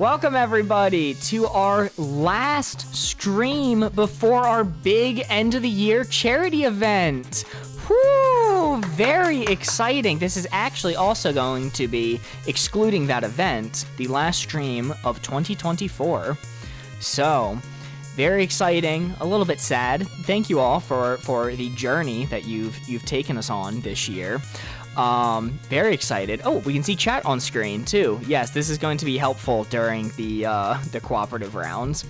Welcome, everybody, to our last stream before our big end-of-the-year charity event. Woo! Very exciting. This is actually also going to be, excluding that event, the last stream of 2024. So, very exciting, a little bit sad. Thank you all for the journey that you've taken us on this year. Very excited. Oh, we can see chat on screen too. Yes, this is going to be helpful during the cooperative rounds.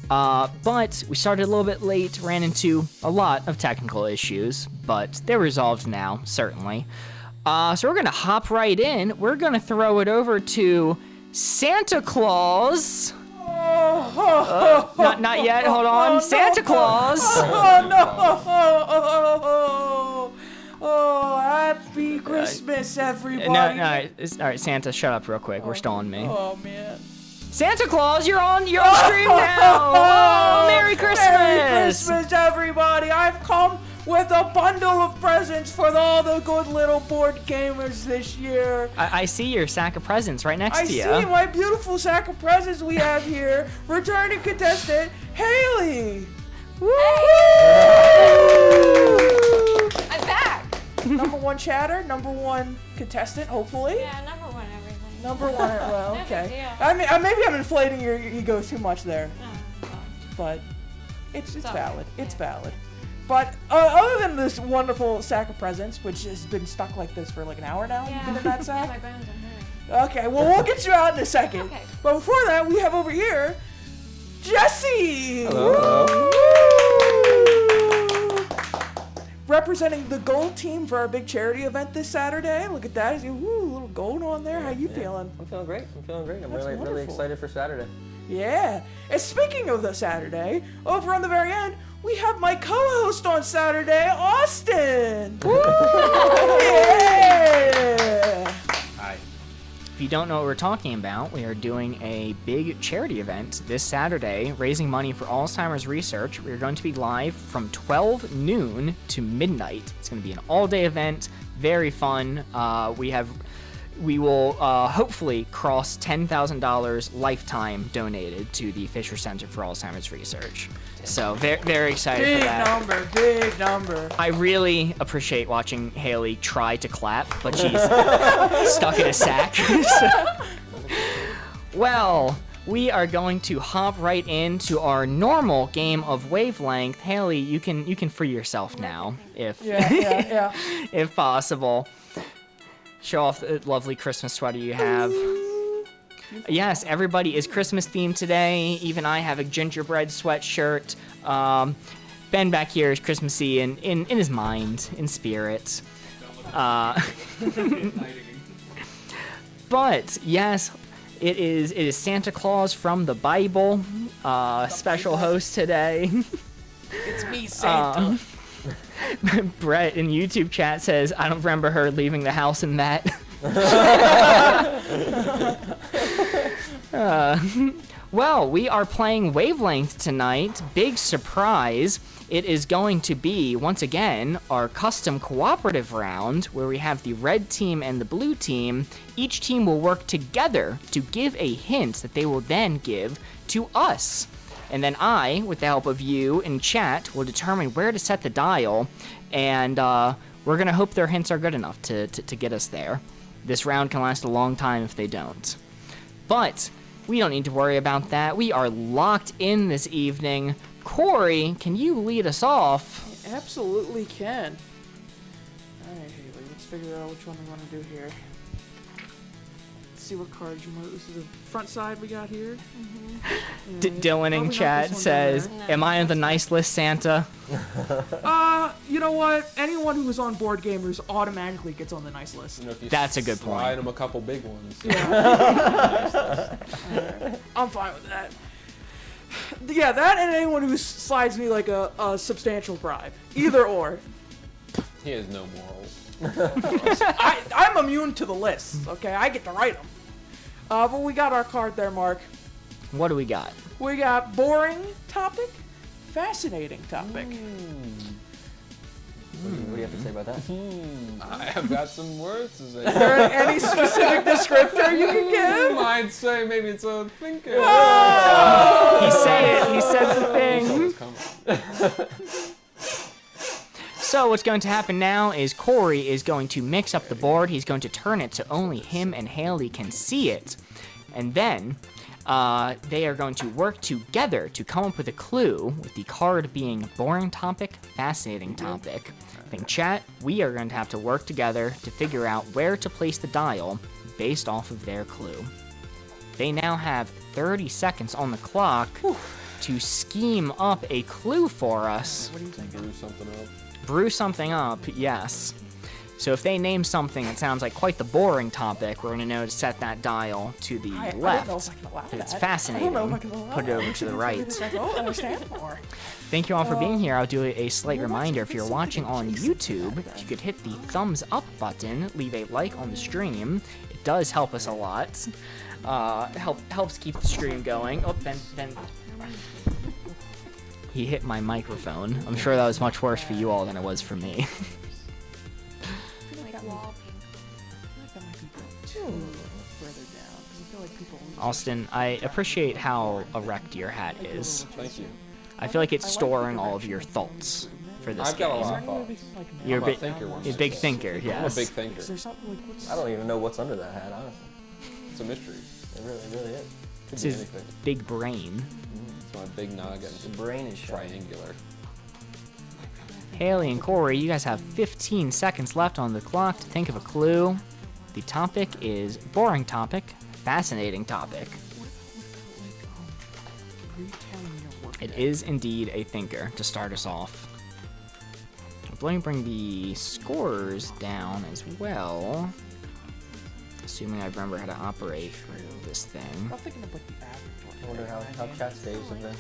But we started a little bit late, ran into a lot of technical issues, but they're resolved now, certainly. So we're gonna hop right in. We're gonna throw it over to Santa Claus. Not yet. Hold on. Santa Claus. Oh, happy Christmas, everybody. No, all right, Santa, shut up real quick. We're stalling me. Oh, man. Santa Claus, you're on stream now. Oh, Merry Christmas. Merry Christmas, everybody. I've come with a bundle of presents for all the good little board gamers this year. I see your sack of presents right next to you. I see my beautiful sack of presents we have here. Returning contestant, Haley. Woo! I'm back. Number one chatter, number one contestant, hopefully. Yeah, number one everything. Number one, well, okay. Yeah. I mean, maybe I'm inflating your ego too much there, No, but it's all valid. right. It's valid. But other than this wonderful sack of presents, which has been stuck like this for like an hour now, you've been in that Yeah, sack? my bones are hurting. Okay, well, we'll get you out in a second. Okay. But before that, we have over here, Jesse! Hello. Woo! Representing the gold team for our big charity event this Saturday. Look at that. Woo, a little gold on there. How you feeling? I'm feeling great. I'm That's really wonderful. excited for Saturday. Yeah. And speaking of the Saturday, over on the very end, we have my co-host on Saturday, Austin. Woo! Yeah. Hi. If you don't know what we're talking about, we are doing a big charity event this Saturday, raising money for Alzheimer's research. We're going to be live from 12 noon to midnight. It's going to be an all-day event, very fun. We will hopefully cross $10,000 lifetime donated to the Fisher Center for Alzheimer's Research. So very excited for that. Big number. I really appreciate watching Haley try to clap, but she's stuck in a sack. Well, we are going to hop right into our normal game of Wavelength. Haley, you can free yourself now, if Yeah. if possible. Show off the lovely Christmas sweater you have. Yes, everybody is Christmas themed today. Even I have a gingerbread sweatshirt. Ben back here is Christmassy in his mind, in spirit. But yes, it is Santa Claus from the Bible. Special host today. It's me, Santa. Brett in YouTube chat says, I don't remember her leaving the house in that. Well, we are playing Wavelength tonight. Big surprise. It is going to be, once again, our custom cooperative round where we have the red team and the blue team. Each team will work together to give a hint that they will then give to us. And then I, with the help of you in chat, will determine where to set the dial, and we're going to hope their hints are good enough to get us there. This round can last a long time if they don't. But we don't need to worry about that. We are locked in this evening. Corey, can you lead us off? I absolutely can. Alright, Haley, let's figure out which one we want to do here. Let's see what cards you want. This is the front side we got here. Dylan in chat says, am I on the nice list, Santa? You know what? Anyone who is on Boardgamers automatically gets on the nice list. You know, if you That's a good slide point. them a couple big ones. I'm fine with that. Yeah, that and anyone who slides me like a substantial bribe. Either or. He has no morals. I'm immune to the list, okay? I get to write them. But we got our card there, Mark. What do we got? We got boring topic, fascinating topic. What do you have to say about that? I have got some words to say. Is there any specific descriptor you can give? I'd say maybe it's a thinker. He said it. He said the thing. So what's going to happen now is Corey is going to mix up the board. He's going to turn it so only him and Haley can see it. And then they are going to work together to come up with a clue, with the card being boring topic, fascinating topic. I think, chat, we are going to have to work together to figure out where to place the dial based off of their clue. They now have 30 seconds on the clock to scheme up a clue for us. What do you think? Brew something up. Brew something up, yes. So if they name something that sounds like quite the boring topic, we're going to know to set that dial to the I left. don't know if I can allow If it's that. fascinating, I don't know if I can allow put it over to the right. I don't understand more. Thank you all for being here. I'll do a slight reminder. If you're watching on YouTube, if you could hit the thumbs up button, leave a like on the stream. It does help us a lot. Helps keep the stream going. Oh, then he hit my microphone. I'm sure that was much worse for you all than it was for me. Like wall I feel like that might be too further down because I feel like people. Austin, I appreciate how erect your hat is. Thank you. I feel like it's storing all of your thoughts for this I've got a game. lot Is there of any way we thoughts. can, like, You're a I'm big, thinker once. a big thinker, I'm a yes. big thinker. Is there something like what's? I don't even know what's under that hat, honestly. It's a mystery. It really is. Could It's be his anything. big brain. It's my big noggin. The brain is shiny. Triangular. Haley and Corey, you guys have 15 seconds left on the clock to think of a clue. The topic is boring topic, fascinating topic. Retelling your work. It is indeed a thinker to start us off. Let me bring the scores down as well. Assuming I remember how to operate this thing. I'm thinking of like the average one. I wonder how chat stays have been.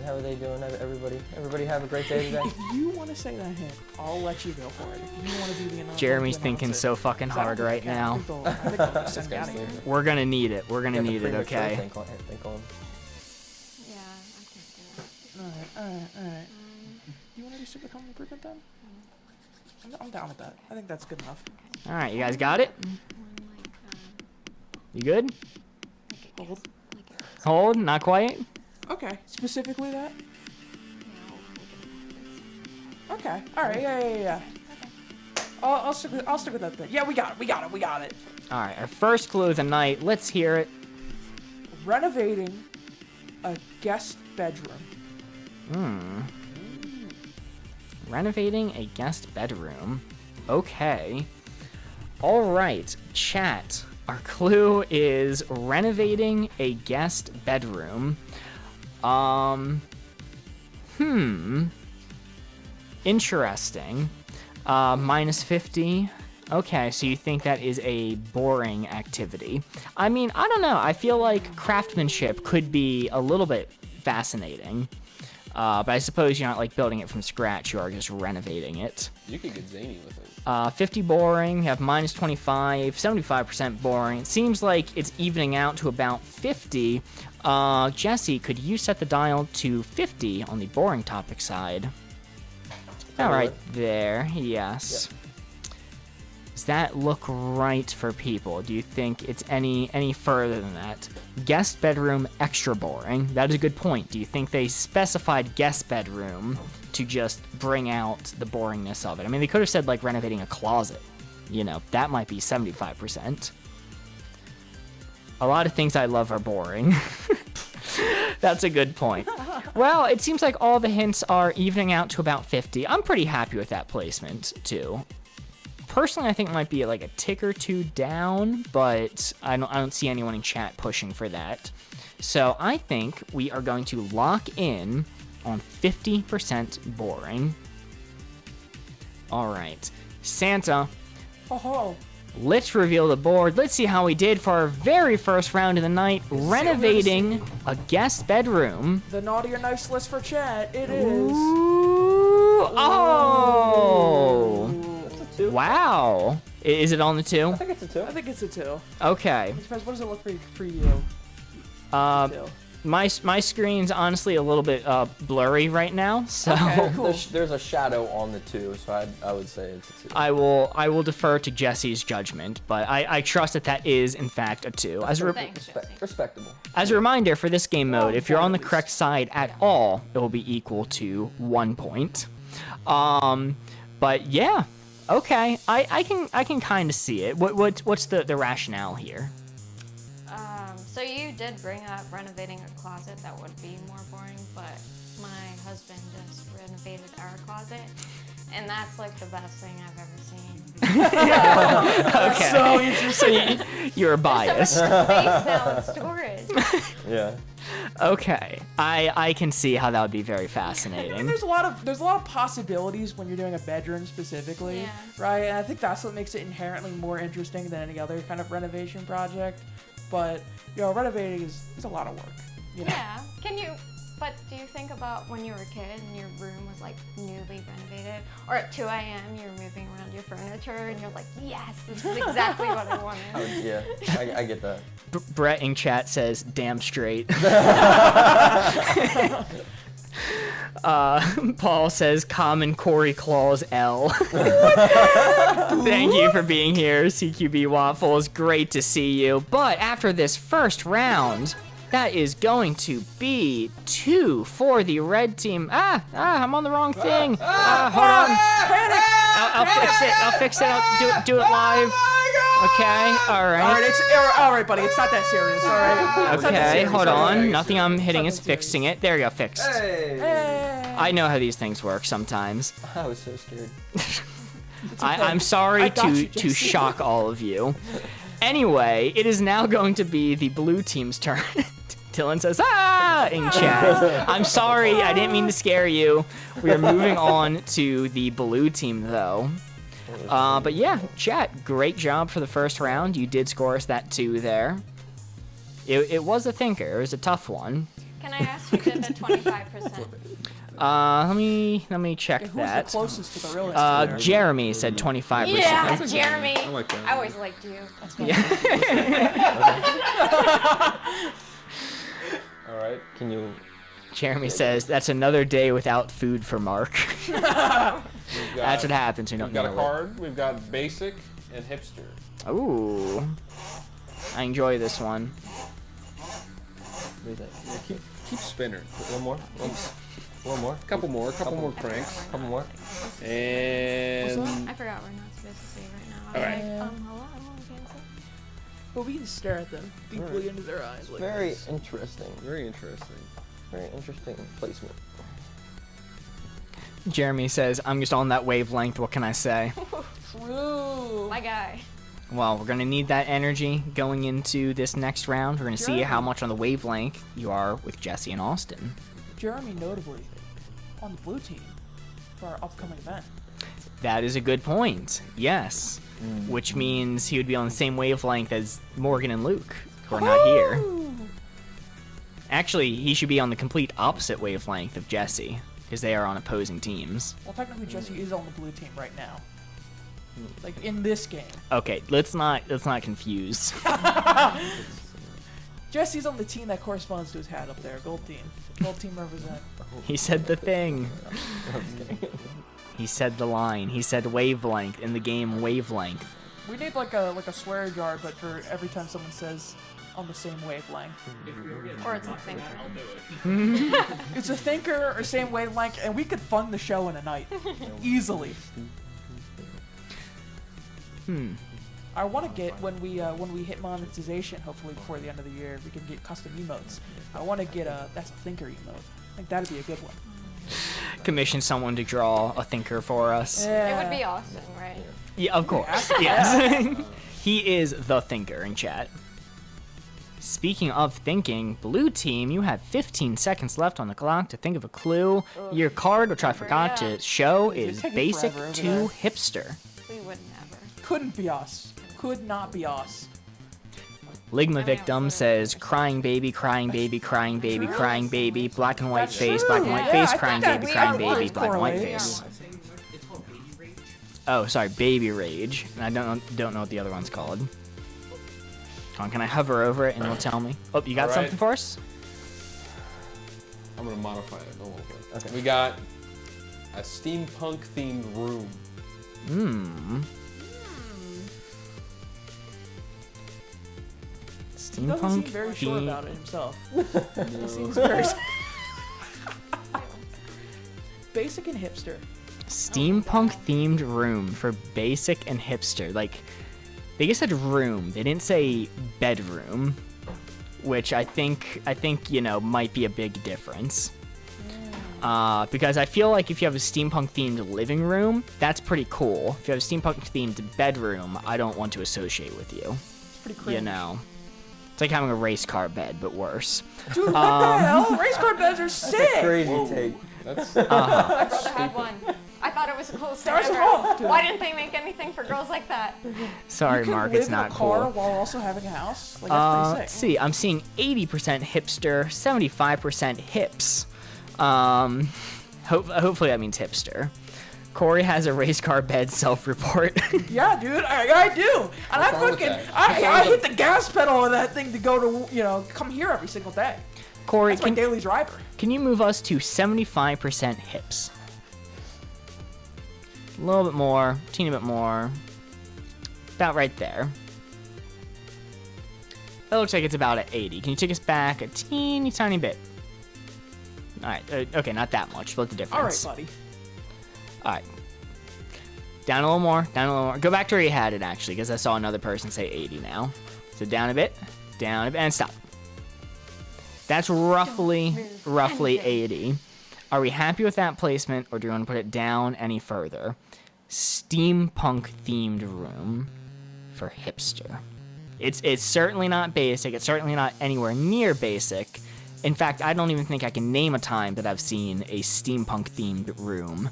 How are they doing, everybody? Everybody have a great day today? If you want to say that hint, I'll let you go for it. If you want to do the announcer, Jeremy's you thinking announce it. so fucking 'Cause I don't hard think I right can. now. I think they'll just send me out of here. We're gonna need it. We're gonna You have to need it, premature okay? Think on. Yeah, I can't do it. Alright. Do you want to do super common improvement then? I'm down with that. I think that's good enough. Alright, you guys got it? You good? Hold. Hold, not quite? Okay. Specifically that? Okay. Alright, yeah. I'll stick with that thing. Yeah, we got it. Alright, our first clue of the night. Let's hear it. Renovating a guest bedroom. Renovating a guest bedroom. Okay. Alright, chat. Our clue is renovating a guest bedroom. Interesting. Minus 50. Okay, so you think that is a boring activity. I mean, I don't know. I feel like craftsmanship could be a little bit fascinating. But I suppose you're not like building it from scratch, you are just renovating it. You could get zany with it. 50 boring, you have minus 25, 75% boring. It seems like it's evening out to about 50. Jesse, could you set the dial to 50 on the boring topic side? All right, there, yes. Yep. Does that look right for people? Do you think it's any further than that? Guest bedroom, extra boring. That is a good point. Do you think they specified guest bedroom to just bring out the boringness of it? I mean, they could have said, like, renovating a closet. You know, that might be 75%. A lot of things I love are boring. That's a good point. Well, it seems like all the hints are evening out to about 50. I'm pretty happy with that placement, too. Personally, I think it might be like a tick or two down, but I don't see anyone in chat pushing for that. So I think we are going to lock in on 50% boring. All right, Santa, Oh, let's reveal the board. Let's see how we did for our very first round of the night, renovating a guest bedroom. the naughty or nice list for chat. It is. Ooh, oh. Wow. Is it on the 2? I think it's a 2. I think it's a 2. Okay. It depends. What does it look for you? Uh, Two. My screen's honestly a little bit blurry right now, so Okay, cool. There's a shadow on the 2, so I would say it's a 2. I will defer to Jesse's judgment, but I trust that is in fact a 2. Thanks, Jesse. Respectable. As a reminder for this game mode, if you're on the correct side at all, it will be equal to 1 point. But yeah, okay, I can kind of see it. What's the rationale here? So you did bring up renovating a closet. That would be more boring, but my husband just renovated our closet, and that's like the best thing I've ever seen. Okay. So interesting. You're biased. Space now and storage. Yeah. Okay, I can see how that would be very fascinating. There's a lot of possibilities when you're doing a bedroom specifically, Yeah. right? And I think that's what makes it inherently more interesting than any other kind of renovation project. But renovating is a lot of work. You know? Yeah. But do you think about when you were a kid and your room was like newly renovated, or at 2 a.m. you're moving around your furniture and you're like, yes, this is exactly what I wanted. Yeah, I get that. Brett in chat says, "Damn straight." Paul says, "Common Corey Claus L." Thank you for being here, CQB Waffles. Great to see you. But after this first round, that is going to be 2 for the red team. I'm on the wrong thing. Hold on. I'll fix it. I'll do it live. Okay, all right. All right, buddy. It's not that serious. All right. It's not that Okay, serious. hold All on. right. Nothing I'm hitting is Something fixing it. There you go, fixed. Hey. I know how these things work sometimes. I was so scared. I'm sorry I got you, to Jesse. shock all of you. Anyway, it is now going to be the blue team's turn. Dylan says, in chat. I'm sorry, I didn't mean to scare you. We are moving on to the blue team, though. But yeah, chat, great job for the first round. You did score us that 2 there. It was a thinker. It was a tough one. Can I ask who did the 25%? Let me check Who's that. the closest to the real answer there? Jeremy said 25%. Yeah, Jeremy. I like that. I always liked you. All right. Can you? Jeremy says that's another day without food for Mark. That's what happens when you We've don't got a know it. card. We've got basic and hipster. Ooh. I enjoy this one. What is that? Keep spinning. One more. One more. Couple more cranks. Couple more. And I forgot we're not supposed to say right now. All right. Hello? I can't say. But we can stare at them deeply into their eyes. Like Very this. interesting. very interesting. Very interesting placement. Jeremy says, I'm just on that wavelength. What can I say? True. My guy. Well, we're going to need that energy going into this next round. We're going to see how much on the wavelength you are with Jesse and Austin. Jeremy, notably, on the blue team for our upcoming event. That is a good point. Yes. Which means he would be on the same wavelength as Morgan and Luke, who are not here. Actually, he should be on the complete opposite wavelength of Jesse, because they are on opposing teams. Well, technically, Jesse is on the blue team right now. Like in this game. Okay, let's not confuse. Jesse's on the team that corresponds to his hat up there. Gold team. Gold team represent. He said the thing. He said the line. He said wavelength in the game wavelength. We need like a swear jar, but for every time someone says on the same wavelength. Or it's a thinker. It's a thinker or same wavelength, and we could fund the show in a night. Easily. I want to get when we hit monetization, hopefully before the end of the year, we can get custom emotes. I want to get a that's a thinker emote. I think that'd be a good one. Commission someone to draw a thinker for us. Yeah. It would be Austin, right? Yeah, of course. Yes. He is the thinker in chat. Speaking of thinking, blue team, you have 15 seconds left on the clock to think of a clue. Your card, which I forgot to show, is taking basic forever over to there. hipster. We would never. Couldn't be us. Could not be us. Ligma victim says, crying baby, crying baby, crying baby, crying baby, black and white That's face, true. black and white Yeah, face, I crying think baby, that crying we are baby, black and white correlated. face. Oh, sorry, baby rage. And I don't know what the other one's called. Hold on, can I hover over it and it'll tell me? Oh, you got All right. something for us? I'm gonna modify it a little bit. Okay. We got a steampunk themed room. He doesn't seem Steampunk very sure theme. about it himself. He seems very basic and hipster. Steampunk themed room for basic and hipster. Like, they just said room. They didn't say bedroom, which I think you know might be a big difference. Because I feel like if you have a steampunk themed living room, that's pretty cool. If you have a steampunk themed bedroom, I don't want to associate with you. It's pretty cringe. You know, it's like having a race car bed, but worse. Dude, what the hell? Race car beds are sick! Crazy take. That's My brother had one. I thought it was the coolest thing That's ever. off, dude. Why didn't they make anything for girls like that? Sorry, You can Mark, live it's in not a car cool. while also having a house. Like, that's Let's pretty sick. see. I'm seeing 80% hipster, 75% hips. Hopefully that means hipster. Corey has a race car bed self-report. Yeah, dude, I do. And I wrong with fucking, that? I hit the gas pedal on that thing to go to, you know, come here every single day. Corey, That's my daily driver. can you move us to 75% hips? A little bit more, teeny bit more. About right there. That looks like it's about at 80. Can you take us back a teeny tiny bit? Alright, okay, not that much. Split the difference. All right, buddy. Alright. Down a little more, down a little more. Go back to where you had it, actually, because I saw another person say 80 now. So down a bit, and stop. That's roughly 80. Are we happy with that placement, or do you want to put it down any further? Steampunk-themed room for hipster. It's certainly not basic. It's certainly not anywhere near basic. In fact, I don't even think I can name a time that I've seen a steampunk-themed room,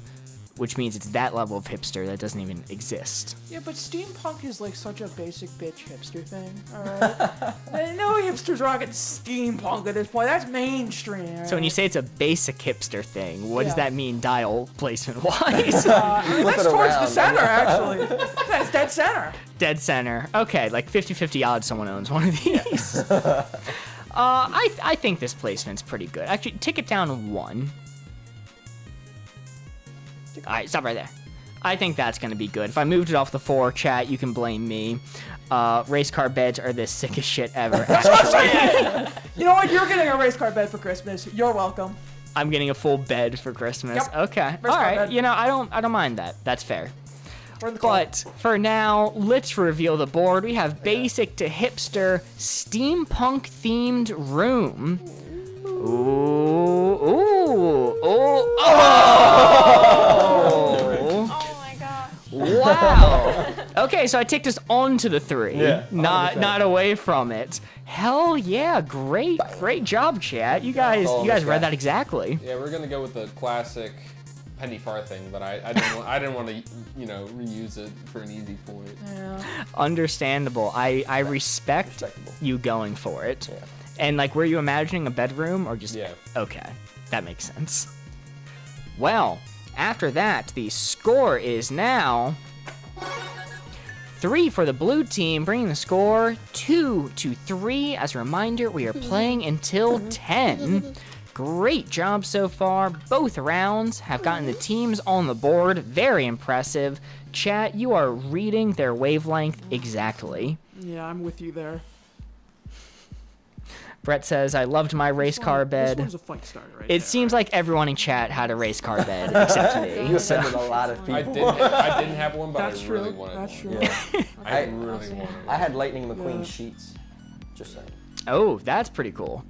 which means it's that level of hipster that doesn't even exist. Yeah, but steampunk is like such a basic bitch hipster thing, alright? No hipsters rocking steampunk at this point. That's mainstream. So when you say it's a basic hipster thing, what does Yeah. that mean dial placement-wise? I mean, Flip that's it towards the around. center, actually. That's dead center. Dead center. Okay, like 50-50 odds someone owns one of these. I think this placement's pretty good. Actually, take it down one. All right, stop right there. I think that's going to be good. If I moved it off the 4, chat, you can blame me. Race car beds are the sickest shit ever. Actually. You know what? You're getting a race car bed for Christmas. You're welcome. I'm getting a full bed for Christmas. Yep. Okay. Race All car right. bed. You know, I don't mind that. That's fair. We're in the car. But for now, let's reveal the board. We have basic to hipster steampunk themed room. Ooh, oh. Oh my god. Wow. Okay, so I ticked us onto the 3, Yeah, not away from it. Hell yeah, great job, chat. You guys read that exactly. yeah. We're gonna go with the classic penny far thing, but I didn't want to reuse it for an easy point. Yeah. Understandable. I respect Respectable. you going for it. Yeah. And like, were you imagining a bedroom or just? Yeah. Okay, that makes sense. Well, after that, the score is now 3 for the blue team, bringing the score 2-3. As a reminder, we are playing until 10. Great job so far. Both rounds have gotten the teams on the board. Very impressive. Chat, you are reading their wavelength exactly. Yeah, I'm with you there. Brett says, I loved my race car This bed. one's a fight starter right It there, seems right? like everyone in chat had a race car bed, except me. You offended a lot of I people. didn't have one, but That's I true. really wanted That's one. true. Yeah. I I- really wanted one. I had Lightning McQueen Yeah. sheets. Just saying. Oh, that's pretty cool.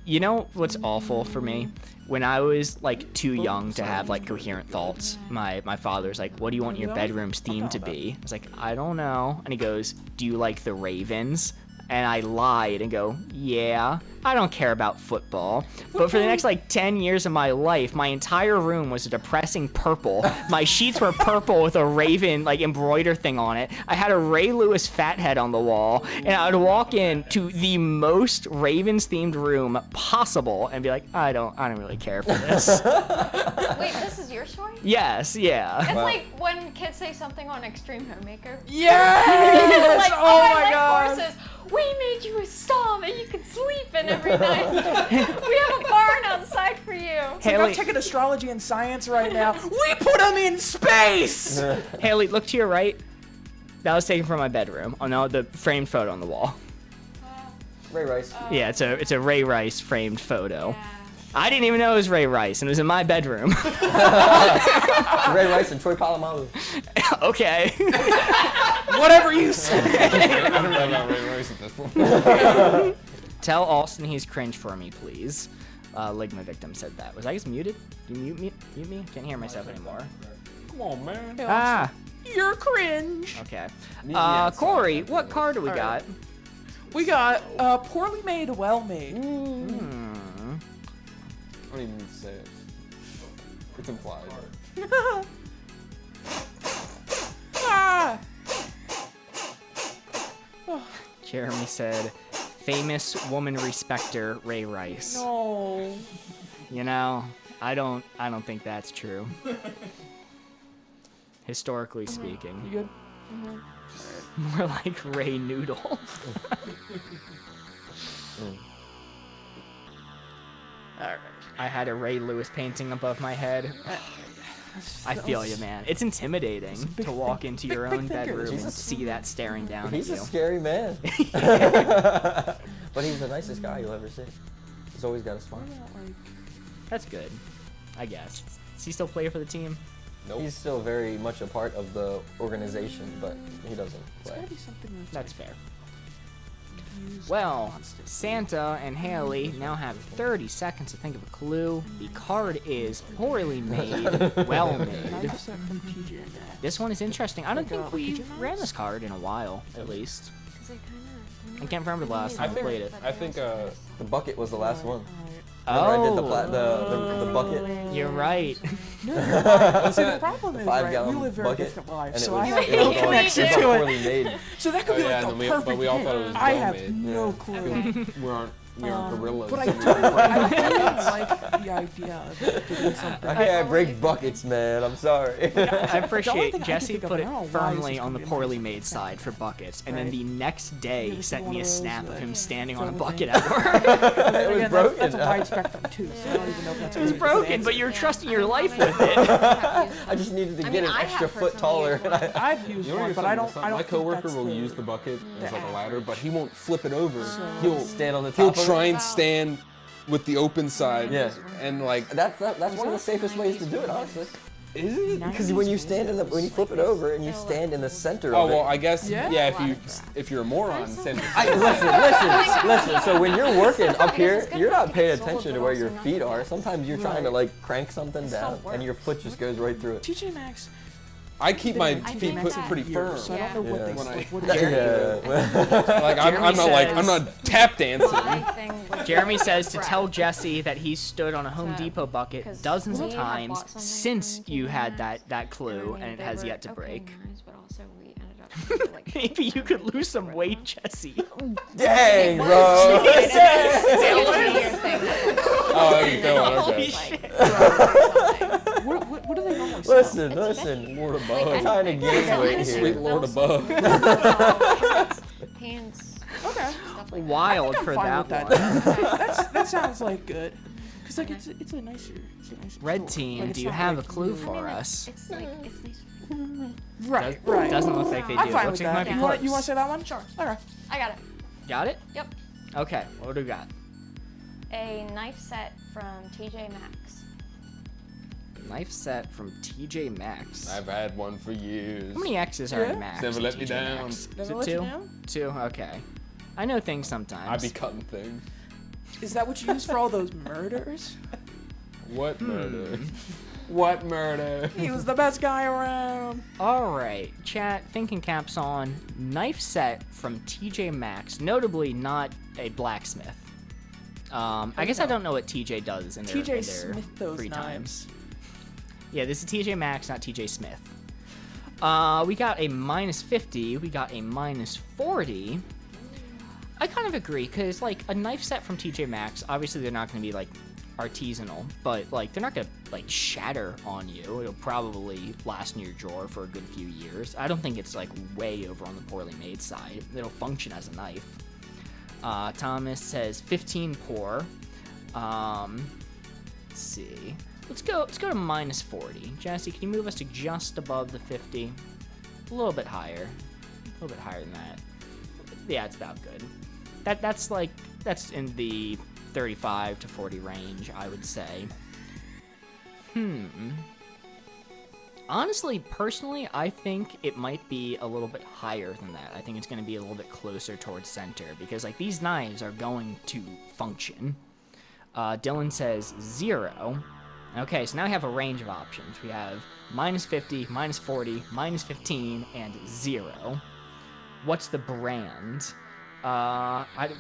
You know what's awful for me? When I was like too young to have like coherent thoughts, my father's like, what do you want your bedroom's theme to be? I was like, I don't know. And he goes, do you like the Ravens? And I lied and go, yeah, I don't care about football. But for the next like 10 years of my life, my entire room was a depressing purple. My sheets were purple with a Raven like embroider thing on it. I had a Ray Lewis fathead on the wall, and I would walk in to the most Ravens themed room possible and be like, I don't really care for this. Wait, this is your story? Yes, yeah. It's like when kids say something on Extreme Homemaker. Yes! Like, oh I my like god! horses. We made you a stall that you could sleep in every night. We have a barn outside It's like I'm taking astrology and science right now. We put them in space! Haley, look to your right. That was taken from my bedroom. Oh no, the framed photo on the wall. Ray Rice. Yeah, it's a Ray Rice framed photo. I didn't even know it was Ray Rice, and it was in my bedroom. Ray Rice and 𝘧𝘳𝘮𝘯𝘪𝘯𝘨. Okay. Whatever you say. I don't know about Ray Rice at this point. Tell Austin he's cringe for me, please. 𝘨𝘮𝘮 victim said that. Was I just muted? Do you mute me? Can't hear myself anymore. Come on, man. Ah. You're cringe. Okay. Meet me outside. Corey, what card do we got? We got poorly made, well made. I don't even need to say it. It's implied. Ah! Jeremy said, famous woman respecter Ray Rice. No. You know, I don't think that's true. Historically speaking. You good? More like Ray Noodle. Alright. I had a Ray Lewis painting above my head. I feel you, man. It's intimidating to walk into your own bedroom and see that staring down at He's you. a scary man. But he's the nicest guy you'll ever see. He's always got a smile. That's good, I guess. Does he still play for the team? Nope. He's still very much a part of the organization, but he doesn't It's play. gotta be something That's fair. Well, Santa and Haley now have 30 seconds to think of a clue. The card is poorly made, well made. This one is interesting. I don't think we ran this card in a while, at least. I can't remember the last time we played it. I think The bucket was the last one. Oh, I did the bucket. you're right. See, the problem is, right, 5-gallon we live very bucket, different lives, and so it I was, have it no was all- connection it was to it. poorly made. So that could be like the perfect but we all thought it was I well have made. no clue. We aren't gorillas. But I do like the idea of doing something. Okay, I break buckets, man. I'm sorry. I The appreciate only thing I Jesse can think put of it now, why is firmly this on the gonna be poorly nice? made side for buckets, and then Right. the next day Yeah, he this sent is one me a of those, snap of him yeah, standing sort on a of bucket thing. at work. It was Again, broken. That's a wide spectrum too, so I don't even know if that's a It's good broken, answer. but you're trusting your life with it. I just needed to get an extra foot taller. And I've used You know one, what but I don't. I don't. My think coworker that's will the- use the bucket as like a the ladder, but he won't flip it over. He'll stand on the top He'll of it. try and stand with the open side. Yeah. And like That's one of the safest ways to do it, honestly. is it? Because when you flip it over and you stand in the center Oh of it. well, I guess Yeah? if you're a moron, stand. Listen. So when you're working up here, you're not paying attention to where your feet are. Sometimes you're trying to like crank something down, and your foot just goes right through it. TJ Maxx. I keep my I feet think put that's pretty years, firm. So I don't know what Yeah. they When I- like. What Yeah. Like I'm not like I'm says- not tap dancing. Jeremy says to tell Jesse that he's stood on a Home So, Depot bucket 'cause dozens of we had times bought something since from you TJ had Maxx, that clue, I mean, and it they has were yet to okay break. nice, but also we ended up like Maybe you could lose some weight, Jesse. Dang, bro. Oh, there you go. Holy Okay. shit. What do they normally sell? Listen. Lord I'm above. trying to gain weight Sweet here. Lord above. Pants. Okay. Stuff like Wild I'm for fine that with one. that sounds like good. Cause like it's a nicer. Red tool. team, Like, it's do you not have a like clue you- for us? It's like it's nice. Right. Does- Right. Doesn't look like they do. I'm fine Looks with like it might that. be You want close. to say that one? Sure. Okay. I got it. Got it? Yep. Okay, what do we got? A knife set from TJ Maxx. Knife set from TJ Maxx. I've had one for years. How many X's are Yeah. in Max? Never in let me TJ down. Maxx? Is Never it let you two? down? Two, okay. I know things sometimes. I be cutting things. Is that what you use for all those murders? What murder? What murder? He was the best guy around. Alright, chat, thinking caps on. Knife set from TJ Maxx, notably not a blacksmith. I guess I don't know what TJ does in their, TJ in their Smith those free time. knives. Yeah, this is TJ Maxx, not TJ Smith. We got a -50, we got a -40. I kind of agree, because, like, a knife set from TJ Maxx, obviously they're not going to be, like, artisanal, but, like, they're not going to, like, shatter on you. It'll probably last in your drawer for a good few years. I don't think it's, like, way over on the poorly made side. It'll function as a knife. Thomas says 15 pour. Let's see. Let's go to minus 40. Jesse, can you move us to just above the 50? A little bit higher. A little bit higher than that. Yeah, it's about good. That's in the 35 to 40 range, I would say. Honestly, personally, I think it might be a little bit higher than that. I think it's going to be a little bit closer towards center because, like, these knives are going to function. Dylan says 0. Okay, so now we have a range of options. We have minus 50, minus 40, minus 15, and 0. What's the brand?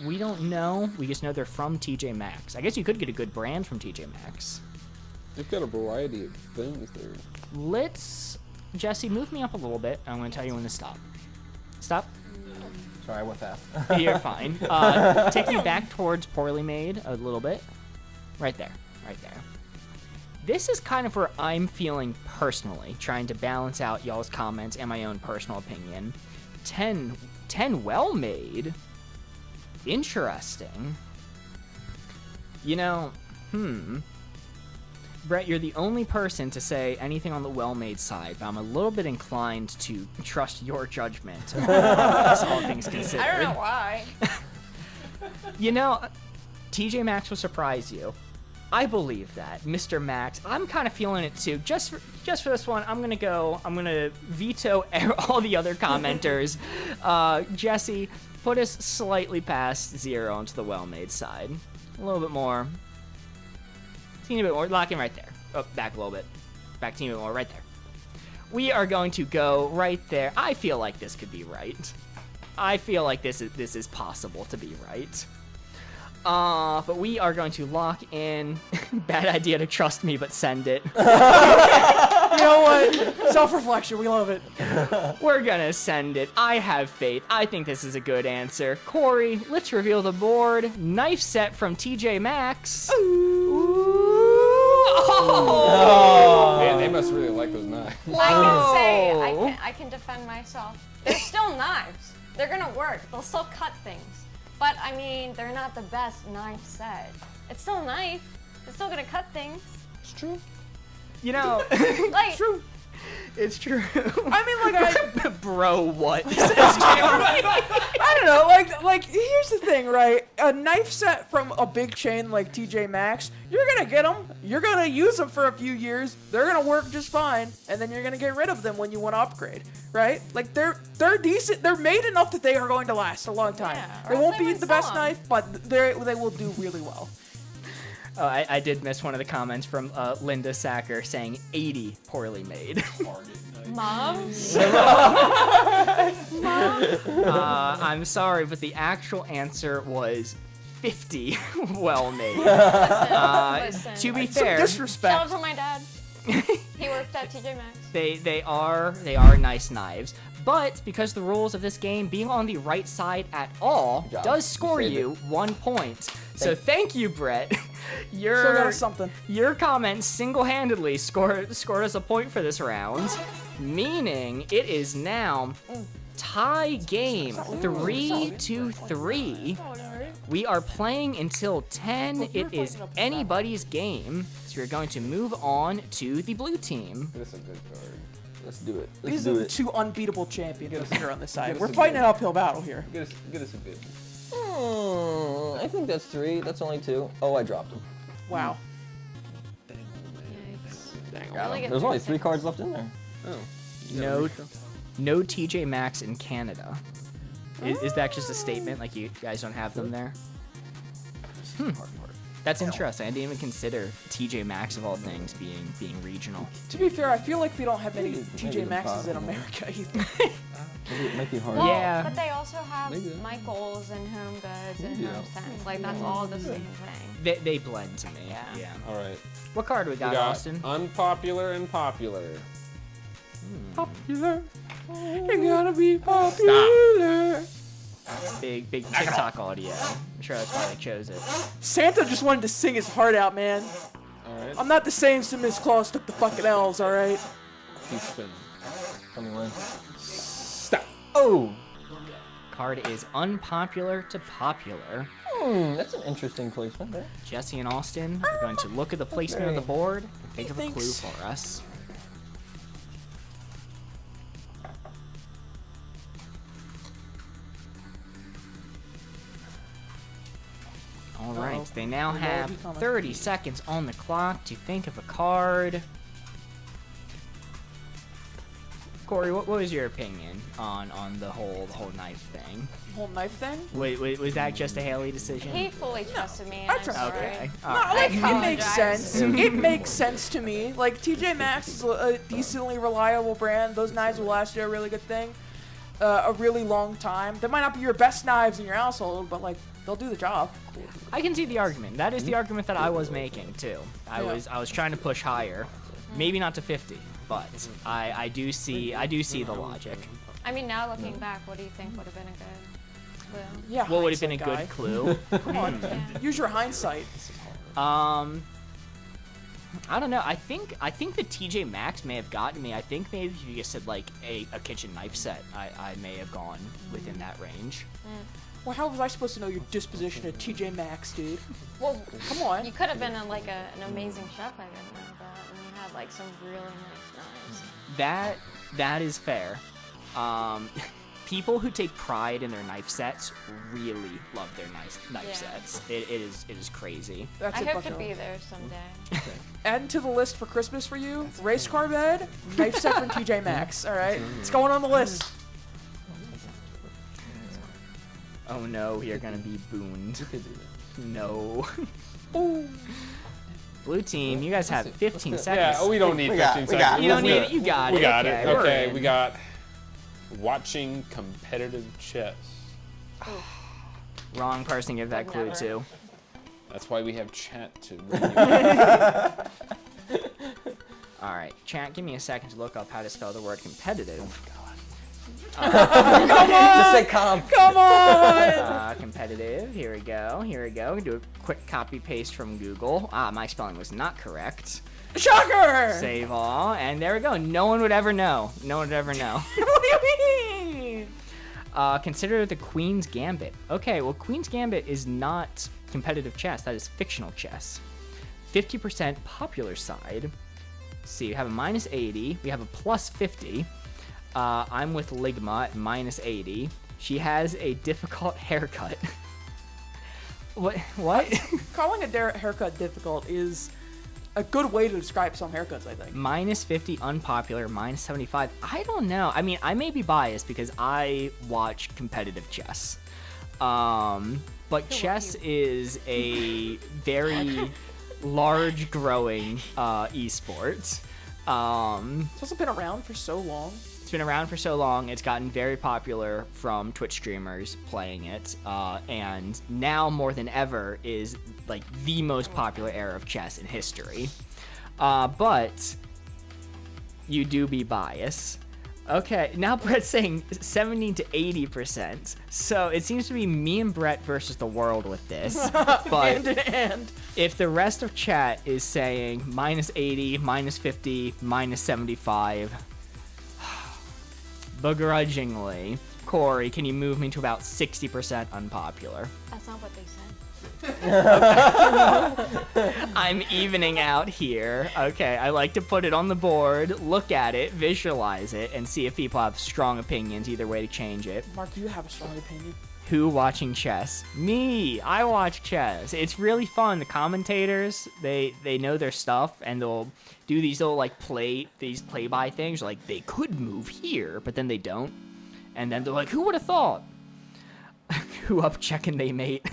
We don't know. We just know they're from TJ Maxx. I guess you could get a good brand from TJ Maxx. They've got a variety of things there. Jesse, move me up a little bit. I'm going to tell you when to stop. Stop. Sorry, I went fast. You're fine. Take me back towards Poorly Made a little bit. Right there. Right there. This is kind of where I'm feeling personally, trying to balance out y'all's comments and my own personal opinion. 10 well made. Interesting. You know, Brett, you're the only person to say anything on the well-made side, but I'm a little bit inclined to trust your judgment. All things considered. I don't know why. You know, TJ Maxx will surprise you. I believe that, Mr. Max. I'm kind of feeling it too. Just for this one, I'm gonna veto all the other commenters. Jesse, put us slightly past 0 onto the well-made side. A little bit more. Teeny bit more. Lock in right there. Oh, back a little bit. Back teeny bit more. Right there. We are going to go right there. I feel like this could be right. I feel like this is possible to be right. But we are going to lock in. Bad idea to trust me, but send it. You know what? Self-reflection, we love it. We're gonna send it. I have faith. I think this is a good answer. Corey, let's reveal the board. Knife set from TJ Maxx. Ooh. Oh. Man, they must really like those knives. I can say, I can defend myself. They're still knives. They're gonna work. They'll still cut things. But, I mean, they're not the best knife set. It's still a knife. It's still gonna cut things. It's true. You know, Like, True. it's true. I mean, like, Bro, what? I don't know, like here's the thing, right? A knife set from a big chain like TJ Maxx, you're gonna get them, you're gonna use them for a few years, they're gonna work just fine, and then you're gonna get rid of them when you want to upgrade, right? Like they're decent, they're made enough that they are going to last a long time. Yeah, They or won't they be would the sell best 'em. knife, but they will do really well. Oh, I did miss one of the comments from Linda Sacker saying 80 poorly made. Moms? I'm sorry, but the actual answer was 50 well made. Listen. To be Some fair, Shout disrespect. out to my dad. He worked at TJ Maxx. they are nice knives. But because the rules of this game, being on the right side at all Good job. does score You saved you 1 point. So thank you, Brett. Still got something. Your comment single-handedly scored us a point for this round, meaning it is now tie game, 3-3. We are playing until 10. It is anybody's game, so we're going to move on to the blue team. This is a good card. Let's do it. These are the two unbeatable champions here on this side. us We're a fighting bid. an uphill battle here. Get us a bid. I think that's 3. That's only 2. Oh, I dropped them. Wow. Really good There's only 3 thing. cards left in there. Oh. No TJ Maxx in Canada. Is that just a statement? Like you guys don't have them there? That's interesting. I didn't even consider TJ Maxx of all things being regional. To be fair, I feel like we don't have any Maybe TJ the Maxxes in bottom. America either. Maybe it might be hard. Well, Yeah. but they also have Maybe. Michaels and Home Goods and Yeah. Home Sense. Like, that's all the same thing. They blend to me. Yeah. All right. What card do we We got, got Austin? unpopular and popular. Popular. You gotta be popular. Big TikTok audio. I'm sure that's why they chose it. Santa just wanted to sing his heart out, man. All right. I'm not the same since Miss Claus took the fucking L's, alright? Keep spinning. Tell me when. Stop. Oh! Card is unpopular to popular. That's an interesting placement there. Jesse and Austin are going to look at the placement of the board and think of a clue Thanks. for us. All right, they now have 30 seconds on the clock to think of a card. Corey, what was your opinion on the whole knife thing? Whole knife thing? Wait, was that just a Haley decision? He fully trusted me. I And I'm trust sorry. Okay. No, All right. like, it makes apologize. sense. It makes sense to me. Like, TJ Maxx is a decently reliable brand. Those knives will last you a really good thing, a really long time. They might not be your best knives in your household, but, like, they'll do the job. I can see the argument. That is the argument that I was making too. I Yeah. was trying to push higher, maybe not to 50, but I do see the logic. I mean, now looking back, what do you think would have been a good clue? Yeah. What would have been a hindsight good clue? Come on. Use your hindsight. I don't know. I think the TJ Maxx may have gotten me. I think maybe if you just said like a kitchen knife set, I may have gone within that range. Well, how was I supposed to know your disposition at TJ Maxx, dude? Well, Come on. you could have been an amazing chef. I didn't know that, and you had like some really nice knives. That is fair. People who take pride in their knife sets really love their knife Yeah. sets. It is crazy. That's I it, hope to Bucko. be there someday. Add to the list for Christmas for you, race car bed, knife set from TJ Maxx. All right, it's going on the list. Oh no, we are gonna be booned. No. Ooh. Blue team, you guys have 15 Yeah, seconds. we don't need We 15 got- we got seconds. it. You don't need it. You got it. We got Okay, it. we're Okay, in. we got watching competitive chess. Wrong person to give that Would clue never. to. That's why we have chat to review. All right, chat, give me a second to look up how to spell the word competitive. Just say calm. Come on. Competitive. Here we go. Here we go. Do a quick copy paste from Google. My spelling was not correct. Shocker. Save all, and there we go. No one would ever know. No one would ever know. What do you mean? Consider the Queen's Gambit. Okay, well, Queen's Gambit is not competitive chess. That is fictional chess. 50% popular side. Let's see, we have a -80. We have a +50. I'm with Ligma at -80. She has a difficult haircut. What? Calling a haircut difficult is a good way to describe some haircuts, I think. -50 unpopular, -75. I don't know. I mean, I may be biased because I watch competitive chess. But chess is a very large growing esport. It's also been around for so long. It's been around for so long. It's gotten very popular from Twitch streamers playing it, and now more than ever is like the most popular era of chess in history. But you do be biased. Okay, now Brett's saying 70 to 80%. So it seems to be me and Brett versus the world with this. But Hand in hand. if the rest of chat is saying -80, -50, -75, begrudgingly, Corey, can you move me to about 60% unpopular? That's not what they said. I'm evening out here. Okay, I like to put it on the board, look at it, visualize it, and see if people have strong opinions either way to change it. Mark, you have a strong opinion. Who watching chess? Me. I watch chess. It's really fun. The commentators, they know their stuff, and they'll do these little like play-by things. Like they could move here, but then they don't. And then they're like, who would have thought? Who up checking they mate?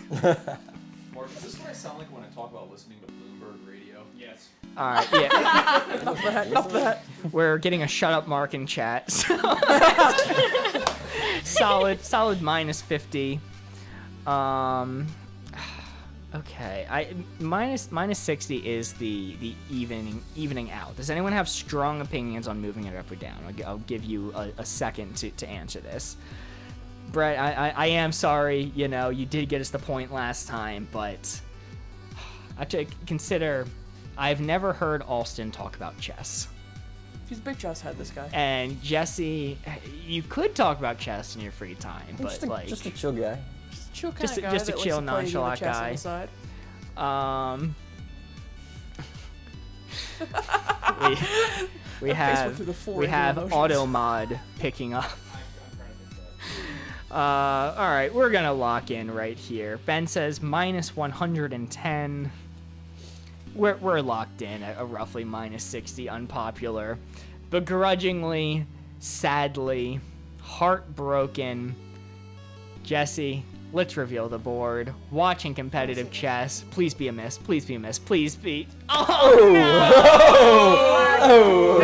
Mark, is this what I sound like when I talk about listening to Bloomberg radio? Yes. All right, yeah. Enough of that. Enough of that. We're getting a shut up mark in chat. So solid -50. Okay, -60 is the evening out. Does anyone have strong opinions on moving it up or down? I'll give you a second to answer this. Brett, I am sorry, you know, you did get us the point last time, but I have to consider, I've never heard Alston talk about chess. He's a big chess head, this guy. And Jesse, you could talk about chess in your free time, but Just a chill guy. chill kind Just of a- guy. just a that chill, likes to play nonchalant chess on guy. the side. We Facebook have through the four we have emotions. AutoMod picking up. All right, we're gonna lock in right here. Ben says minus 110. We're locked in at a roughly minus 60 unpopular. Begrudgingly, sadly, heartbroken, Jesse, let's reveal the board. Watching competitive chess. Please be a miss. Please be a miss. Please be. Oh, no!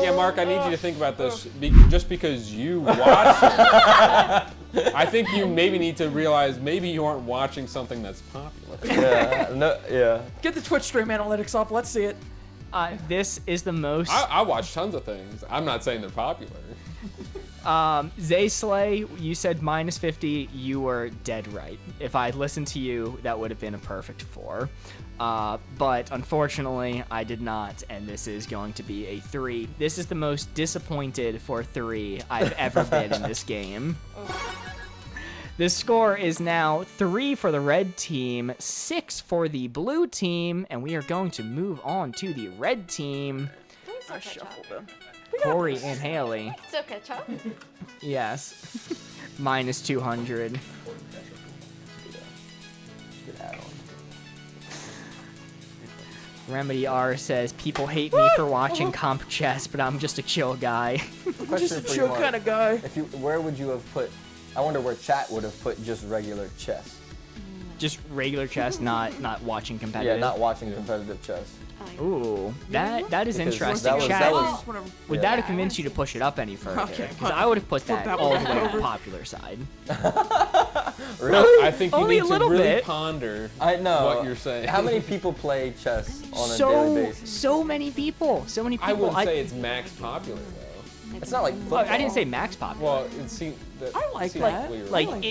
Yeah, Mark, I need you to think about this. Just because you watch it, I think you maybe need to realize maybe you aren't watching something that's popular. Yeah. No. Yeah. Get the Twitch stream analytics up. Let's see it. This is the most. I watch tons of things. I'm not saying they're popular. 𝘧𝘳𝘮𝘰, you said minus 50. You were dead right. If I'd listened to you, that would have been a perfect 4. But unfortunately, I did not, and this is going to be a 3. This is the most disappointed for 3 I've ever been in this game. The score is now 3 for the red team, 6 for the blue team, and we are going to move on to the red team. I shuffled them. Corey and Haley. Still catch up. Yes. Minus 200. Good add-on. Remedy R says, people hate me for watching comp chess, but I'm just a chill guy. Just Question a for you, chill Mark. kind of guy. If you, where would you have put? I wonder where chat would have put just regular chess. Just regular chess, not watching competitive. Yeah, not watching competitive chess. Ooh, that is Because interesting. that was- Chat, that was- would that have convinced you to push it up any further? Okay, Because I would have put that that all one the way on over. the popular side. Really? I think you Only need a to little really bit. ponder I know. what you're saying. How many people play chess on a daily basis? So many people. So many people. I wouldn't say it's max popular though. It's not like Look, football. I didn't say max popular. Well, it seems that I like seems that. clear. Like, like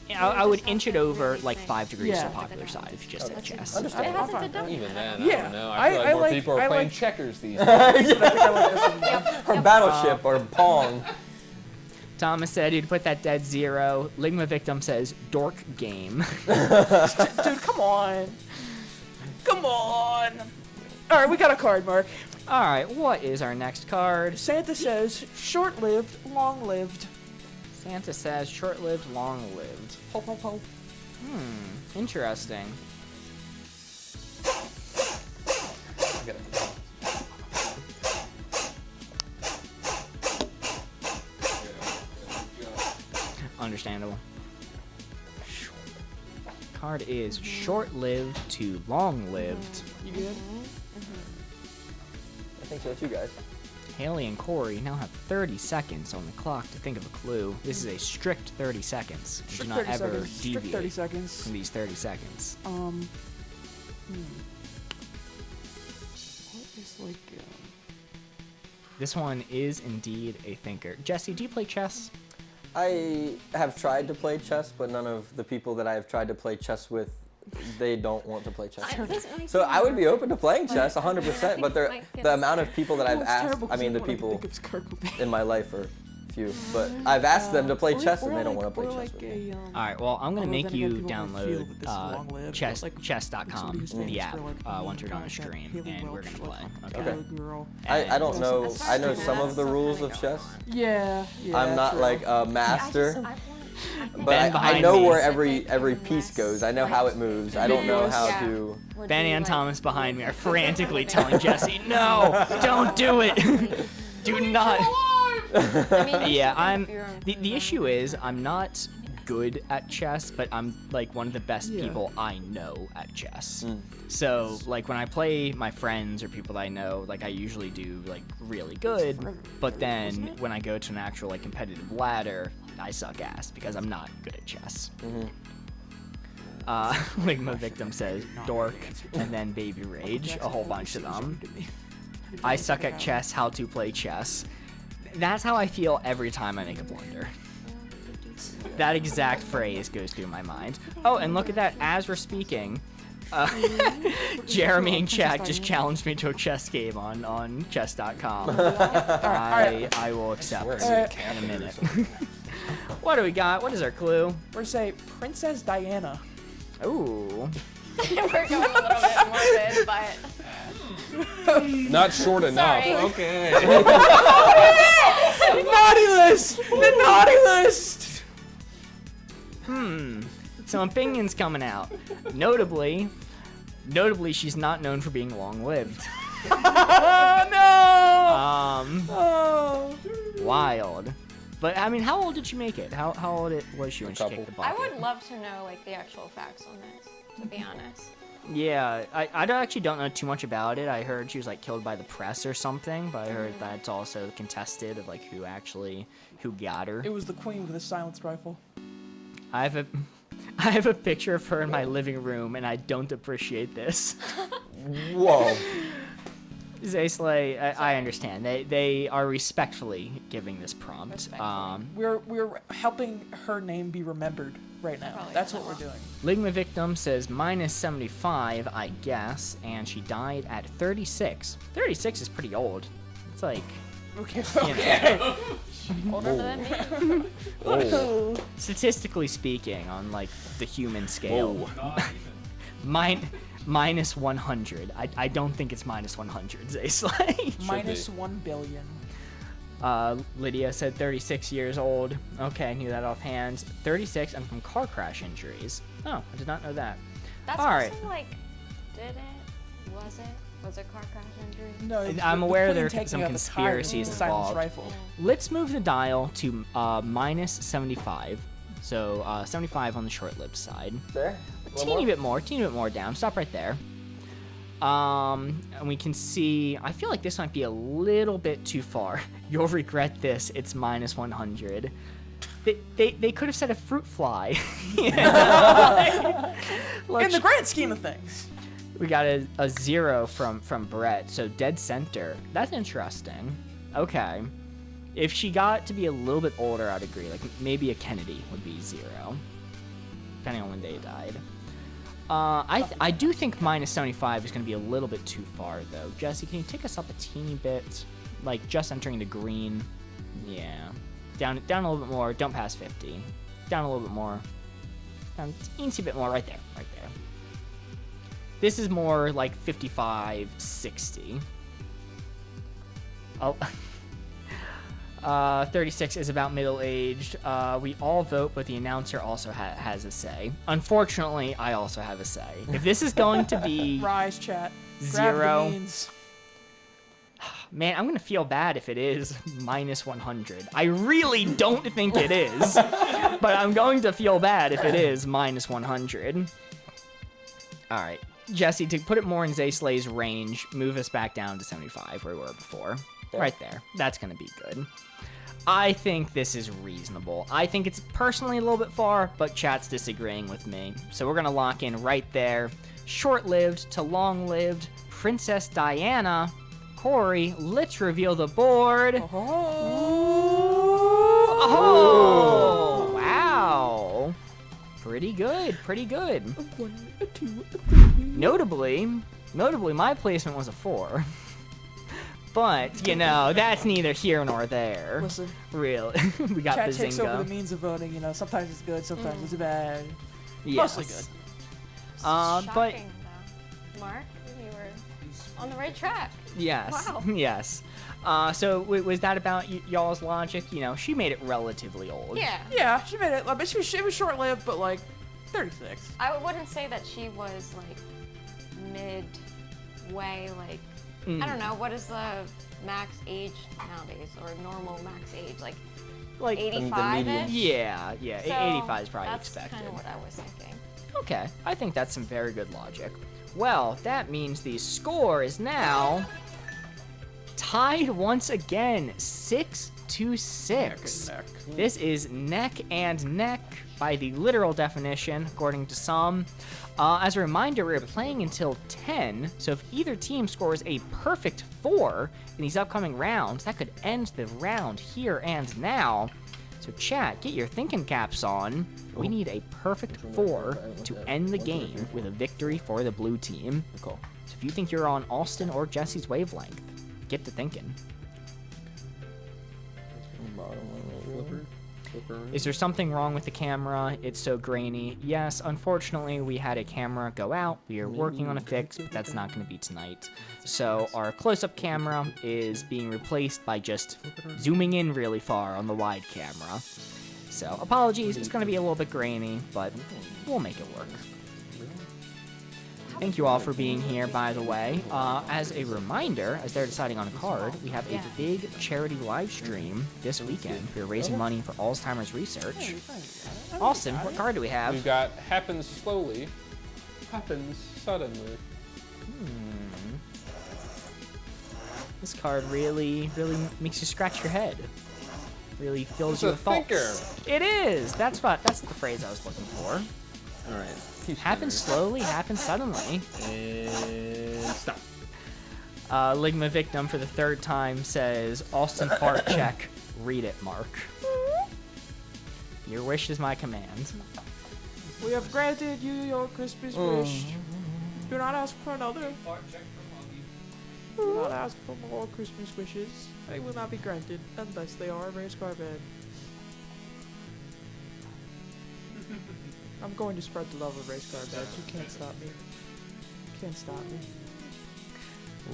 that. I would inch it over like 5 degrees to Yeah. the popular side if you just said chess. It Understand. hasn't been done. Even then, Yeah, I don't know. I feel like I more like- people are I playing like- checkers these days. Or Battleship or Pong. Thomas said he'd put that dead 0. Ligma Victim says dork game. Dude, come on. Come on. All right, we got a card, Mark. All right, what is our next card? Santa says, short-lived, long-lived. Santa says short-lived, long-lived. Ho, ho, ho. Interesting. Understandable. Card is short-lived to long-lived. You good? I think so too, guys. Haley and Corey now have 30 seconds on the clock to think of a clue. This is a strict 30 seconds. Do Strict not 30 ever seconds. Strict 30 deviate seconds. from these 30 seconds. What is like, This one is indeed a thinker. Jesse, do you play chess? I have tried to play chess, but none of the people that I have tried to play chess with, they don't want to play chess. So I would be open to playing chess 100%, but the amount of people that I've asked, I mean the people in my life are few, but I've asked them to play chess and they don't want to play chess with me. All right, well, I'm going to make you download chess.com, the app, once we're done the stream, and we're going to play. Okay. I don't know, I know some of the rules of chess. Yeah. I'm not true. like a master, but Ben I behind know me. where every piece goes. I know how it moves. I don't know how to. Ben and Thomas behind me are frantically telling Jesse, no, don't do it. Do not. Yeah, the issue is I'm not good at chess, but I'm like one of the best people I know at chess. So like when I play my friends or people that I know, like I usually do like really good, but then when I go to an actual like competitive ladder, I suck ass because I'm not good at chess. Like my victim says dork and then baby rage, a whole bunch of them. I suck at chess, how to play chess. That's how I feel every time I make a blunder. That exact phrase goes through my mind. Oh, and look at that, as we're speaking, Jeremy in chat just challenged me to a chess game on chess.com. I will accept in a minute. What do we got? What is our clue? We're say Princess Diana. Ooh. We're going a little bit morbid, but Not short enough. Sorry. Okay. Naughty list! The naughty list! Some opinions coming out. Notably, she's not known for being long-lived. Oh no! Oh. Wild. But I mean, how old did she make it? How old was she when she kicked the bucket? I would love to know like the actual facts on this, to be honest. Yeah, I actually don't know too much about it. I heard she was like killed by the press or something, but I heard that it's also contested of like who got her. It was the queen with a silenced rifle. I have a picture of her in my living room, and I don't appreciate this. Whoa. 𝘧𝘳𝘮𝘰, I understand. They are respectfully giving this prompt. We're helping her name be remembered right now. Probably That's not. what we're doing. Ligma victim says -75, I guess, and she died at 36. 36 is pretty old. It's like, Okay. you know, Older than me. Oh. statistically speaking, on like the human scale, Whoa. minus 100. I don't think it's minus 100, 𝘧𝘳𝘮𝘰. Minus 1 billion. Lydia said 36 years old. Okay, I knew that offhand. 36 and from car crash injuries. Oh, I did not know that. That's All right. also like, was it car crash injury? No, it's I'm the aware queen there are taking some out the tire with conspiracies the silenced involved. rifle. Let's move the dial to -75. So 75 on the short-lived side. There. Teeny bit more down. Stop right there. And we can see, I feel like this might be a little bit too far. You'll regret this. It's -100. They could have said a fruit fly. In the grand scheme of things. We got a 0 from Brett, so dead center. That's interesting. Okay. If she got to be a little bit older, I'd agree. Like maybe a Kennedy would be 0, depending on when they died. I do think -75 is going to be a little bit too far, though. Jesse, can you take us up a teeny bit? Like, just entering the green. Yeah. Down a little bit more. Don't pass 50. Down a little bit more. Down a teensy bit more. Right there. Right there. This is more like 55, 60. Oh. 36 is about middle-aged. We all vote, but the announcer also has a say. Unfortunately, I also have a say. If this is going to be Rise, chat. 0, Grab the beans. man, I'm gonna feel bad if it is -100. I really don't think it is, but I'm going to feel bad if it is -100. All right, Jesse, to put it more in 𝘧𝘳𝘮𝘰's range, move us back down to 75 where we were before. Yeah. Right there. That's gonna be good. I think this is reasonable. I think it's personally a little bit far, but chat's disagreeing with me. So we're gonna lock in right there. Short-lived to long-lived, Princess Diana. Corey, let's reveal the board. Oh, wow. Pretty good, pretty good. A 1, a 2, a 3. Notably, my placement was a 4. But, you know, that's neither here nor there. Listen, Really. We got chat takes over the Bazinga. means of voting. You know, sometimes it's good, sometimes it's bad. Yes. Mostly good. But Shocking, though. Mark, you were on the right track. yes, Wow. yes. So was that about y'all's logic? You know, she made it relatively old. Yeah. Yeah, she made it. But she was short-lived, but like 36. I wouldn't say that she was like midway, like I don't know, what is the max age nowadays or normal max age? Like Like 85-ish? Yeah, So 85 is probably that's expected. kind of what I was thinking. Okay, I think that's some very good logic. Well, that means the score is now tied once again, 6-6. Neck. This is neck and neck by the literal definition, according to some. As a reminder, we're playing until 10, so if either team scores a perfect 4 in these upcoming rounds, that could end the round here and now. So chat, get your thinking caps on. We need a perfect 4 to end the game with a victory for the blue team. Cool. So if you think you're on Austin or Jesse's wavelength, get to thinking. Is there something wrong with the camera? It's so grainy. Yes, unfortunately, we had a camera go out. We are working on a fix, but that's not going to be tonight. So our close-up camera is being replaced by just zooming in really far on the wide camera. So apologies, it's going to be a little bit grainy, but we'll make it work. Thank you all for being here, by the way. As a reminder, as they're deciding on a card, we have a big charity live stream this weekend. We're raising money for Alzheimer's research. Austin, what card do we have? We've got happens slowly, happens suddenly. This card really makes you scratch your head. Really fills you with thoughts. Thinker. It is. That's the phrase I was looking for. All right. Happens slowly, happens suddenly. And stop. Ligma Victim for the third time says, Austin fart check. Read it, Mark. Your wish is my command. We have granted you your Christmas wish. Do not ask for another. Do not ask for more Christmas wishes. They will not be granted unless they are a race car bed. I'm going to spread the love of race car beds. You can't stop me. Can't stop me.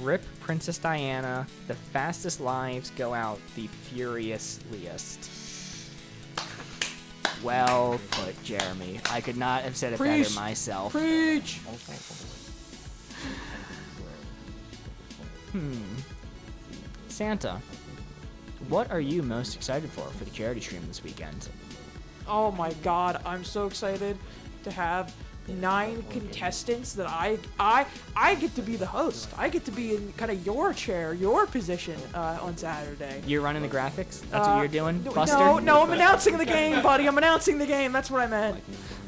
Rip Princess Diana. The fastest lives go out the furiousliest. Well put, Jeremy. I could not have said it better myself. Preach! Santa, what are you most excited for the charity stream this weekend? Oh my god, I'm so excited to have 9 contestants that I get to be the host. I get to be in kind of your chair, your position on Saturday. You're running the graphics? That's what you're doing? Buster? No, I'm announcing the game, buddy. I'm announcing the game. That's what I meant.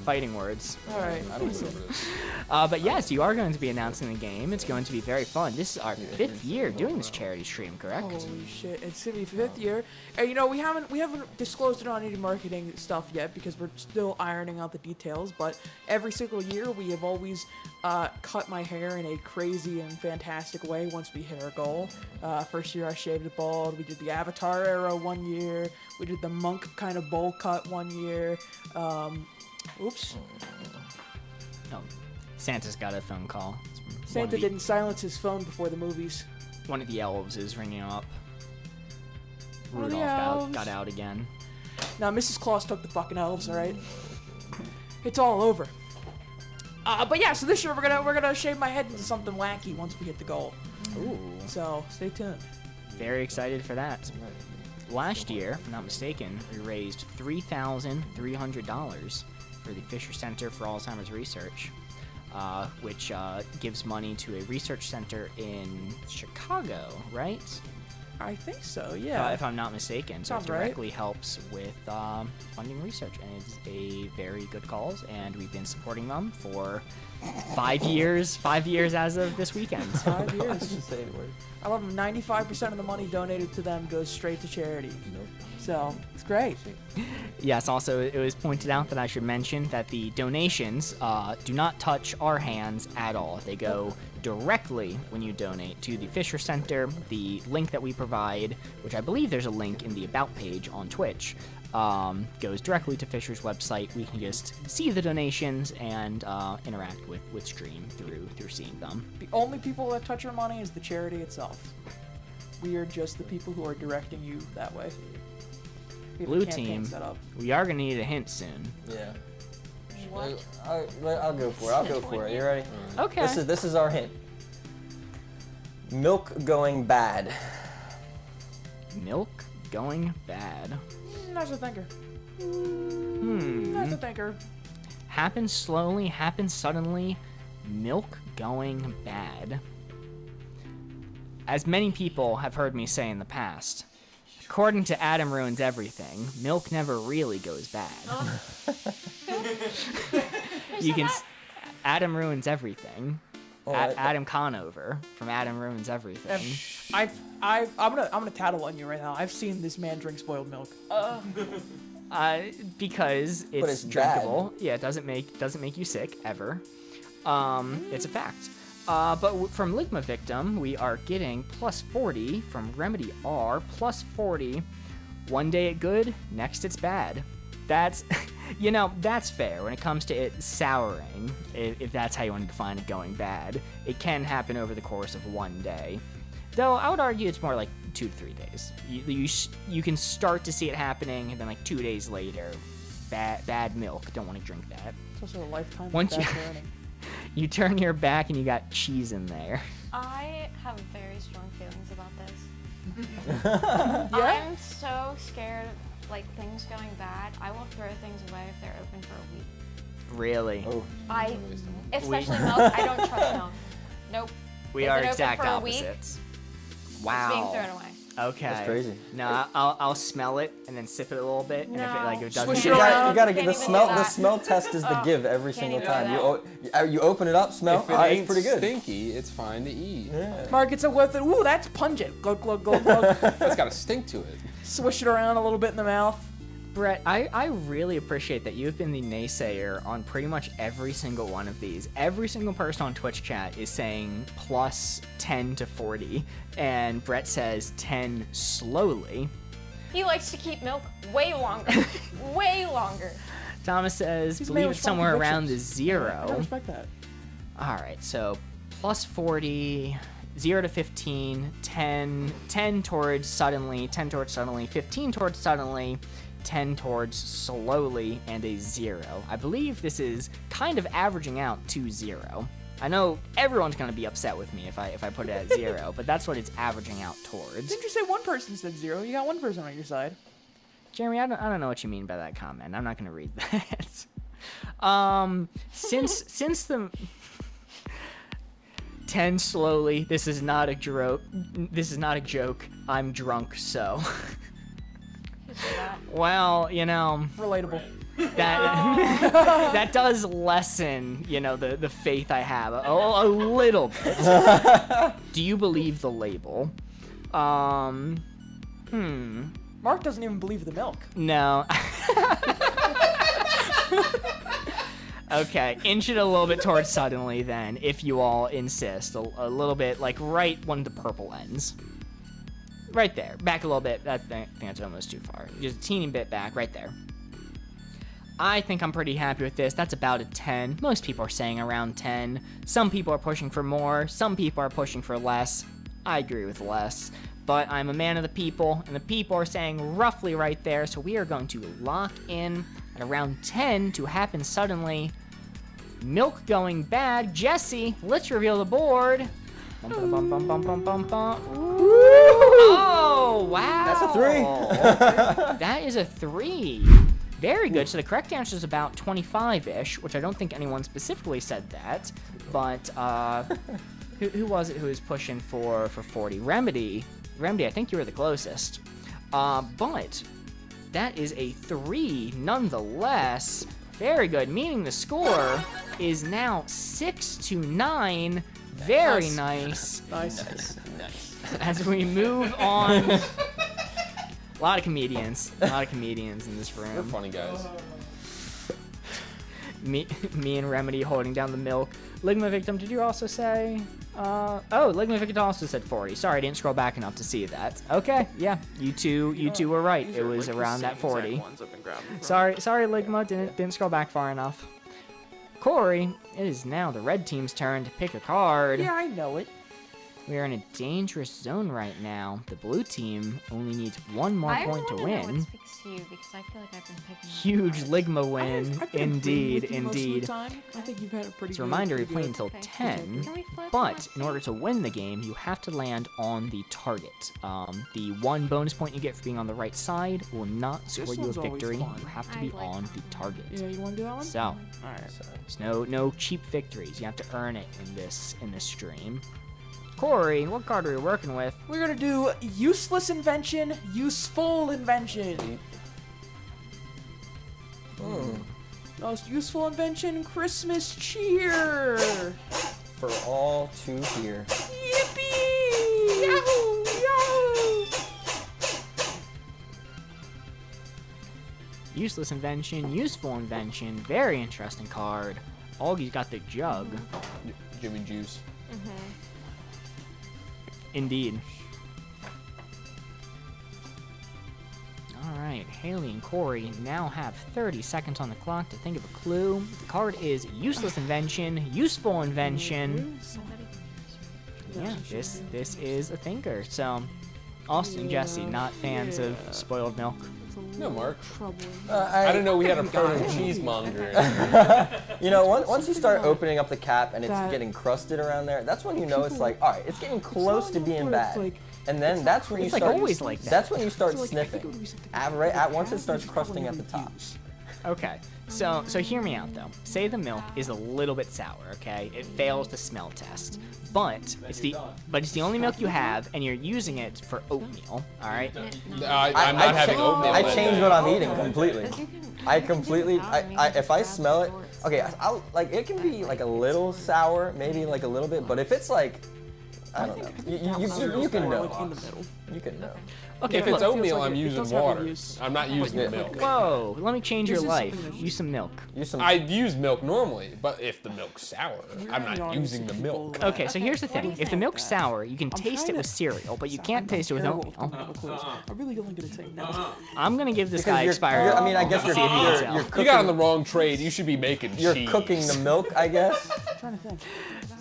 Fighting words. All right. I don't remember this. But yes, you are going to be announcing the game. It's going to be very fun. This is our 5th year doing this charity stream, correct? Holy shit! It's gonna be 5th year, and you know we haven't disclosed it on any marketing stuff yet because we're still ironing out the details. But every single year we have always cut my hair in a crazy and fantastic way once we hit our goal. First year I shaved it bald. We did the Avatar era one year. We did the monk kind of bowl cut one year. Oops. Oh, Santa's got a phone call. Santa didn't silence his phone before the movies. One of the elves is ringing up. One of the Rudolph elves. got out again. Now, Mrs. Claus took the fucking elves, all right? It's all over. But yeah, so this year we're gonna shave my head into something wacky once we hit the goal. Ooh. So stay tuned. Very excited for that. Last year, if I'm not mistaken, we raised $3,300 for the Fisher Center for Alzheimer's Research, which gives money to a research center in Chicago, right? I think so, yeah. If I'm not mistaken. So it Sounds right. directly helps with funding research, and it's a very good cause, and we've been supporting them for 5 years. 5 years as of this weekend. 5 years. Just say the word. I love them. 95% of the money donated to them goes straight to charity. So it's great. Yes, also it was pointed out that I should mention that the donations do not touch our hands at all. They go directly when you donate to the Fisher Center. The link that we provide, which I believe there's a link in the About page on Twitch, goes directly to Fisher's website. We can just see the donations and interact with Stream through seeing them. The only people that touch our money is the charity itself. We are just the people who are directing you that way. We have a Blue campaign team, set up. we are going to need a hint soon. Yeah. What? I'll go for it. I'll go for it. You ready? Okay. This is our hint. Milk going bad. Milk going bad. That's a thinker. Hmm. That's a thinker. Happens slowly, happens suddenly. Milk going bad. As many people have heard me say in the past, according to Adam Ruins Everything, milk never really goes bad. Adam Ruins Everything. Adam Conover from Adam Ruins Everything. I'm gonna tattle on you right now. I've seen this man drink spoiled milk. Because it's it's drinkable. Yeah, it doesn't make you sick ever. It's a fact. But from Ligma Victim, we are getting plus 40 from Remedy R, plus 40 One day it's good, next it's bad. That's, you know, that's fair when it comes to it souring, if that's how you want to define it going bad. It can happen over the course of one day. Though I would argue it's more like 2 to 3 days. You can start to see it happening, and then like 2 days later, bad milk. Don't want to drink that. It's also a lifetime of Once bad parenting. you turn your back and you got cheese in there. I have very strong feelings about this. Yeah? I'm so scared of like things going bad. I will throw things away if they're open for a week. Really? Oh. Especially milk. I don't trust milk. Nope. We Is are it open exact for a week? opposites. It's Wow. being thrown away. Okay. That's crazy. No, I'll smell it and then sip it a little bit, and if it like it doesn't. Swish You it gotta, around. you gotta get Can't the even smell. do The that. smell test is the give every can't single even do time. You open it up, smell. If it It's ain't pretty good. stinky, it's fine to eat. Yeah. Mark, it's a with it. Ooh, that's pungent. Glug, glug, glug, glug. It's got a stink to it. Swish it around a little bit in the mouth. Brett, I really appreciate that you've been the naysayer on pretty much every single one of these. Every single person on Twitch chat is saying plus 10 to 40, and Brett says 10 slowly. He likes to keep milk way longer. Way longer. Thomas says, He's a man believe with it's strong somewhere around the convictions. I 0. respect that. All right, so plus 40, 0 to 15, 10, 10 towards suddenly, 10 towards suddenly, 15 towards suddenly, 10 towards slowly, and a 0. I believe this is kind of averaging out to 0. I know everyone's going to be upset with me if I put it at 0, but that's what it's averaging out towards. Didn't you say one person said 0? You got one person on your side. Jeremy, I don't know what you mean by that comment. I'm not going to read that. Since the 10 slowly, this is not a joke. This is not a joke. I'm drunk, so. You say that. Well, you know, Relatable. that that does lessen, you know, the faith I have a little bit. Do you believe the label? Mark doesn't even believe the milk. No. Okay, inch it a little bit towards suddenly then, if you all insist. A little bit, like right when the purple ends. Right there. Back a little bit. I think that's almost too far. Just a teeny bit back, right there. I think I'm pretty happy with this. That's about a 10. Most people are saying around 10. Some people are pushing for more. Some people are pushing for less. I agree with less. But I'm a man of the people, and the people are saying roughly right there, so we are going to lock in at around 10 to happen suddenly. Milk going bad. Jesse, let's reveal the board. Bum, bum, bum, bum, bum, bum, bum, bum. Oh, wow. That's a 3. That is a 3. Very good. So the correct answer is about 25-ish, which I don't think anyone specifically said that. But who was it who was pushing for 40? Remedy. Remedy, I think you were the closest. But that is a 3 nonetheless. Very good, meaning the score is now 6-9. Very nice. Nice. As we move on. A lot of comedians in this room. We're funny guys. Me and Remedy holding down the milk. Ligma Victim, did you also say? Oh, Ligma Victim also said 40. Sorry, I didn't scroll back enough to see that. Okay, yeah, you two were right. It was around that 40. Sorry, Ligma, didn't scroll back far enough. Corey, it is now the red team's turn to pick a card. Yeah, I know it. We are in a dangerous zone right now. The blue team only needs one more point to I win. know what speaks to you because I feel like I've been picking Huge cards. Ligma win. I've been agreeing Indeed, with you most of the indeed. time. I think you've had a pretty As a good- reminder, you're pretty playing good- until Okay. 10, Can we flip? but Let's in order see. to win the game, you have to land on the target. The one bonus point you get for being on the right side will not score you a one's always victory. fun. You have to I be like on that the one. target. Yeah, you want to do that one? So, All right. there's no cheap victories. You have to earn it in this stream. Corey, what card are we working with? We're gonna do useless invention, useful invention. Most useful invention, Christmas cheer. For all to hear. Yippee! Yahoo! Yahoo! Useless invention, useful invention, very interesting card. Augie's got the jug. Jimmy Juice. Indeed. All right, Haley and Corey now have 30 seconds on the clock to think of a clue. The card is useless invention, useful invention. Yeah, this is a thinker. So, Austin and Jesse, not fans of spoiled milk. No, Mark. I didn't know we had a proto cheesemonger. You know, once you start opening up the cap and it's getting crusted around there, that's when you know it's like, all right, it's getting close to being bad. And then that's when you It's like start. always like that. That's when you start sniffing. At once it starts crusting at the top. Okay, so hear me out though. Say the milk is a little bit sour, okay? It fails the smell test, but it's the only milk you have, and you're using it for oatmeal. All right? I'm not having oatmeal. I changed what I'm eating completely. If I smell it, okay, it can be like a little sour, maybe like a little bit, but if it's like, I don't know, you can know. You can know. Okay, If it's look. oatmeal, I'm using water. I'm not using the milk. Whoa, let me change your life. Use some milk. I use milk normally, but if the milk's sour, I'm not using the milk. Okay, so here's the thing. If the milk's sour, you can taste it with cereal, but you can't taste it with oatmeal. I'm really only gonna take no. I'm gonna give this Because guy you're- expired. I mean, I guess See if he can you're tell. You cooking. got on the wrong trade. You should be making You're cheese. cooking the milk, I guess. I'm trying to think.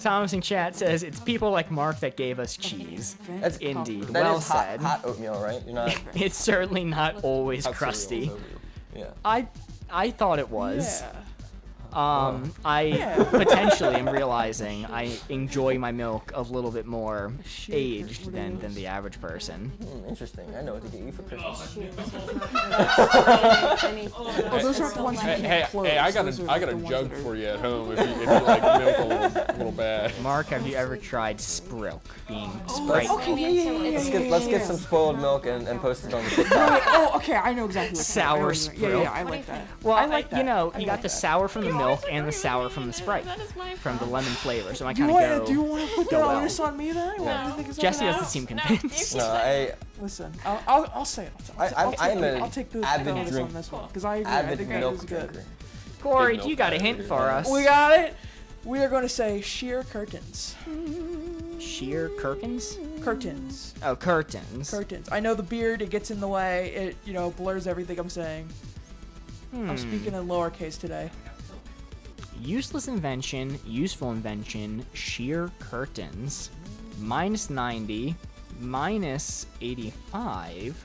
Thomas in chat says it's people like Mark that gave us cheese. That's Indeed, That well is said. hot oatmeal, right? You're not. It's certainly not always Hot cereal crusty. with oatmeal. Yeah. I thought it was. Yeah. I potentially am realizing I enjoy my milk a little bit more aged than the average person. Interesting. I know what to get you for Christmas. Oh, those aren't the ones you Hey, can't close. I got Those are a the ones jug that are- for you at home if you like milk a little bad. Mark, have you ever tried Sprilk being Sprite? Okay, yeah. Let's get some spoiled milk and post it on the TikTok. Oh, okay, I know exactly what Sour kind. Sprite. Yeah, I like that. Well, I like that. you know, I you like got the that. sour from the milk and the sour from the Sprite, from the lemon flavor. So I Do you kind of want? go. Do you want to put go that well. onus on me then? You want me to think of Jesse something doesn't else? seem convinced. No, Listen, I'll say it. I'll take the avid onus drink- on this one because I agree. I avid think that milk is good. drinker. Corey, Big do you milk got a fan. hint for us? We got it. We are going to say sheer curtains. Sheer curtains? Curtains. Oh, curtains. Curtains. I know the beard. It gets in the way. It blurs everything I'm saying. I'm speaking in lowercase today. Useless invention, useful invention, sheer curtains, minus 90, minus 85.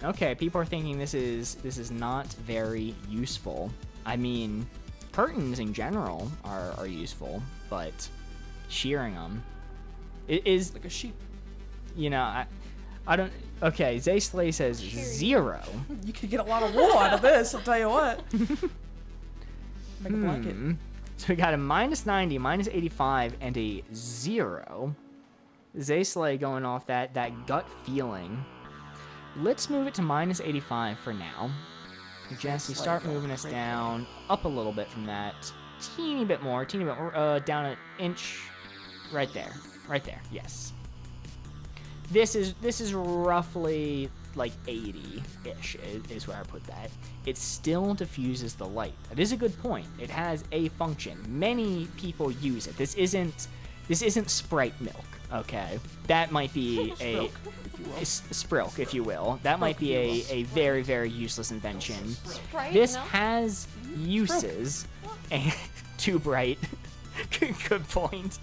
Okay, people are thinking this is not very useful. I mean, curtains in general are useful, but shearing them is, Like a sheep. you know, I don't. Okay, 𝘧𝘳𝘮 says 0. You could get a lot of wool out of this. I'll tell you what. Make a blanket. So we got a minus 90, minus 85, and a 0. 𝘧𝘳𝘮 going off that gut feeling. Let's move it to minus 85 for now. Jesse, start moving us down, up a little bit from that. Teeny bit more, down an inch. Right there, yes. This is roughly like 80-ish is where I put that. It still diffuses the light. That is a good point. It has a function. Many people use it. This isn't Sprite milk, okay? That might be a Sprilk, if you will. That might be a very, very useless invention. Sprite This milk? has uses. And too bright. Good point.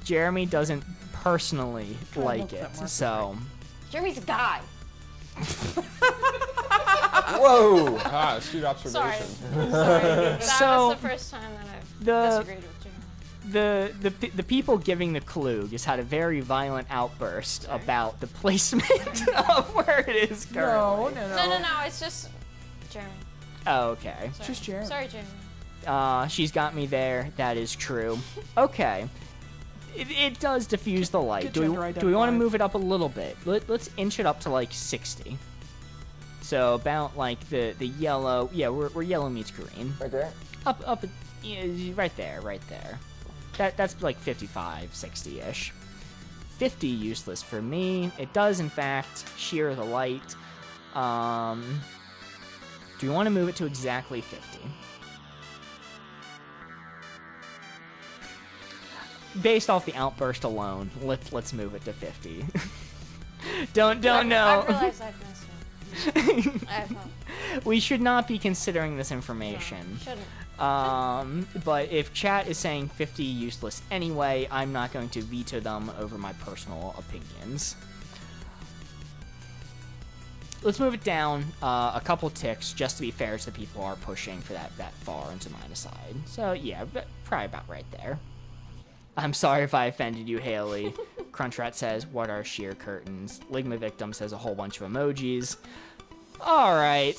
Jeremy doesn't personally like it, so Jeremy's a guy. Whoa! Astute Sorry. observation. That So, was the first time that I've disagreed with Jeremy. the people giving the clue just had a very violent outburst about the placement of where it is currently. No, it's just Jeremy. Oh, okay. Sorry. Just Jeremy. Sorry, Jeremy. She's got me there. That is true. Okay. It does diffuse the light. Good Do we gender want to identified. move it up a little bit? Let's inch it up to like 60. So about like the yellow. Yeah, where yellow meets green. Right there? Up, yeah, right there. That's like 55, 60-ish. 50 useless for me. It does in fact shear the light. Do you want to move it to exactly 50? Based off the outburst alone, let's move it to 50. Don't I know. realized I've missed one. I apologize. We should not be considering this information. Shouldn't. But if chat is saying 50 useless anyway, I'm not going to veto them over my personal opinions. Let's move it down a couple ticks, just to be fair to the people who are pushing for that far into minus side. So yeah, probably about right there. I'm sorry if I offended you, Haley. Crunchrat says, what are sheer curtains? Ligma Victim says a whole bunch of emojis. All right.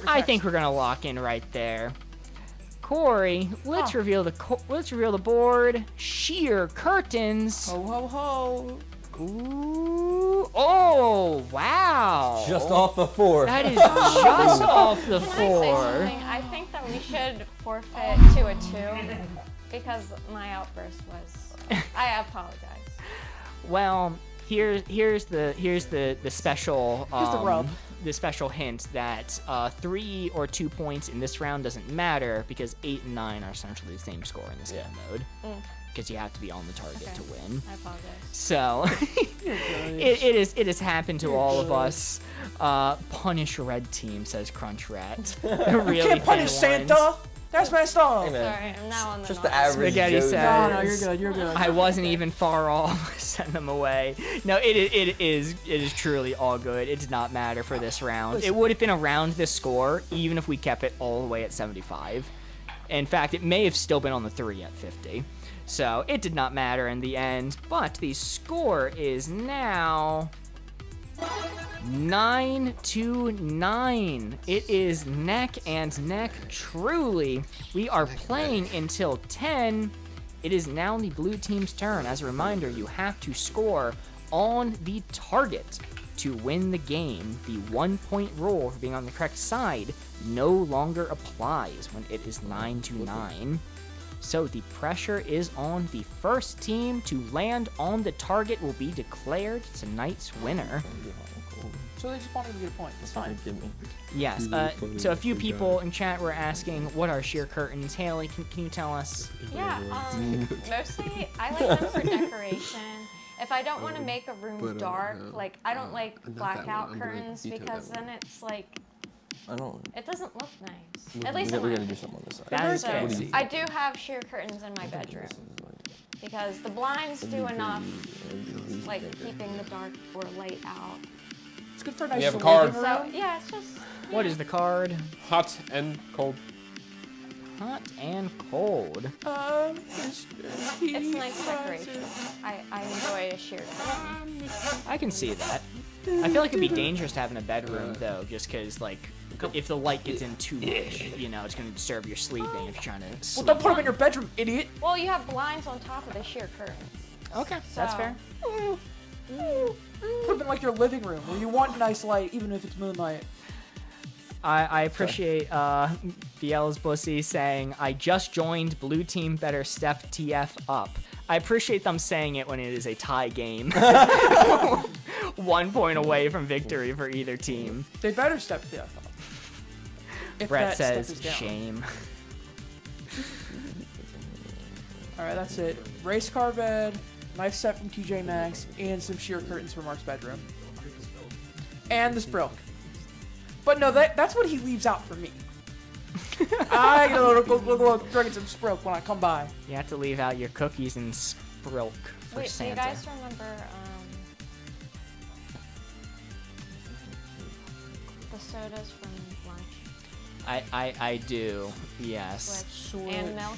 I think we're gonna lock in right there. Corey, let's reveal the board. Sheer curtains. Ho ho ho. Ooh. Oh, wow. Just off the 4. That is just off the Can I say 4. something? I think that we should forfeit to a 2 because my outburst was. I apologize. Well, here's the special Here's the rub. The special hint that 3 or 2 points in this round doesn't matter because 8 and 9 are essentially the same score in this game mode. Because you have to be on the target to win. I apologize. So it has happened to all of us. Punish red team, says Crunchrat. Really You can't punish Santa. That's messed up. Hey, man. Sorry, I'm now on the Just north. the average Spaghetti Joe. says, No, you're good. You're good. I wasn't even far off. Send them away. No, it is truly all good. It did not matter for this round. It would have been around this score even if we kept it all the way at 75. In fact, it may have still been on the 3 at 50. So it did not matter in the end. But the score is now 9-9. It is neck and neck, truly. We are playing until 10. It is now the blue team's turn. As a reminder, you have to score on the target to win the game. The 1-point rule for being on the correct side no longer applies when it is 9-9. So the pressure is on the first team to land on the target will be declared tonight's winner. So they just wanted to get a point. It's fine. Yes. So a few people in chat were asking, what are sheer curtains? Haley, can you tell us? Yeah, mostly I like them for decoration. If I don't want to make a room dark, like I don't like blackout curtains because then it's like it doesn't look nice. At least in We're my gonna do opinion. something on this side. That is So fancy. I do have sheer curtains in my bedroom because the blinds do enough, like keeping the dark or light out. It's good for a nice You have a living card. room. So yeah, it's just. What is the card? Hot and cold. Hot and cold. It's nice decoration. I enjoy a sheer curtain. I can see that. I feel like it'd be dangerous to have in a bedroom though, just because like if the light gets in too much, you know, it's gonna disturb your sleeping if you're trying to Well, sleep. don't put them in your bedroom, idiot. Well, you have blinds on top of the sheer curtains. Okay, that's So- fair. Put them in like your living room where you want nice light, even if it's moonlight. I appreciate Biel's Bussy saying, I just joined, blue team better step TF up. I appreciate them saying it when it is a tie game. 1 point away from victory for either team. They better step the F up. If Brett that says, step is down. shame. All right, that's it. Race car bed, knife set from TJ Maxx, and some sheer curtains from Mark's bedroom. And this Brilk. But no, that's what he leaves out for me. I gotta go drinking some Sprilk when I come by. You have to leave out your cookies and sprilk for Wait, do Santa. you guys remember the sodas from lunch? I do, yes. And milk?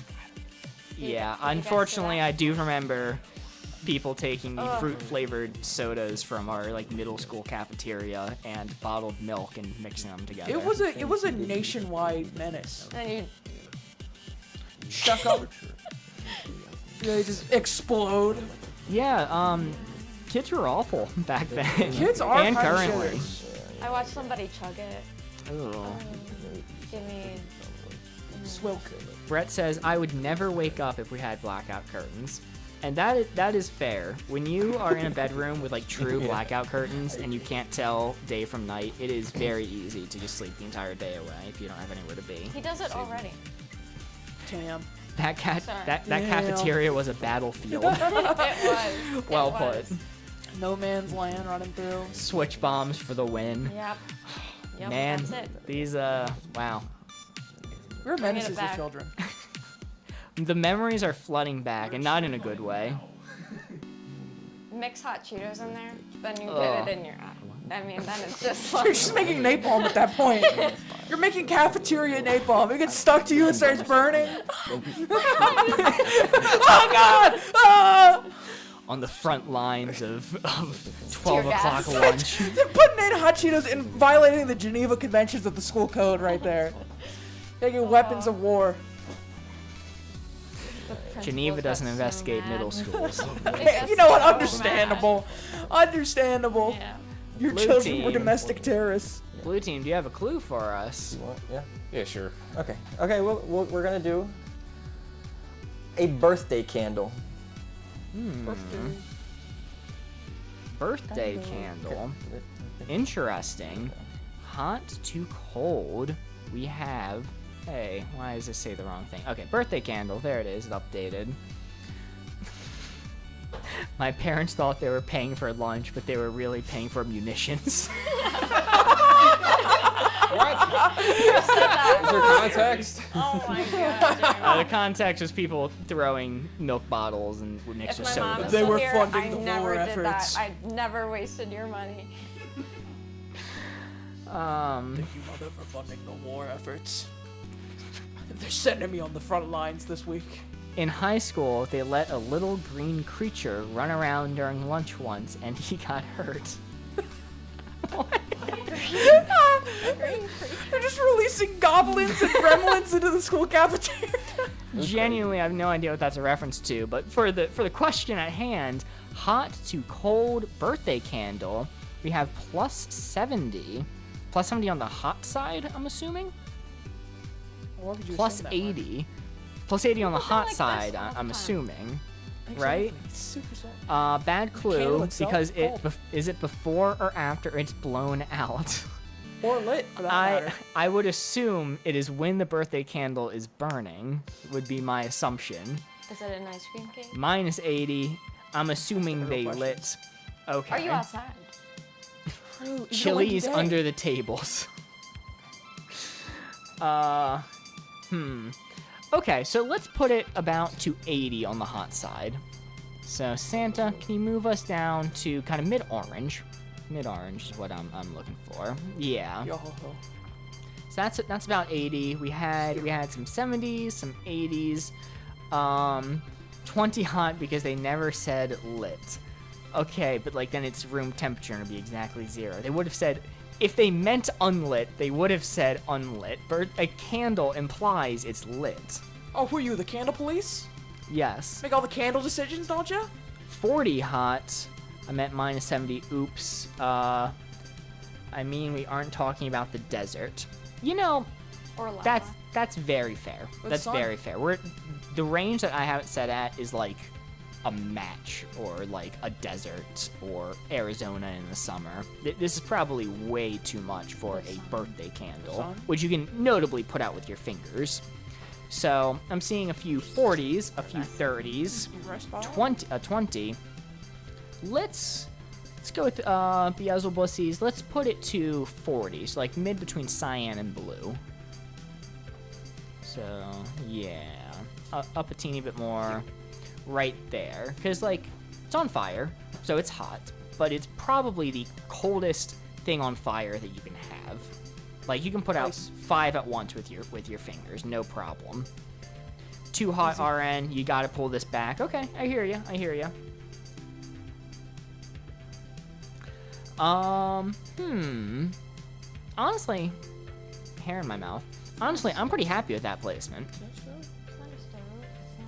Yeah, Did you guys do unfortunately, that? I do remember people taking the fruit-flavored sodas from our like middle school cafeteria and bottled milk and mixing them together. It was a nationwide menace. And you Stuck up. They just explode. Yeah, kids were awful back then. Kids are and kind of currently. shitters. I watched somebody chug it. Ooh. Give me. Swilk. Brett says, I would never wake up if we had blackout curtains. And that is fair. When you are in a bedroom with like true blackout curtains and you can't tell day from night, it is very easy to just sleep the entire day away if you don't have anywhere to be. He does it already. Damn. That Sorry. that cafeteria was a battlefield. It was. Well It was. put. No man's land running through. Switch bombs for the win. Yep. Yep, Man, that's it. these wow. We're Bringing it menaces as back. children. The memories are flooding back, and not in a good way. Mix hot Cheetos in there, then you Ugh. get it in your eye. I mean, then it's just like... You're just making napalm at that point. You're making cafeteria napalm. It gets stuck to you and starts burning. Oh God! Ah! On the front lines of 12 Tear o'clock gas. lunch. They're putting in hot Cheetos and violating the Geneva Conventions of the school code right there. Taking weapons of war. Geneva doesn't investigate middle schools. You know what? Understandable. Understandable. Yeah. Your Blue children were team. domestic terrorists. Blue team, do you have a clue for us? You want? Yeah. Yeah, sure. Okay. Okay. We're gonna do a birthday candle. Birthday candle. Interesting. Hot to cold. We have. Hey, why does this say the wrong thing? Okay, birthday candle. There it is. It's updated. My parents thought they were paying for lunch, but they were really paying for munitions. What? Is there context? Oh my god. The context was people throwing milk bottles and mixed If with my mom soda. is They still were here, funding I the never war did efforts. that. I never wasted your money. Thank you, mother, for funding the war efforts. They're sending me on the front lines this week. In high school, they let a little green creature run around during lunch once, and he got hurt. They're just releasing goblins and gremlins into the school cafeteria. Genuinely, I have no idea what that's a reference to, but for the question at hand, hot to cold birthday candle, we have plus 70. Plus 70 on the hot side, I'm assuming? Why would you Plus assume that, Mark? 80. Plus 80 on the hot like this side, all the I'm time. assuming. Exactly. Right? It's super soft. Bad candle clue, itself because is cold. is it before or after it's blown out? Or lit, for that matter. I would assume it is when the birthday candle is burning, would be my assumption. Is it an ice cream cake? Minus 80, I'm assuming Real they question. lit. Okay. Are you outside? Chili's under the tables. Okay, so let's put it about to 80 on the hot side. So Santa, can you move us down to kind of mid-orange? Mid-orange is what I'm looking for. Yeah. Yo ho ho. So that's about 80. We had some 70s, some 80s, 20 hot because they never said lit. Okay, but like then it's room temperature and it'd be exactly 0. They would have said, if they meant unlit, they would have said unlit. But a candle implies it's lit. Oh, who are you, the candle police? Yes. Make all the candle decisions, don't you? 40 hot. I meant minus 70. Oops. I mean, we aren't talking about the desert. You know, Or lava? that's very fair. That's sun. very fair. The range that I have it set at is like a match or like a desert or Arizona in the summer. This is probably way too much for a birthday candle, sun. which you can notably put out with your fingers. So I'm seeing a few 40s, a few 30s, You rest ball? 20. Let's go with 𝘧𝘮𝘮𝘮𝘮𝘮𝑠𝑠𝑠𝑠𝑠𝑠. Let's put it to 40, so like mid between cyan and blue. So yeah, up a teeny bit more, right there, because like it's on fire, so it's hot, but it's probably the coldest thing on fire that you can have. Like you can put out Nice. 5 at once with your fingers, no problem. Too hot, RN. You got to pull this back. Okay, I hear you. Honestly, hair in my mouth. Honestly, I'm pretty happy with that placement.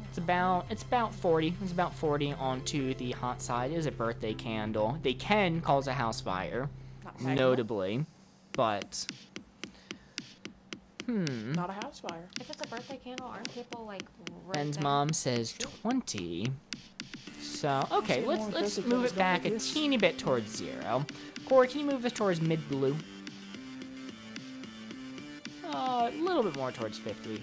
It's about 40. It's about 40 onto the hot side. It is a birthday candle. They can cause a house fire, notably, but Not a house fire. If it's a birthday candle, aren't people like right Ben's there? mom says 20. So, okay, let's move it back a teeny bit towards 0. Corey, can you move us towards mid-blue? A little bit more towards 50.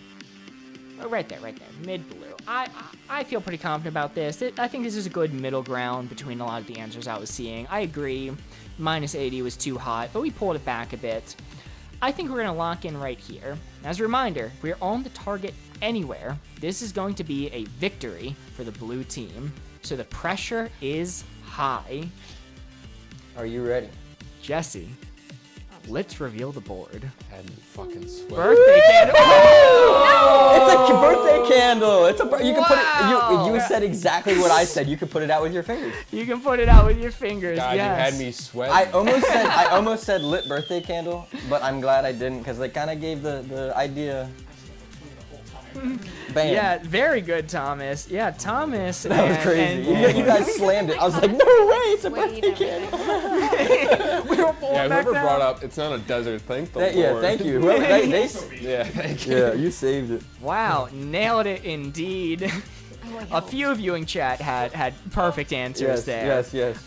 right there, mid blue. I feel pretty confident about this. I think this is a good middle ground between a lot of the answers I was seeing. I agree, minus 80 was too hot, but we pulled it back a bit. I think we're gonna lock in right here. As a reminder, if we're on the target anywhere, this is going to be a victory for the blue team. So the pressure is high. Are you ready? Jesse, let's reveal the board. Had me fucking sweat. Birthday candle. It's a birthday candle. You can put Wow. it. You said exactly what I said. You can put it out with your fingers. You can put it out with your fingers. God, yes. you had me sweat. I almost said lit birthday candle, but I'm glad I didn't because it kind of gave the idea. Bam. Yeah, very good, Thomas. Yeah, Thomas. That was crazy. You guys slammed it. I was like, no way, it's a birthday candle. We were pulling Yeah, back whoever down. brought up it's not a desert, thank the Lord. Yeah, thank you. Whoever, Yeah, thank you. yeah, you saved it. Wow, nailed it indeed. A few of you in chat had perfect answers there. Yes.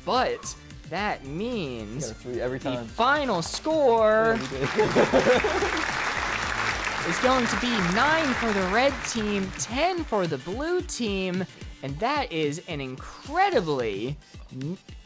But that You means got a 3 every the time. final score is going to be 9 for the red team, 10 for the blue team, and that is an incredibly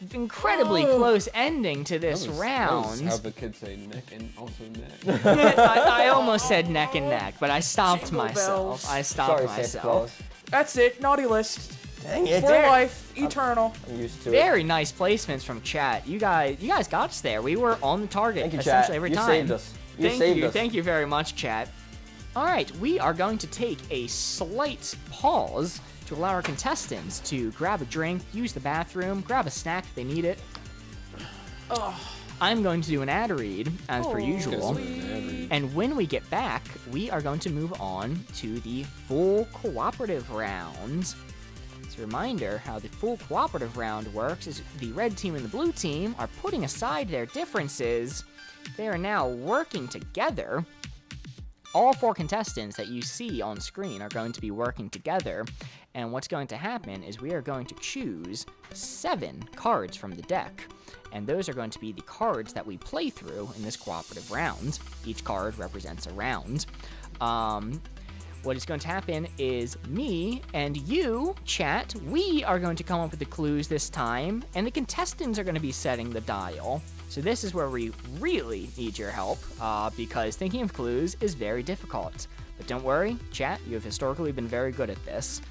close ending to this round. That was how the kids say neck and also neck. I almost said neck and neck, but I stopped Jingle myself. bells. I stopped Sorry, Santa myself. Claus. That's it. Naughty list. Dang it. For life. Eternal. I'm used to it. Very nice placements from chat. You guys got us there. We were on the target Thank you, essentially chat. every You time. saved us. You saved us. Thank you very much, chat. All right, we are going to take a slight pause to allow our contestants to grab a drink, use the bathroom, grab a snack if they need it. I'm going to do an ad read, as per usual. And when we get back, we are going to move on to the full cooperative round. As a reminder, how the full cooperative round works is the red team and the blue team are putting aside their differences. They are now working together. All 4 contestants that you see on screen are going to be working together. And what's going to happen is we are going to choose 7 cards from the deck. And those are going to be the cards that we play through in this cooperative round. Each card represents a round. What is going to happen is me and you, chat, we are going to come up with the clues this time, and the contestants are going to be setting the dial. So this is where we really need your help, because thinking of clues is very difficult. But don't worry, chat, you have historically been very good at this.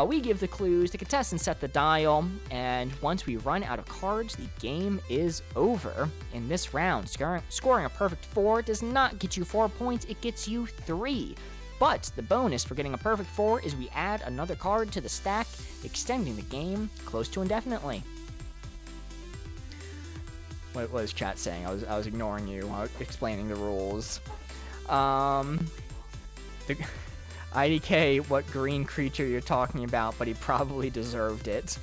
We give the clues, the contestants set the dial, and once we run out of cards, the game is over. In this round, scoring a perfect 4 does not get you 4 points, it gets you 3. But the bonus for getting a perfect 4 is we add another card to the stack, extending the game close to indefinitely. What was chat saying? I was ignoring you while explaining the rules. IDK, what green creature you're talking about, but he probably deserved it.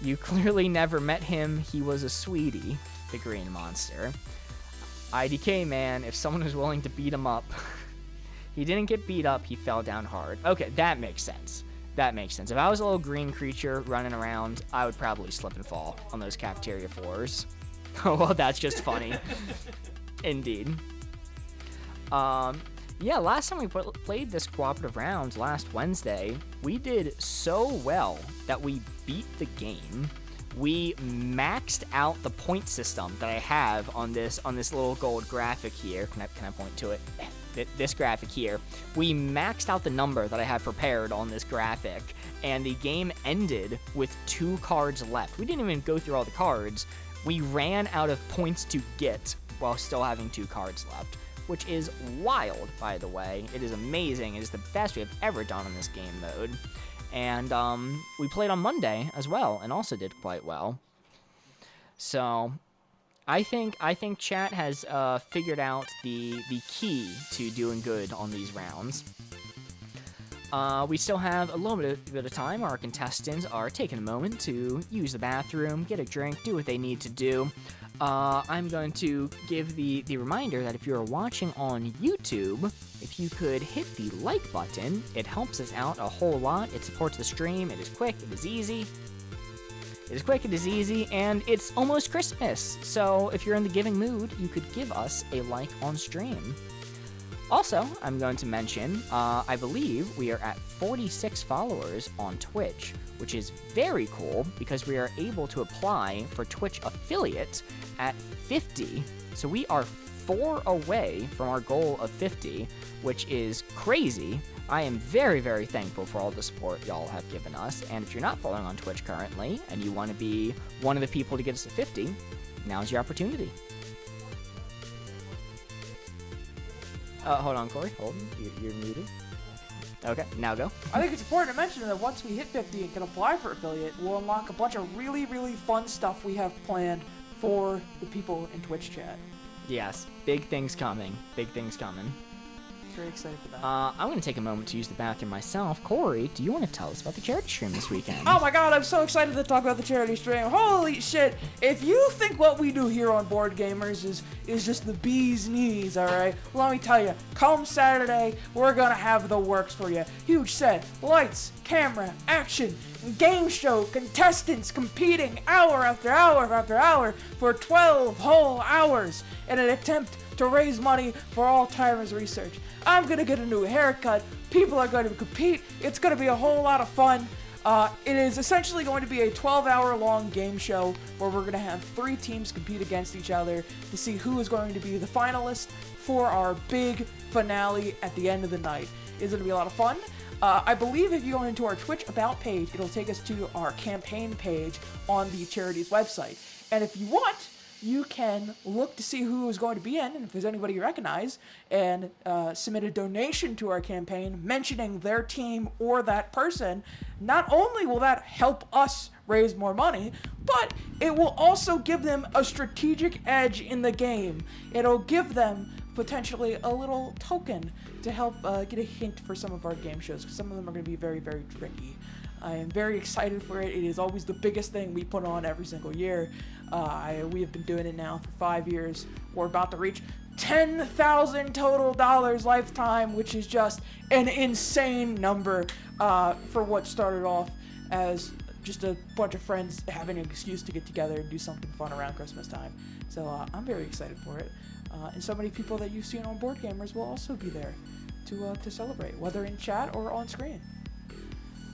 You clearly never met him. He was a sweetie, the green monster. IDK, man, if someone was willing to beat him up. He didn't get beat up, he fell down hard. Okay, that makes sense. That makes sense. If I was a little green creature running around, I would probably slip and fall on those cafeteria floors. Oh, well, that's just funny. Indeed. Yeah, last time we played this cooperative round, last Wednesday, we did so well that we beat the game. We maxed out the point system that I have on this little gold graphic here. Can I point to it? This graphic here. We maxed out the number that I have prepared on this graphic, and the game ended with 2 cards left. We didn't even go through all the cards. We ran out of points to get while still having 2 cards left, which is wild, by the way. It is amazing. It is the best we have ever done on this game mode. And we played on Monday as well, and also did quite well. So I think chat has figured out the key to doing good on these rounds. We still have a little bit of time. Our contestants are taking a moment to use the bathroom, get a drink, do what they need to do. I'm going to give the reminder that if you're watching on YouTube, if you could hit the like button, it helps us out a whole lot. It supports the stream. It is quick. It is easy. It is quick, it is easy, and it's almost Christmas. So if you're in the giving mood, you could give us a like on stream. Also, I'm going to mention, I believe we are at 46 followers on Twitch, which is very cool because we are able to apply for Twitch affiliate at 50. So we are 4 away from our goal of 50, which is crazy. I am very, very thankful for all the support y'all have given us. And if you're not following on Twitch currently and you want to be one of the people to get us to 50, now's your opportunity. Hold on, Corey. Hold on. You're muted. Okay, now go. I think it's important to mention that once we hit 50 and can apply for affiliate, we'll unlock a bunch of really, really fun stuff we have planned for the people in Twitch chat. Yes, big things coming. Big things coming. Very excited for that. I'm going to take a moment to use the bathroom myself. Corey, do you want to tell us about the charity stream this weekend? Oh my god, I'm so excited to talk about the charity stream. Holy shit. If you think what we do here on Board Gamers is just the bee's knees, alright? Well, let me tell you, come Saturday, we're gonna have the works for you. Huge set, lights, camera, action, game show, contestants competing hour after hour after hour for 12 whole hours in an attempt to raise money for Alzheimer's research. I'm gonna get a new haircut. People are going to compete. It's gonna be a whole lot of fun. It is essentially going to be a 12-hour long game show where we're gonna have 3 teams compete against each other to see who is going to be the finalist for our big finale at the end of the night. It's gonna be a lot of fun. I believe if you go into our Twitch About page, it'll take us to our campaign page on the charity's website. And if you want, you can look to see who is going to be in, and if there's anybody you recognize, and submit a donation to our campaign mentioning their team or that person. Not only will that help us raise more money, but it will also give them a strategic edge in the game. It'll give them potentially a little token to help get a hint for some of our game shows, because some of them are going to be very, very tricky. I am very excited for it. It is always the biggest thing we put on every single year. We have been doing it now for 5 years. We're about to reach $10,000 total dollars lifetime, which is just an insane number for what started off as just a bunch of friends having an excuse to get together and do something fun around Christmas time. So I'm very excited for it. And so many people that you've seen on Board Gamers will also be there to celebrate, whether in chat or on screen.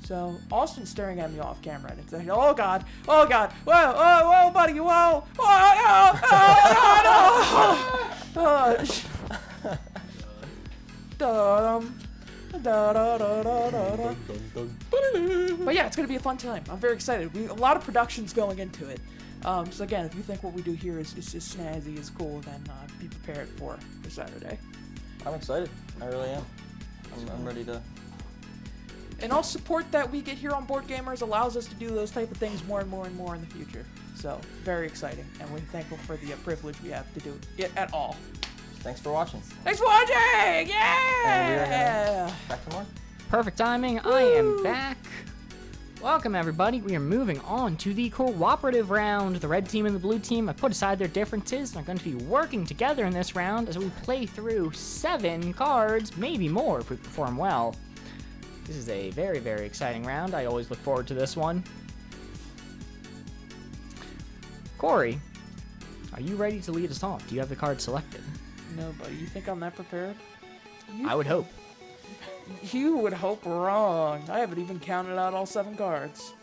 So Austin's staring at me off camera, and it's like, oh god, whoa, whoa, buddy, whoa, But yeah, it's gonna be a fun time. I'm very excited. A lot of productions going into it. So again, if you think what we do here is just snazzy, is cool, then be prepared for Saturday. I'm excited. I really am. I'm ready to. And all support that we get here on Board Gamers allows us to do those type of things more and more and more in the future. So, very exciting, and we're thankful for the privilege we have to do it at all. Thanks for watching. Thanks for watching! Yeah! And we are back for more. Perfect timing. Woo! I am back. Welcome, everybody. We are moving on to the cooperative round. The red team and the blue team have put aside their differences and are going to be working together in this round as we play through 7 cards, maybe more if we perform well. This is a very, very exciting round. I always look forward to this one. Corey, are you ready to lead us off? Do you have the card selected? No, buddy. You think I'm that prepared? I would hope. You would hope wrong. I haven't even counted out all 7 cards.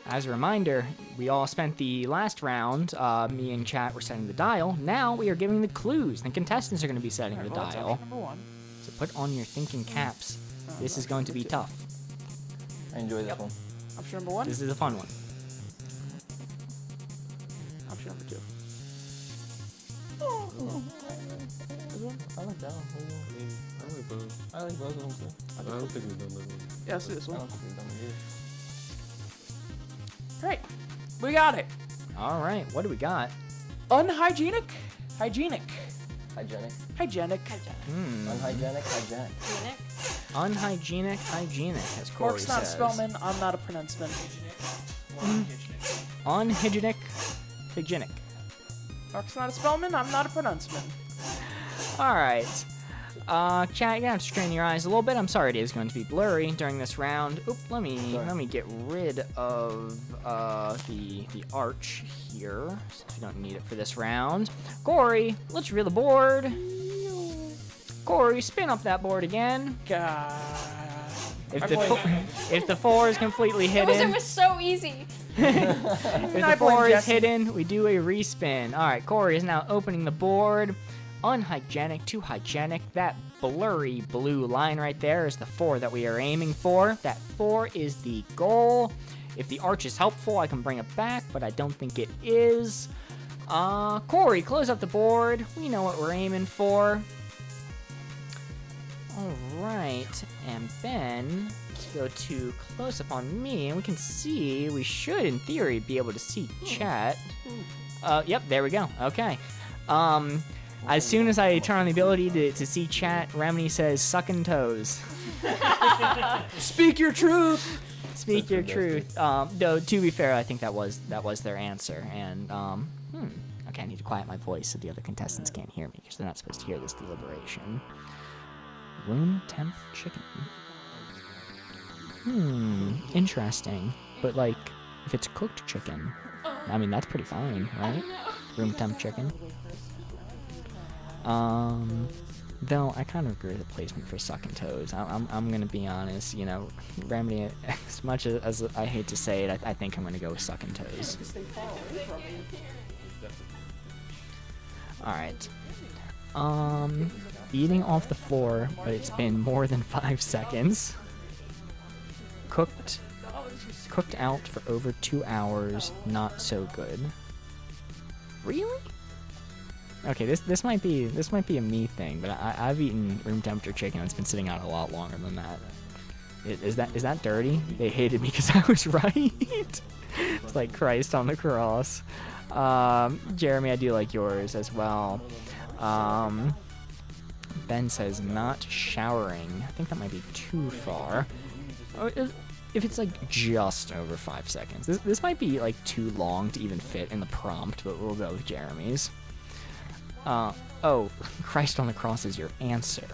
As a reminder, we all spent the last round, me and chat were setting the dial. Now we are giving the clues. The contestants are going to be setting the Well, that's dial. option number 1. So put on your thinking caps. This is going to be tough. I enjoy this one. Option number 1. This is a fun one. Option number 2. I like that one. I like both of them too. I don't think we've done that one. Yeah, let's do this I one. don't think we've done it either. Right. We got it. All right, what do we got? Unhygienic. Hygienic. Hygienic. Hygienic. Unhygienic. Hygienic. Unhygienic, hygienic, as Corey Mark's not a says. spellman. I'm not a pronunciaman. Unhygienic, hygienic. Mark's not a spellman. I'm not a pronunciaman. All right. Chat, you're gonna have to strain your eyes a little bit. I'm sorry it is going to be blurry during this round. Oop, let me get rid of the arch here, since we don't need it for this round. Corey, let's reel the board. Corey, spin up that board again. God. If the 4 is completely hidden, It was so easy. if the 4 is hidden, we do a respin. All right, Corey is now opening the board. Unhygienic to hygienic. That blurry blue line right there is the 4 that we are aiming for. That 4 is the goal. If the arch is helpful, I can bring it back, but I don't think it is. Corey, close up the board. We know what we're aiming for. All right, and Ben, let's go to close up on me, and we can see, we should, in theory, be able to see chat. Yep, there we go. Okay. As soon as I turn on the ability to see chat, 𝘠𝘮𝘮𝘯𝘮𝘮 says sucking toes. Speak your truth. Speak your truth. Though, to be fair, I think that was their answer. And okay, I need to quiet my voice so the other contestants can't hear me because they're not supposed to hear this deliberation. Room temp chicken. Interesting. But like, if it's cooked chicken, I mean that's pretty fine, right? Room temp chicken. Though I kind of agree with the placement for sucking toes. I'm gonna be honest, you know, Remedy, as much as I hate to say it, I think I'm gonna go with sucking toes. Alright. Eating off the floor, but it's been more than 5 seconds. Cooked out for over 2 hours, not so good. Really? Okay, this might be a me thing, but I've eaten room temperature chicken that's been sitting out a lot longer than that. Is that dirty? They hated me because I was right. It's like Christ on the cross. Jeremy, I do like yours as well. Ben says not showering. I think that might be too far. If it's like just over 5 seconds. This might be like too long to even fit in the prompt, but we'll go with Jeremy's. Oh, Christ on the cross is your answer.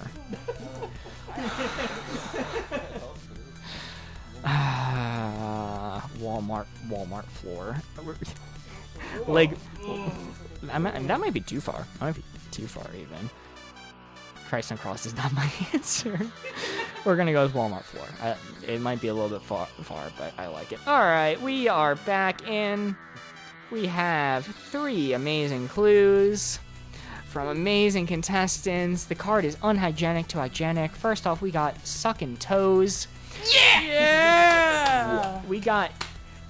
Walmart floor. Like, that might be too far. That might be too far even. Christ on cross is not my answer. We're gonna go with Walmart floor. It might be a little bit far, but I like it. All right, we are back in. We have 3 amazing clues from amazing contestants. The card is unhygienic to hygienic. First off, we got sucking toes. Yeah! We got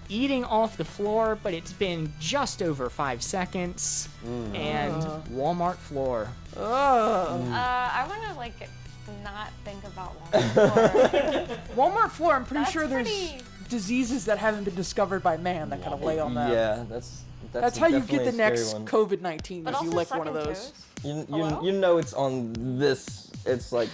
eating off the floor, but it's been just over 5 seconds. And Walmart floor. I want to like not think about Walmart floor. Walmart floor, I'm pretty That's sure there's diseases that haven't been discovered by man that kind of lay on that. Yeah, That's how you get the definitely a next scary one. COVID-19 But if you also lick one of sucking those. toes. You know it's on this. It's like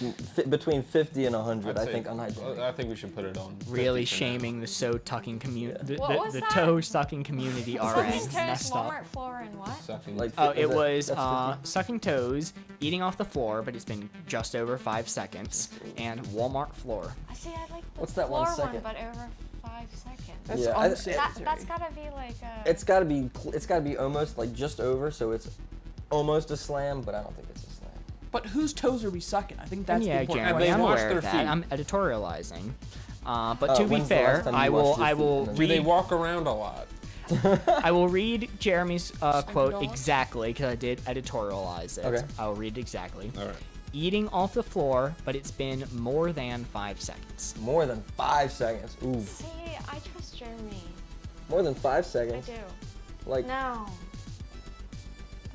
between 50 and 100. I think unhygienic. I think we should put it on. Really 50 for now. shaming the toe-tucking community, What was the that? toe-sucking community Sucking RN. toes, Messed up. Walmart floor, and what? Sucking. Like, Oh, is it that- was that's 50? sucking toes, eating off the floor, but it's been just over 5 seconds, and Walmart floor. I see. I like the What's that floor 1 second? but over 5 seconds. That's Yeah, I- unsanitary. That's gotta be like a. It's gotta be almost like just over, so it's almost a slam, but I don't think it's a slam. But whose toes are we sucking? I think that's the Yeah, important Jeremy, they I'm wash aware their of that. feet. I'm editorializing. But to be when's the fair, last time you I will washed your feet and then- Do they read walk around a lot? I will read Jeremy's quote off? exactly because I did editorialize it. Okay. I'll read it exactly. All right. Eating off the floor, but it's been more than 5 seconds. More than 5 seconds. Ooh. See, I trust Jeremy. More than 5 I seconds. do. Like No.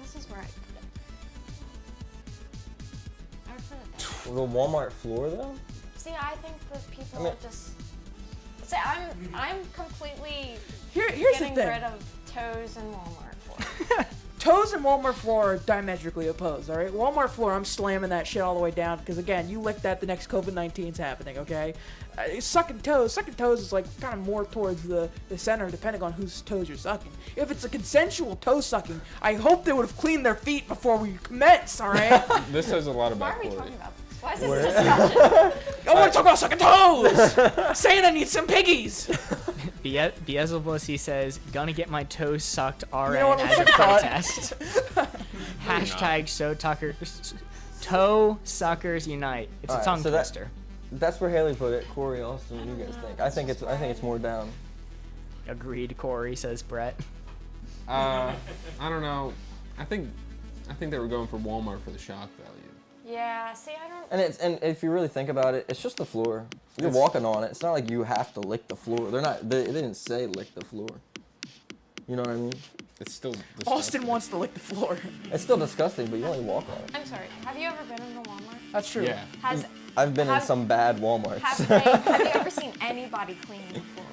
This is right. I would put it there. the Walmart floor though. See, I think that people I mean- are just. See, I'm completely Here's the getting thing. rid of toes and Walmart floor. Toes and Walmart floor are diametrically opposed, all right? Walmart floor, I'm slamming that shit all the way down because, again, you lick that, the next COVID-19's happening, okay? Sucking toes is like kind of more towards the center depending on whose toes you're sucking. If it's a consensual toe sucking, I hope they would have cleaned their feet before we commence, all right? This says a lot Why about are we Corey. talking about this? Why is this a discussion? I want to talk about sucking toes! Saying I need some piggies! Beelzebub, he says, gonna get my toes sucked RN know what, we as a should call it? protest. Hashtag toe suckers unite. It's a Alright, tongue so that- twister. That's where Haley put it. Corey, Austin, what do you guys think? I think it's more down. Agreed, Corey, says Brett. I don't know. I think they were going for Walmart for the shock value. Yeah, see, I don't... And if you really think about it, it's just the floor. You're walking on it. It's not like you have to lick the floor. They didn't say lick the floor. You know what I mean? It's still disgusting. Austin wants to lick the floor. It's still disgusting, but you only walk on it. I'm sorry, have you ever been in a Walmart? That's true. Yeah. I've been in Have- some bad Walmarts. Have you ever seen anybody cleaning the floor?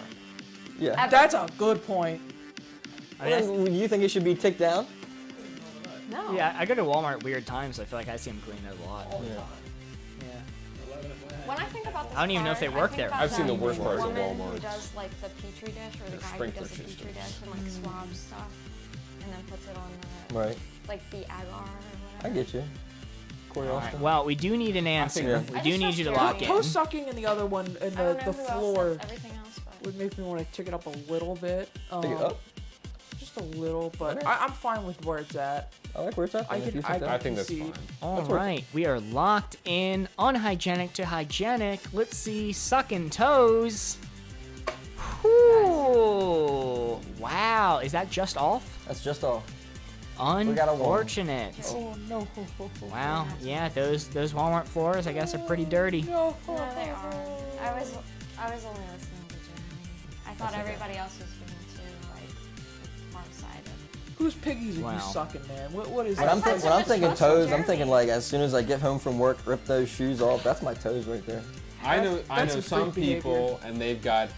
Yeah. Ever? That's a good point. I mean, Well, you think it should be ticked down? No. yeah, I go to Walmart weird times. So I feel like I see them clean it a lot. Yeah. When I think about this I don't even know if they part, I work think there. about I've seen the that worst parts of woman Walmart. Who does like the petri dish, or the guy who sprinkler does the petri systems. dish and like swabs stuff, and then puts it on the Right. like the agar or I whatever. get you. Corey All right, Austin. well, we do need an answer. yeah. We I do just need trust you to Jeremy. lock in. Toe sucking and the other one, and I don't the know who else floor does everything else, but would make me want to tick it up a little bit. Take it up. Just a little, but Okay. I'm fine with where it's at. I like where it's at. I then, if can- you think I that. I think that's concede. fine. All That's worth right, we are locked in, unhygienic to hygienic. Let's see, sucking toes. Whew. Wow, is that just off? That's just all. got a one. Unfortunate. Oh no! Wow, yeah, those Walmart floors, I guess, are pretty dirty. No. no, they are. I was only listening to Jeremy. I thought everybody else was being too like far-sighted. Whose piggies are Wow. you sucking, man? What is When that? I'm, That's when I'm just thinking trust toes, I'm Jeremy. thinking like as soon as I get home from work, rip those shoes off. That's my toes right there. I know That's a some freak people, and they've got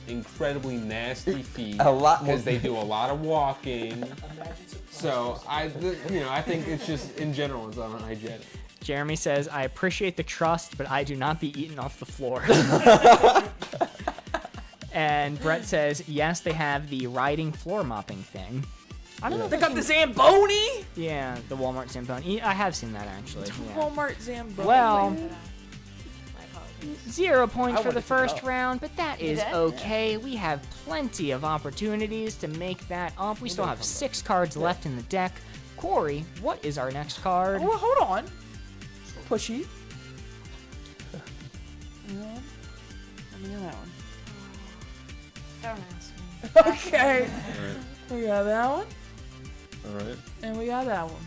incredibly nasty feet. A lot more- because they do a lot of walking. So I think it's just in general it's unhygienic. Jeremy says, I appreciate the trust, but I do not be eaten off the floor. And Brett says, yes, they have the riding floor mopping thing. I don't know. They got the Zamboni. Yeah, the Walmart Zamboni. I have seen that actually. Yeah. Walmart Zamboni. Well, My apologies. 0 points I for the wanted to first know. round, but that is did? okay. We have plenty of opportunities to make that up. We still have 6 cards left in the deck. Corey, what is our next card? Oh, hold on. Pushy. Let me know that one. Don't ask me. Okay. Alright. We got that one, Alright. and we got that one.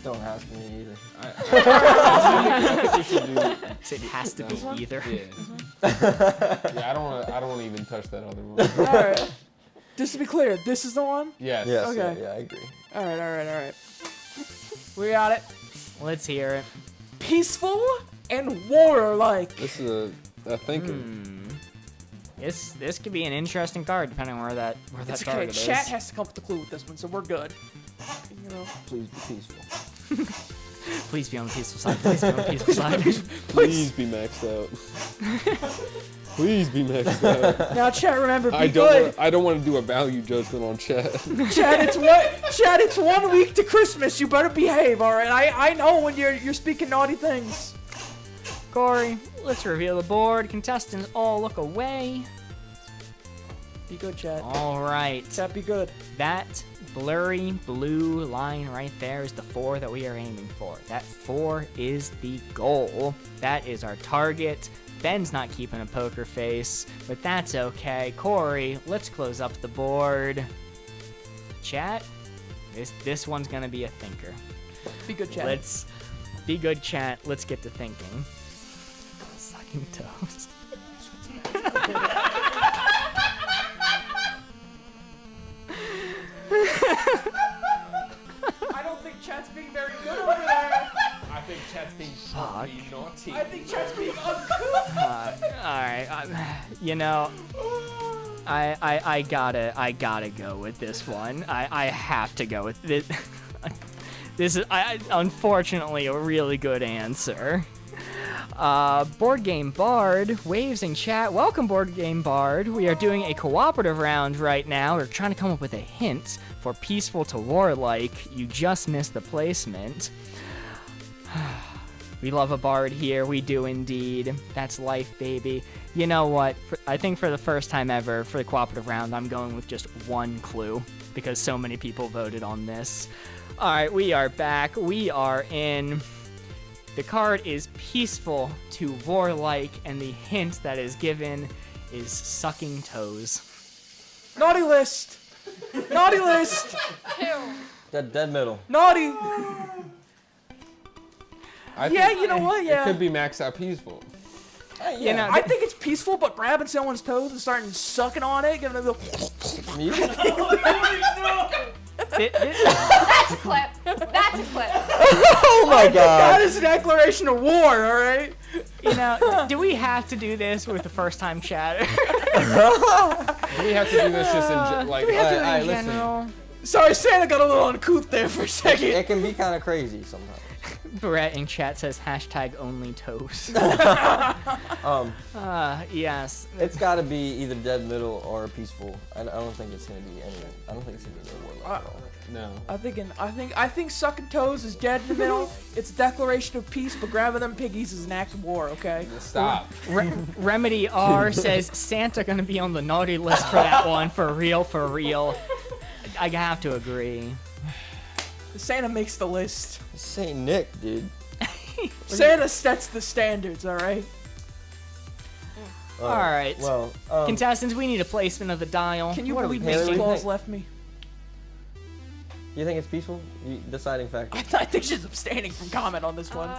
Don't ask me either. I think we should do. It has to be either. Yeah. Yeah, I don't want to even touch that other one. All right. Just to be clear, this is the one. Yes. Yes, Okay. yeah, I agree. All right. We got it. Let's hear it. Peaceful and warlike. This is a thinker. This could be an interesting card depending on where that It's okay. target is. Chat has to come up with the clue with this one, so we're good. You know. Please be peaceful. Please be on the peaceful side. Please be on the peaceful side. Please be maxed out. Please be maxed out. Now, chat, remember, be I good. don't want to do a value judgment on chat. Chad, it's 1 week to Christmas. You better behave, all right? I know when you're speaking naughty things. Corey, let's reveal the board. Contestants all look away. Be good, Chad. All right. Chat, be good. That blurry blue line right there is the 4 that we are aiming for. That 4 is the goal. That is our target. Ben's not keeping a poker face, but that's okay. Corey, let's close up the board. Chat, this one's gonna be a thinker. Be good, Chad. Let's be good, chat. Let's get to thinking. Sucking toes. I don't think chat's being very good over there. I think chat's being Fuck. I think chat's being uncouth. Alright, you know, I gotta go with this one. I have to go with this. This is unfortunately a really good answer. Board Game Bard, waves in chat. Welcome, Board Game Bard. We are doing a cooperative round right now. We're trying to come up with a hint for peaceful to warlike. You just missed the placement. We love a bard here. We do indeed. That's life, baby. You know what? I think for the first time ever for the cooperative round, I'm going with just one clue because so many people voted on this. All right, we are back. We are in. The card is peaceful to warlike, and the hint that is given is sucking toes. Naughty list. Naughty list. That dead middle. Naughty. Yeah, you know what? Yeah. It could be maxed out peaceful. You know, I think it's peaceful, but grabbing someone's toes and starting sucking on it, giving it a That's a clip. That's a clip. Oh my That god. is a declaration of war, all right? You know, do we have to do this with the first time chatter? Do we have to do this just in like? Alright, listen. Sorry, Santa got a little uncouth there for a second. It can be kind of crazy sometimes. Brett in chat says hashtag only toes. Yes. It's got to be either dead middle or peaceful. I don't think it's gonna be any. I don't think it's gonna be a warlike at all. No. I think sucking toes is dead in the middle. It's a declaration of peace, but grabbing them piggies is an act of war. Okay. Stop. Remedy R says Santa gonna be on the naughty list for that one. For real, for real. I have to agree. Santa makes the list. Saint Nick, dude. Santa sets the standards. All right. All right. Well, Contestants, we need a placement of the dial. Can you What are we believe Haley? Mrs. thinking? Claus left me? you think it's peaceful? Deciding factor. I think she's abstaining from comment on this one.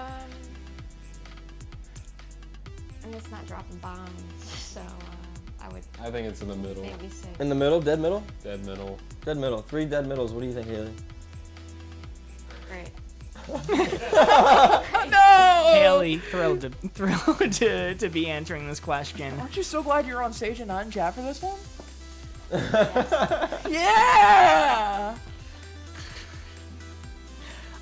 And it's not dropping bombs, so I would I think it's in the middle. maybe say. In the middle, dead middle, Dead middle. dead middle. 3 dead middles. What do you think, Haley? Great. No! Haley, thrilled to be answering this question. Aren't you so glad you're on stage and not in chat for this one? Yeah!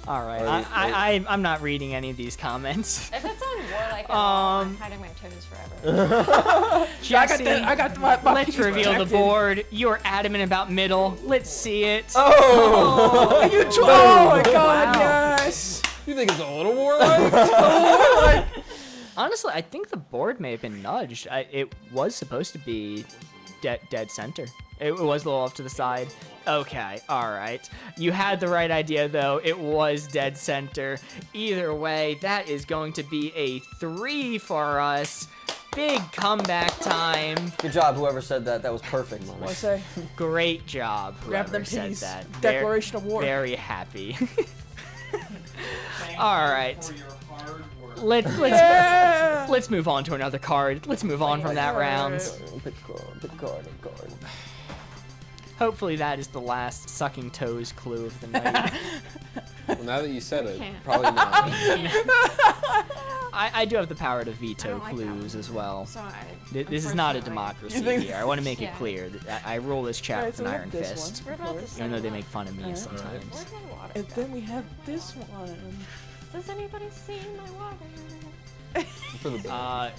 All right, Wait. I'm not reading any of these comments. If it's on warlike at all, I'm hiding my toes forever. Jesse, I got my let's piggies reveal the protected. board. You're adamant about middle. Let's see it. Oh! Oh my god, Wow. yes! You think it's a little warlike? Honestly, I think the board may have been nudged. It was supposed to be dead center. It was a little off to the side. Okay, all right. You had the right idea, though. It was dead center. Either way, that is going to be a 3 for us. Big comeback time. Good job, whoever said that. That was perfect. What I say? Great job, Grab whoever them said piggies. that. Declaration of war. Very happy. All right. For your hard work. Let's move on to another card. Let's move on from that round. Pick a card. Hopefully that is the last sucking toes clue of the night. Well, now that you said it, Can't. probably not. I do have the power to I veto don't like that clues one. as well. So This is not a unfortunately- democracy here. I want to make it Yeah. clear that I rule this chat Alright, with so an we have iron this fist. We're about to Even set though they up. make fun of me Alright. sometimes. Where's my water? And then we have this one. Does anybody see my water? For the Uh,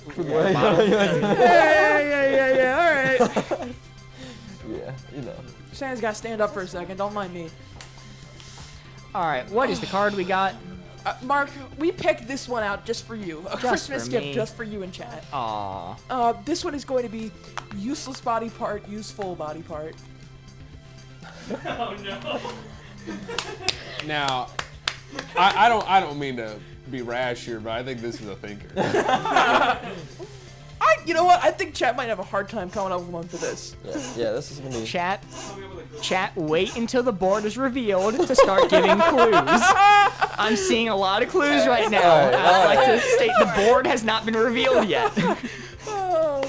Yeah, alright. Yeah, you know. Santa's gotta stand up for a second, don't mind me. Alright, what is the card we got? Mark, we picked this one out just for you. A Christmas for gift me. just for you in chat. Aw. This one is going to be useless body part, useful body part. Now, I don't mean to be rash here, but I think this is a thinker. You know what? I think chat might have a hard time coming up with one for this. Yeah, this is gonna be. Chat, wait until the board is revealed to start giving clues. I'm seeing a lot of clues right now. I'd like to state the board has not been revealed yet. Oh,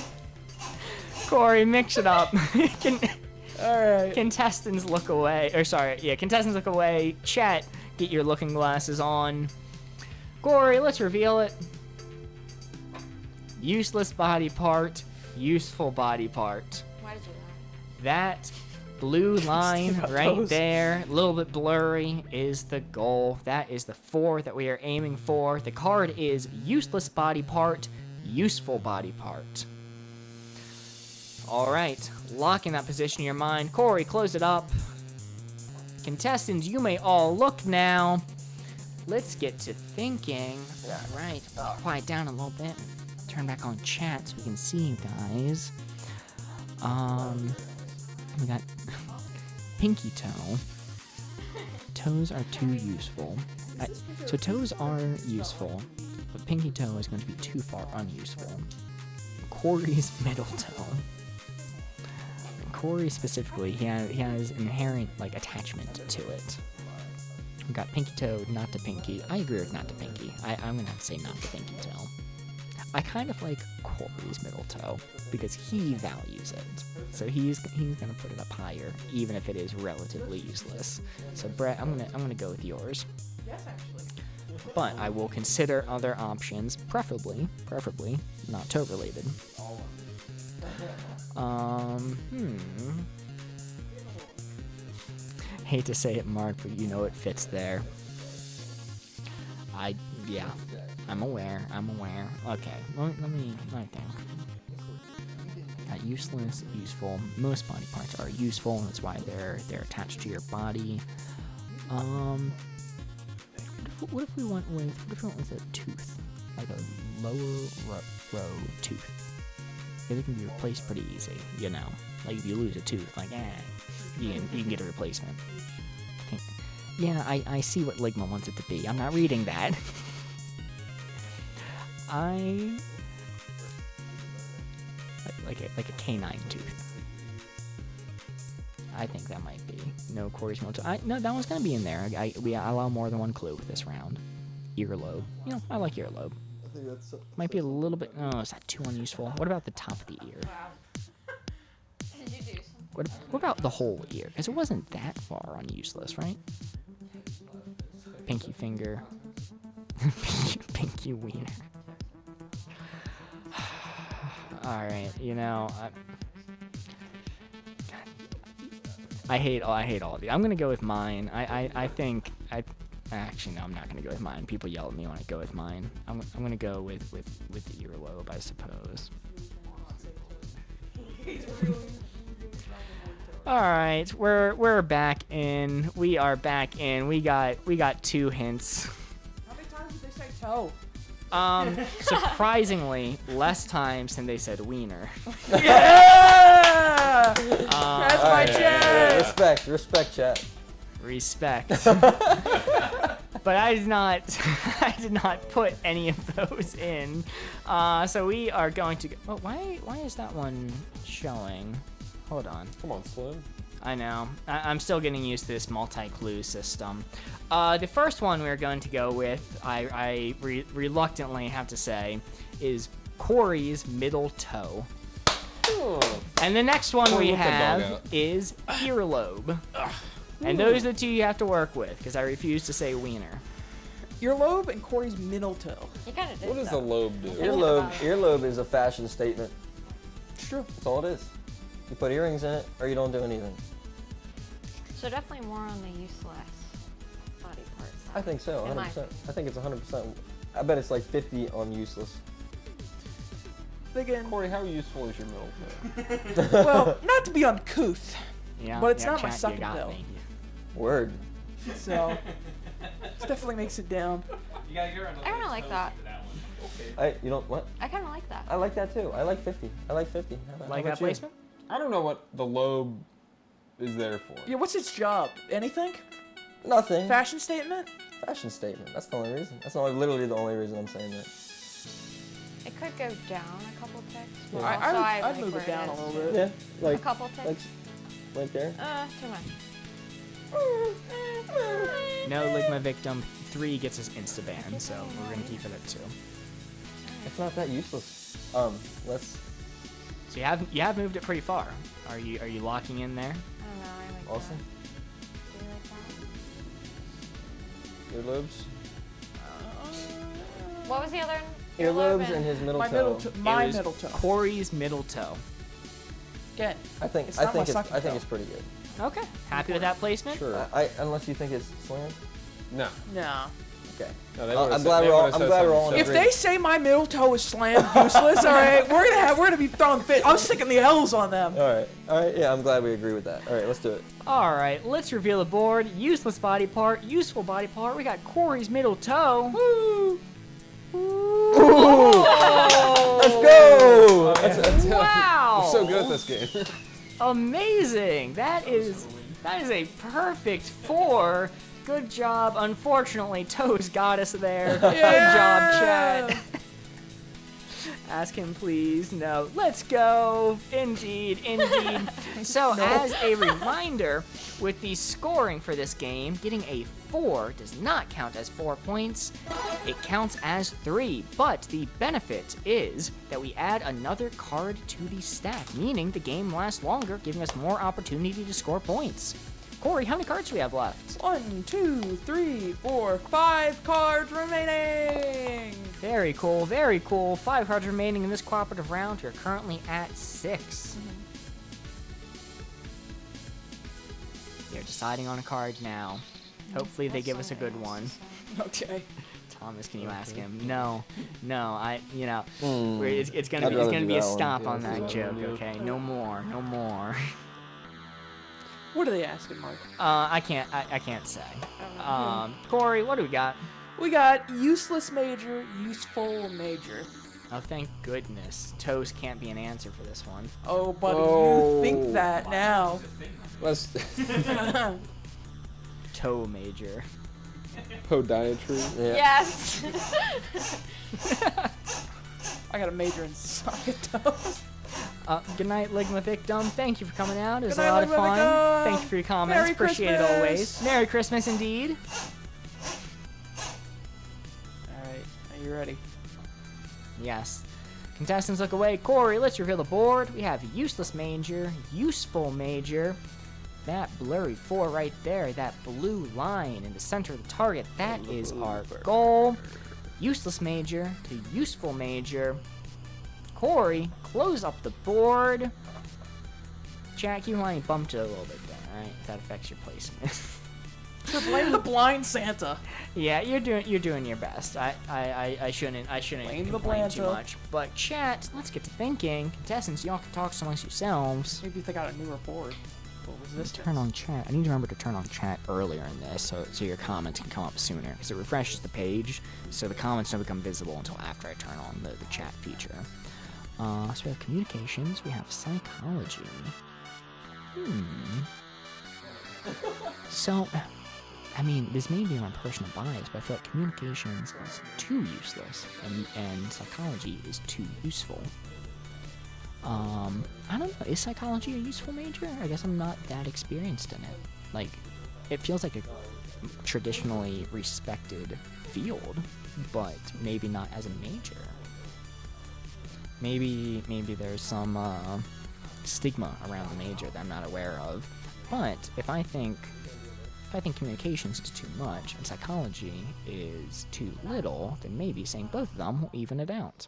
Corey, mix it up. alright. Contestants look away. Or sorry, yeah, contestants look away. Chat, get your looking glasses on. Corey, let's reveal it. Useless body part, useful body part. Why did you laugh? That blue line about right those. there, a little bit blurry, is the goal. That is the 4 that we are aiming for. The card is useless body part, useful body part. All right, lock in that position in your mind. Corey, close it up. Contestants, you may all look now. Let's get to thinking. All right, quiet down a little bit. Turn back on chat so we can see you guys. We got pinky toe. Toes are too useful. So toes are useful, but pinky toe is going to be too far unuseful. Corey's middle toe. Corey specifically, he has inherent like attachment to it. We got pinky toe, not to pinky. I agree with not to pinky. I'm gonna have to say not to pinky toe. I kind of like Corey's middle toe because he values it. So he's gonna put it up higher, even if it is relatively useless. So Brett, I'm gonna go with yours. Yes, actually. But I will consider other options, preferably not toe related. Hate to say it, Mark, but you know it fits there. Yeah, I'm aware. Okay, let me think. Got useless, useful. Most body parts are useful, that's why they're attached to your body. What if we went with a tooth, like a lower row tooth? They can be replaced pretty easy, you know. Like if you lose a tooth, like you can get a replacement. Yeah, I see what Ligma wants it to be. I'm not reading that. like a canine tooth. I think that might be. No, Corey's middle toe. No, that one's gonna be in there. We allow more than one clue with this round. Earlobe. You know, I like earlobe. I think that's Might be a little bit. Oh, is that too unuseful? What about the top of the ear? Did you do something? What about the whole ear? Because it wasn't that far unuseless, right? Pinky finger. Pinky wiener. Alright, you know, I hate all of you. I'm gonna go with mine. Actually, no, I'm not gonna go with mine. People yell at me when I go with mine. I'm gonna go with the earlobe, I suppose. All right, we're back in. We are back in. We got 2 hints. How many times did they say toe? Surprisingly, less times than they said wiener. Yeah! That's my chat. Respect, chat. Respect. But I did not put any of those in. So we are going to go. Oh, why is that one showing? Hold on. Come on, Slim. I know. I'm still getting used to this multi-clue system. The first one we're going to go with, I reluctantly have to say, is Corey's middle toe. Ooh. And the next one Corey we with the dog have out. is earlobe. And those are the 2 you have to work with, because I refuse to say wiener. Earlobe and Corey's middle toe. You kind of did. What does the though. lobe do? Earlobe is a fashion statement. It's true. That's all it is. You put earrings in it, or you don't do anything. So definitely more on the useless body part side. I think so, In my 100%. I think it's 100%. I bet it's like 50 on useless. Thinking, Corey, how useful is your middle toe? well, not to be uncouth, Yeah, But it's yeah, not my chat, you second got toe. me. Word. so this definitely makes it down. You gotta get around I kind of like that. You know what? I kind of like that. I like that too. I like 50. I like 50. How Like about that you? placement? I don't know what the lobe is there for. Yeah, what's its job? Anything? Nothing. Fashion statement? Fashion statement. That's the only reason. That's literally the only reason I'm saying that. It could go down a couple ticks. But Yeah. also I'd like move where it down a is. little bit. Yeah, A like couple ticks. like there. Too much. No Ligma victim. 3 gets us insta-ban, so we're gonna keep it at 2. It's not that useless. Let's. So you have moved it pretty far. Are you locking in there? I don't know. I like Awesome. that. Do you like that? Earlobes. What was the other one? Earlobes and his middle My toe. middle toe. My It was middle toe. Corey's middle toe. Again, I think it's not my it's sucking it's pretty good. Okay, happy with that placement? Sure. Unless you think it's slam. No. No. Okay. No, they I'm would've glad said- we're all. they I'm would've glad said we're all in something If silly. they say my middle toe is slammed useless, all right, we're gonna be throwing fit. I'm sticking the L's on them. All right. Yeah, I'm glad we agree with that. All right, let's do it. All right, let's reveal the board. Useless body part, useful body part. We got Corey's middle toe. Woo! Let's go. Wow! We're so good at this game. Amazing. That is a perfect 4. Good job. Unfortunately, Toes got us there. Good job, Chad. Ask him, please. No. Let's go. Indeed. So, as a reminder, with the scoring for this game, getting a 4 does not count as 4 points. It counts as 3. But the benefit is that we add another card to the stack, meaning the game lasts longer, giving us more opportunity to score points. Corey, how many cards do we have left? 1, 2, 3, 4, 5 cards remaining. Very cool, very cool. 5 cards remaining in this cooperative round. We're currently at 6. They're deciding on a card now. Hopefully they give us a good one. Okay. Thomas, can you ask him? No, it's gonna I'd be rather do a that one. stop Yeah, on let's do that that joke, one. okay? No more. What are they asking, Mark? I can't say. Corey, what do we got? We got useless major, useful major. Oh, thank goodness. Toes can't be an answer for this one. Oh, buddy, Oh. you think that now. Let's Toe major. podiatry. Yeah. Yes. I got a major in socket toes. Good night, Ligma Victim. Thank you for coming out. It was Good a night, lot of Ligma fun. Victim. Thank you for your comments. Merry Appreciate it Christmas. always. Merry Christmas indeed. Alright, are you ready? Yes. Contestants look away. Corey, let's reveal the board. We have useless major, useful major. That blurry 4 right there, that blue line in the center of the target, that is our goal. Useless major to useful major. Corey, close up the board. Jack, you might bumped it a little bit there, alright? That affects your placement. To blame the blind Santa. Yeah, you're doing your best. I shouldn't Blame the complain too Blanta. much. But chat, let's get to thinking. Contestants, y'all can talk amongst yourselves. Maybe they got a newer board. What was this? Turn on chat. I need to remember to turn on chat earlier in this, so your comments can come up sooner, because it refreshes the page, so the comments don't become visible until after I turn on the chat feature. So we have communications. We have psychology. So, I mean, this may be my personal bias, but I feel like communications is too useless, and psychology is too useful. I don't know, is psychology a useful major? I guess I'm not that experienced in it. Like, it feels like a traditionally respected field, but maybe not as a major. Maybe there's some stigma around the major that I'm not aware of. But if I think communications is too much and psychology is too little, then maybe saying both of them will even it out.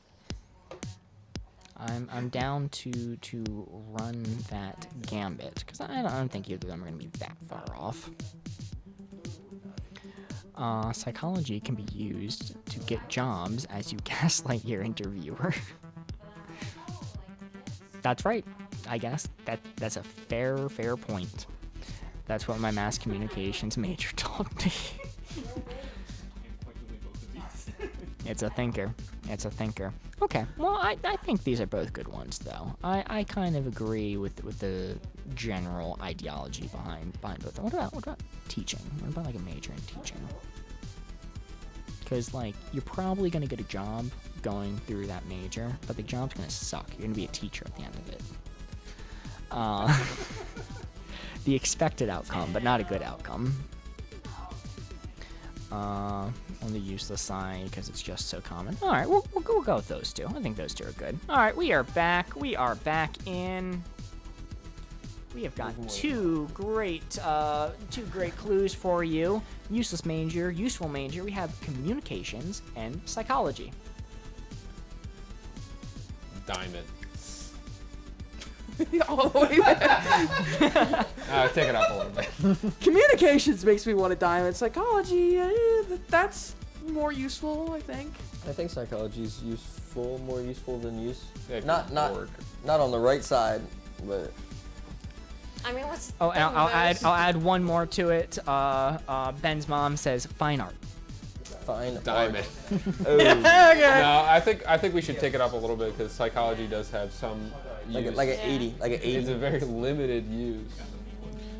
I'm down to run that gambit, because I don't think either of them are going to be that far off. Psychology can be used to get jobs as you gaslight your interviewer. That's right, I guess. That's a fair point. That's what my mass communications major taught me. It's a thinker. Okay, well, I think these are both good ones, though. I kind of agree with the general ideology behind both of them. What about teaching? What about, like, a major in teaching? Because, like, you're probably going to get a job going through that major, but the job's going to suck. You're going to be a teacher at the end of it. The expected outcome, but not a good outcome. On the useless side, because it's just so common. All right, we'll go with those two. I think those two are good. All right, we are back. We are back in. We have got two great clues for you. Useless major, useful major. We have communications and psychology. Dime it. All the way there. Take it up a little bit. Communications makes me want a diamond. Psychology, that's more useful, I think. I think psychology is more useful than use. Yeah, Not on the right side, but. I mean, what's Oh, and I'll add one more to it. Ben's mom says fine art. Fine. Diamond. Oh. No, I think we should take it up a little bit because psychology does have some use. Like an 80, like an 80. It's a very limited use.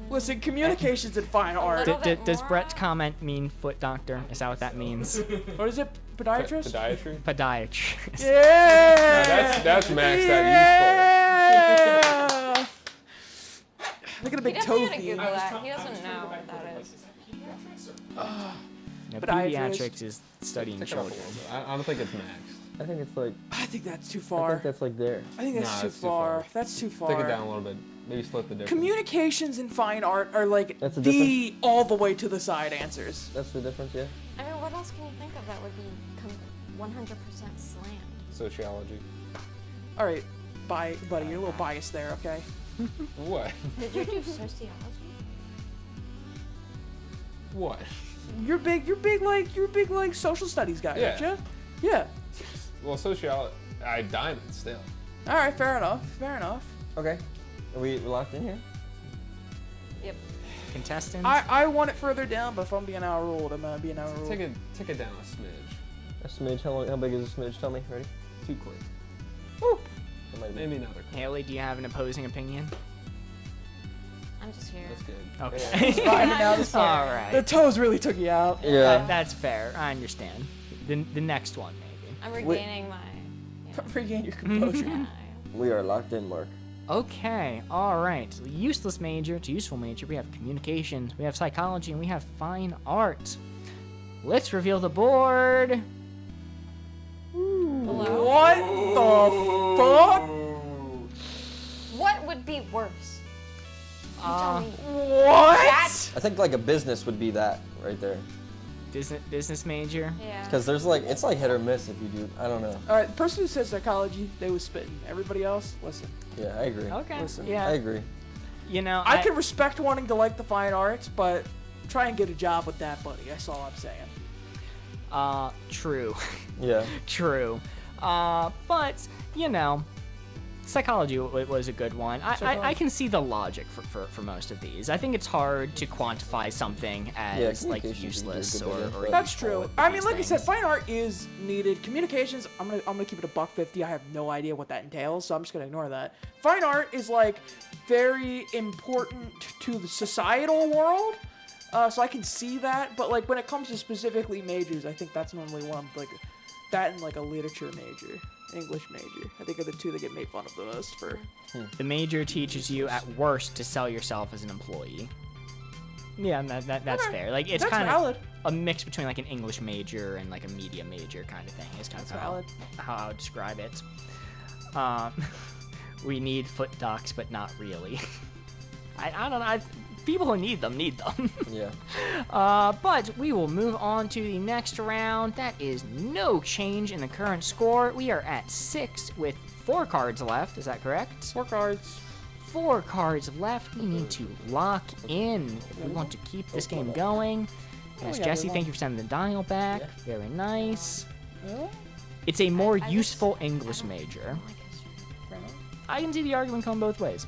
Listen, communications and fine art. Does Brett's comment mean foot doctor? Is that what that means? What is it? Podiatrist? Podiatry? Podiatrist. Yeah! That's maxed out Yeah! Look at a He big definitely toe had to theme. Google that. He doesn't know what that is. No, Podiatrist. pediatrics is studying Take it up a children. little bit. I don't think it's maxed. I think it's like. I think that's too I far. think that's like there. I think that's Nah, too that's too far. far. That's too far. Take it down a little bit. Maybe split the difference. Communications and fine art are like That's the the all the way to the side answers. That's the difference, yeah. I mean, what else can you think of that would be 100% slammed? Sociology. All right, buddy, you're a little biased there, okay? What? Did you do sociology? What? You're big like social studies guy, Yeah. aren't you? Yeah. Well, sociology. Diamond still. All right, fair enough. Fair enough. Okay. Are we locked in here? Yep. Contestants? I want it further down, but if I'm being outruled, I'm gonna be an outruled. Take it down a smidge. A smidge. How big is a smidge? Tell me. Ready? Too quick. Woo. Maybe another quick. Haley, do you have an opposing opinion? I'm just here. That's good. Okay. Vibing out. just here. All The right. toes really took you out. Yeah. That's fair. I understand. The next one, maybe. I'm regaining my. Regain your composure. Yeah. We are locked in, Mark. Okay, all right. So useless major to useful major, we have communications, we have psychology, and we have fine art. Let's reveal the board. Hello? What the fuck? What would be worse? You tell me. What? That- I think like a business would be that right there. Business major. Yeah. Because there's like, it's like hit or miss if you do, I don't know. All right, the person who says psychology, they was spitting. Everybody else, listen. Yeah, I agree. Okay. Listen, yeah. I agree. You know, I can respect wanting to like the fine arts, but try and get a job with that, buddy. That's all I'm saying. True. Yeah. True. But, you know, psychology was a good one. I can see the logic for most of these. I think it's hard to quantify something as like communications would be a useless good or idea. That's useful true. with I mean, these like I said, things. fine art is needed. Communications, I'm gonna keep it $1.50. I have no idea what that entails, so I'm just gonna ignore that. Fine art is like very important to the societal world, so I can see that. But like when it comes to specifically majors, I think that's normally one like that and like a literature major, English major. I think are the two that get made fun of the most for. The major teaches you at worst to sell yourself as an employee. Yeah, and that's Okay, fair. Like it's that's kind valid. of a mix between like an English major and like a media major kind of thing. Is kind That's of valid. how I would describe it. We need foot docs, but not really. I don't know. People who need them need them. Yeah. But we will move on to the next round. That is no change in the current score. We are at 6 with 4 cards left. Is that correct? 4 cards. 4 cards left. We need to lock in if we want to keep this game going. Yes, yeah, Jesse, we thank you for sending the dial back. Yeah. Very nice. Yeah. It's a more I just- useful I English don't- major. I don't like history. I can see the argument going both ways.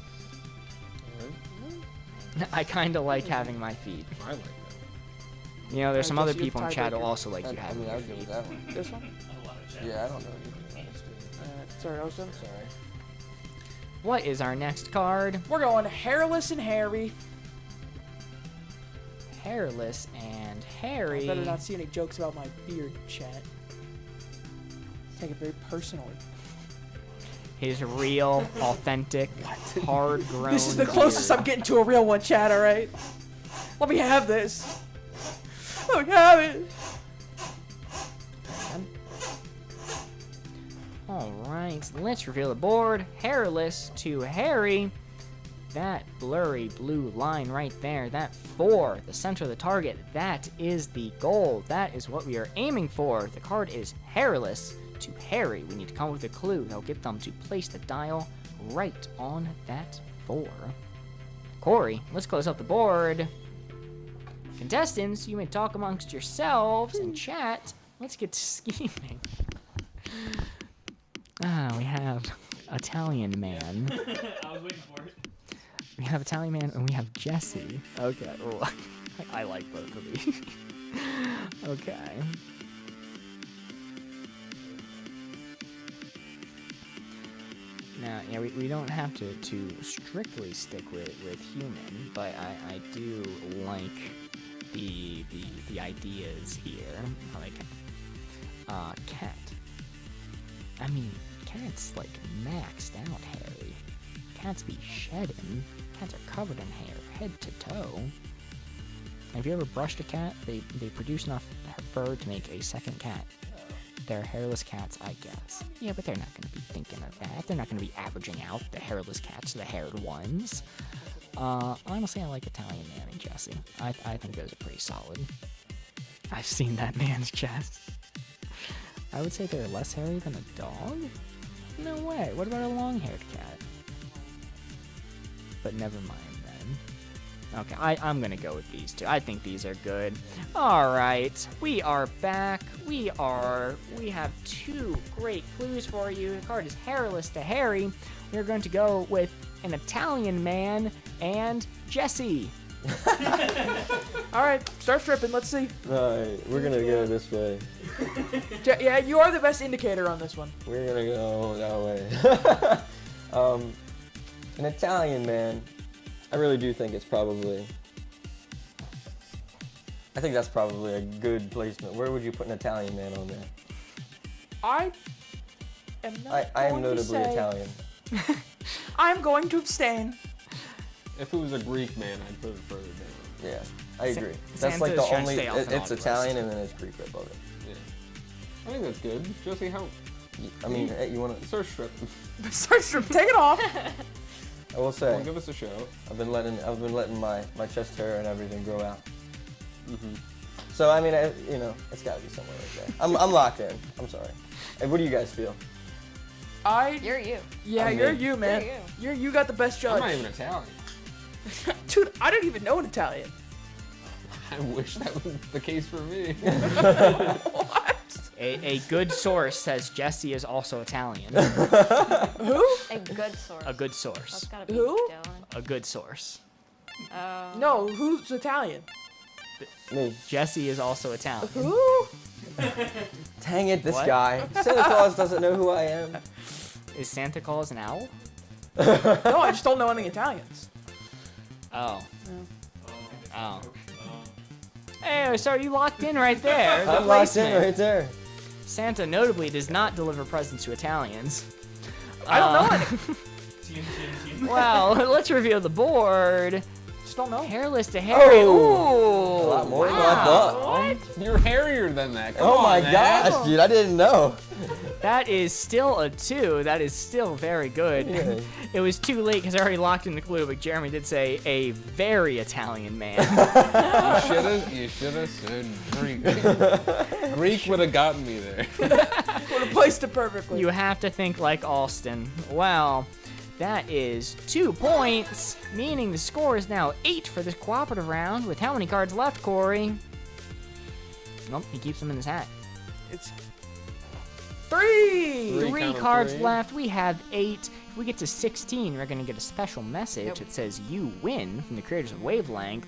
I kind of like having my feet. I like that. You know, there's I some guess other you're people in chat who tiebreaker. also like you I having mean, I your would go with feet. that one. This one. Yeah, I don't know. Sorry, Ocean. Sorry. What is our next card? We're going hairless and hairy. Hairless and I hairy. better not see any jokes about my beard, chat. Take it very personally. His real, authentic, hard-grown This is the closest beard. I'm getting to a real one, chat, alright? Let me have this. Let me have it. Alright, let's reveal the board. Hairless to hairy. That blurry blue line right there, that 4, the center of the target, that is the goal. That is what we are aiming for. The card is hairless to hairy. We need to come up with a clue that'll get them to place the dial right on that 4. Corey, let's close up the board. Contestants, you may talk amongst yourselves and chat. Let's get to scheming. We have Italian man. I was waiting for it. We have Italian man and we have Jesse. Okay. Ooh, I like both of these. Okay. Now, yeah, we don't have to strictly stick with human, but I do like the ideas here. Like cat. I mean, cats like maxed out hairy. Cats be shedding. Cats are covered in hair, head to toe. Have you ever brushed a cat? They produce enough fur to make a second cat. They're hairless cats, I guess. Yeah, but they're not going to be thinking of that. They're not going to be averaging out the hairless cats to the haired ones. Honestly, I like Italian man and Jesse. I think those are pretty solid. I've seen that man's chest. I would say they're less hairy than a dog? No way. What about a long-haired cat? But never mind then. Okay, I'm gonna go with these two. I think these are good. All right, we are back. We have 2 great clues for you. The card is hairless to hairy. We're going to go with an Italian man and Jesse. All right, start stripping. Let's see. All right, we're gonna go this way. Yeah, you are the best indicator on this one. We're gonna go that way. An Italian man. I really do think it's probably. I think that's probably a good placement. Where would you put an Italian man on there? I am not I am going to notably say. Italian. I'm going to abstain. If it was a Greek man, I'd put it further down. Yeah, I agree. That's Santa's like the trying to only. stay off an It's odd Italian list. and then it's Greek above it. Yeah. I think that's good. Josie, how? I mean, hey, you wanna? Start stripping. Start stripping. Take it off. I will say. Well, give us a show. I've been letting my chest hair and everything grow out. Mm-hmm. So I mean, it's got to be somewhere right there. I'm locked in. I'm sorry. Hey, what do you guys feel? You're you. Yeah, I'm you're me. you, man. You got the best I'm judge. not even Italian. Dude, I don't even know an Italian. I wish that was the case for me. What? A good source says Jesse is also Italian. Who? A good source. A good That's source. gotta be Who? Dylan. A good source. No, who's Italian? Me. Jesse is also Italian. Who? Dang it, this What? guy. Santa Claus doesn't know who I am. Is Santa Claus an owl? No, I just don't know any Italians. Oh. Oh. Hey, so you locked in right there. The I'm locked in placement. right there. Santa notably does not deliver presents to Italians. I don't know any. Team. Well, let's reveal the board. Just don't know. Hairless to hairy. Oh. Ooh. A lot more than I thought. You're hairier than that. Come Oh on, my man. gosh, dude, I didn't know. That is still a 2. That is still very good. Yeah. It was too late because I already locked in the clue, but Jeremy did say a very Italian man. You should have said Greek. Greek would have gotten me there. Would have placed it perfectly. You have to think like Alston. Well, that is 2 points, meaning the score is now 8 for this cooperative round. With how many cards left, Corey? Nope, he keeps them in his hat. It's 3. Three. 3 count of cards 3. left. We have 8. If we get to 16, we're gonna get a special message Yep. that says "You win" from the creators of Wavelength.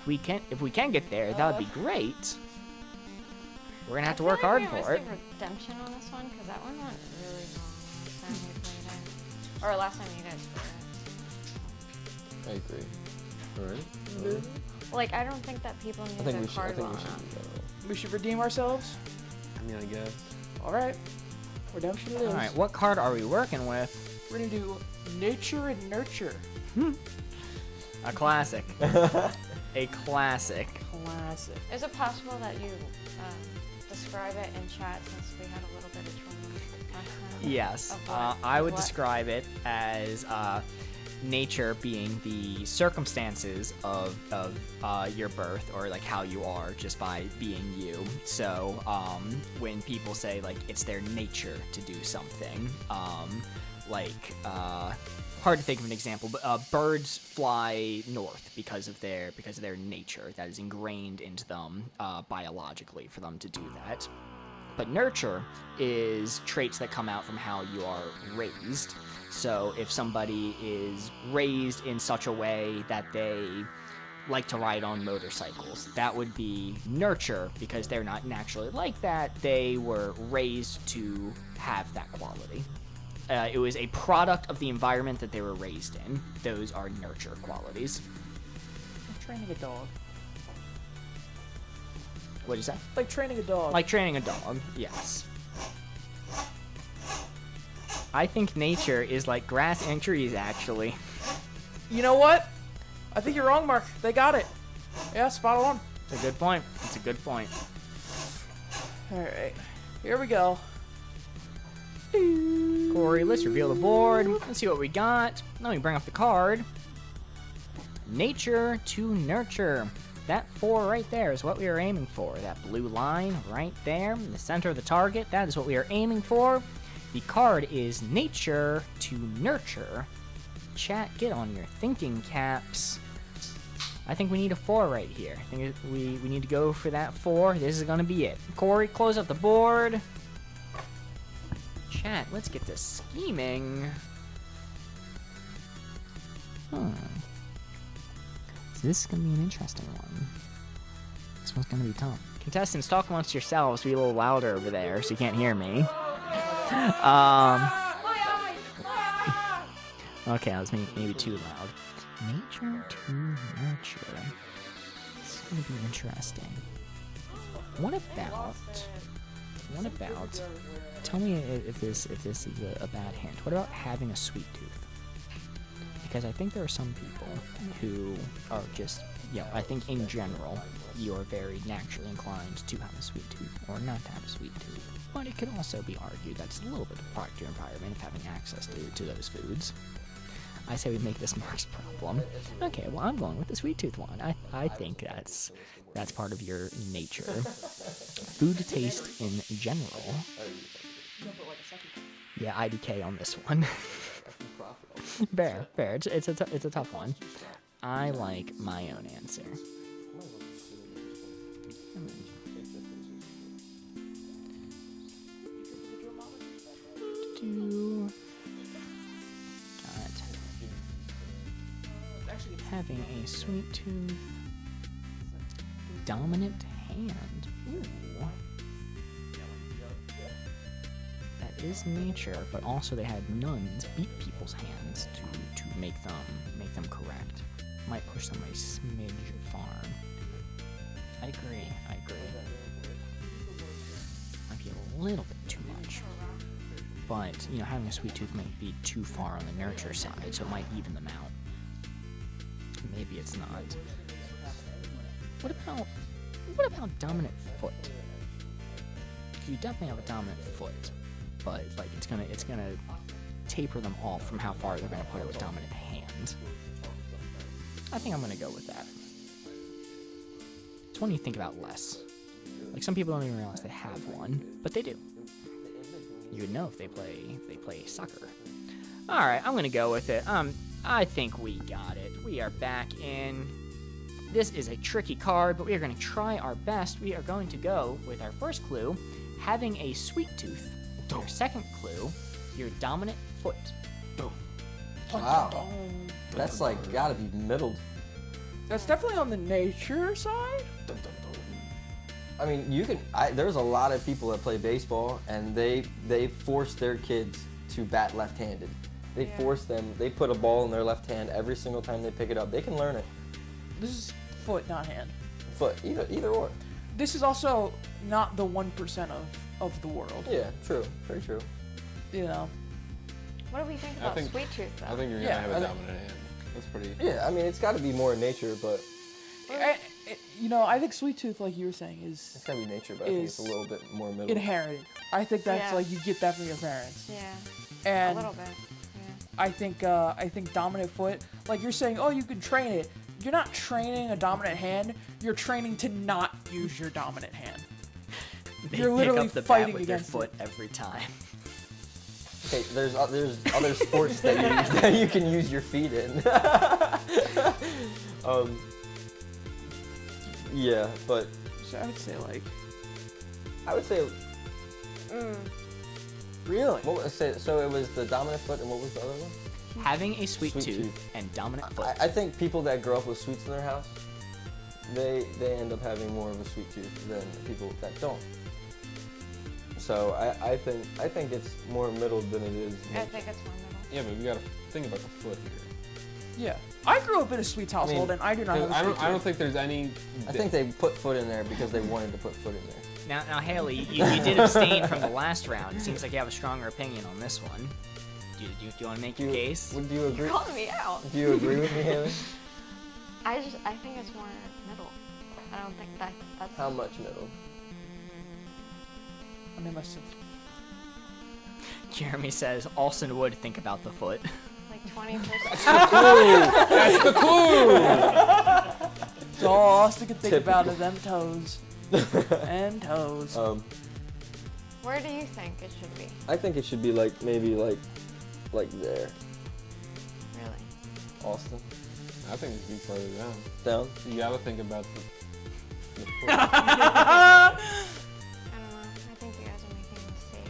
If we can get there, that would be great. We're gonna have to work hard for it. Redemption on this one because that one went really long last time we played it, or last time you guys played I agree. All right. it. Like I don't think that people I knew think the we should. I card think well we should. enough. We should redeem ourselves. I mean, I guess. All right. Redemption it is. All right, what card are we working with? We're gonna do nature and nurture. A classic. A classic. Classic. Is it possible that you describe it in chat since we had a little bit of trouble last time? Yes, Of what? I Of would what? describe it as nature being the circumstances of your birth, or like how you are just by being you. So when people say like it's their nature to do something, hard to think of an example, but birds fly north because of their nature. That is ingrained into them biologically for them to do that. But nurture is traits that come out from how you are raised. So if somebody is raised in such a way that they like to ride on motorcycles, that would be nurture because they're not naturally like that. They were raised to have that quality. It was a product of the environment that they were raised in. Those are nurture qualities. Like training a dog. What is that? Like training a dog. Like training a dog, yes. I think nature is like grass and trees, actually. You know what? I think you're wrong, Mark. They got it. Yeah, spot on. It's a good point. It's a good point. All right, here we go. Corey, let's reveal the board. Let's see what we got. Let me bring up the card. Nature to nurture. That 4 right there is what we are aiming for. That blue line right there in the center of the target, that is what we are aiming for. The card is nature to nurture. Chat, get on your thinking caps. I think we need a 4 right here. I think we need to go for that 4. This is going to be it. Corey, close up the board. Chat, let's get to scheming. So this is going to be an interesting one. This one's going to be tough. Contestants, talk amongst yourselves. Be a little louder over there so you can't hear me. Okay, I was maybe too loud. Nature to nurture. This is going to be interesting. What about... Tell me if this is a bad hint. What about having a sweet tooth? Because I think there are some people who are just, I think in general, you're very naturally inclined to have a sweet tooth or not to have a sweet tooth. But it could also be argued that's a little bit of a part of your environment of having access to those foods. I say we make this Mark's problem. Okay, well, I'm going with the sweet tooth one. I think that's part of your nature. Food taste in general. Yeah, IDK on this one. Fair. It's a tough one. I like my own answer. Having a sweet tooth. Dominant hand. Ooh. That is nature, but also they had nuns beat people's hands to make them correct. Might push them a smidge far. I agree. Might be a little bit too much. But, having a sweet tooth might be too far on the nurture side, so it might even them out. Maybe it's not. What about dominant foot? You definitely have a dominant foot, but it's gonna taper them off from how far they're gonna put it with dominant hand. I think I'm gonna go with that. It's one you think about less. Like some people don't even realize they have one, but they do. You would know if they play soccer. All right, I'm gonna go with it. I think we got it. We are back in. This is a tricky card, but we are going to try our best. We are going to go with our first clue, having a sweet tooth. Your second clue, your dominant foot. Wow. That's gotta be middled. That's definitely on the nature side. I mean, there's a lot of people that play baseball, and they force their kids to bat left-handed. They force them. They put a ball in their left hand every single time they pick it up. They can learn it. This is foot, not hand. Foot, either or. This is also not the 1% of the world. Yeah, true. Very true. What do we think about sweet tooth, though? I think you're gonna have a dominant hand. That's pretty. Yeah, I mean, it's got to be more in nature, but. I think sweet tooth, like you were saying, it's gotta be nature, but I think it's a little bit more middle. Inherited. I think that's you get that from your parents. Yeah. And a little bit. I think dominant foot, like you're saying, oh, you can train it. You're not training a dominant hand. You're training to not use your dominant hand. You're literally pick up the fighting bat with their against foot every time. Okay, there's other sports that you can use your feet in. Yeah, but So I would say like. I would say Really? what was so it was the dominant foot and what was the other one? Having a sweet, Sweet tooth, tooth. and dominant foot. I think people that grow up with sweets in their house, they end up having more of a sweet tooth than people that don't. So I think it's more middle than it is. I think it's more middle. Yeah, but we gotta think about the foot here. Yeah. I grew up in a sweets household, and I do not have a I sweet don't tooth. think there's any. I think they put foot in there because they wanted to put foot in there. Now, Haley, you did abstain from the last round. It seems like you have a stronger opinion on this one. Do you want to make your case? Would you agree? You're calling me out. Do you agree with me, Haley? I think it's more middle. I don't think that's. How much middle? I mean, listen. Jeremy says Alston would think about the foot. Like 20%. That's the clue. It's all Austin can think about Typical. is them toes. And toes. Where do you think it should be? I think it should be like maybe like there, Really? Austin. I think it should be further down. Down. You gotta think about the foot. I don't know. I think you guys are making a mistake.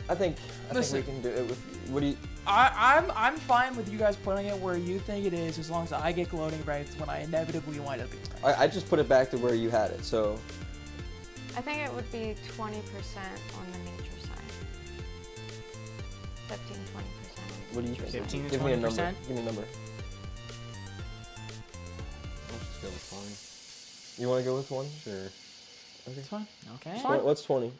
I think Listen. we can do it with. What do you? I'm fine with you guys putting it where you think it is, as long as I get gloating rights when I inevitably wind up being right. I just put it back to where you had it. So I think it would be 20% on the nature side. 15-20%. what do you think? 15 to Give me a number. 20%? Give me a number. Let's just go with 20. You want to go with 20? Sure. Okay. It's fine. Okay. What's 20?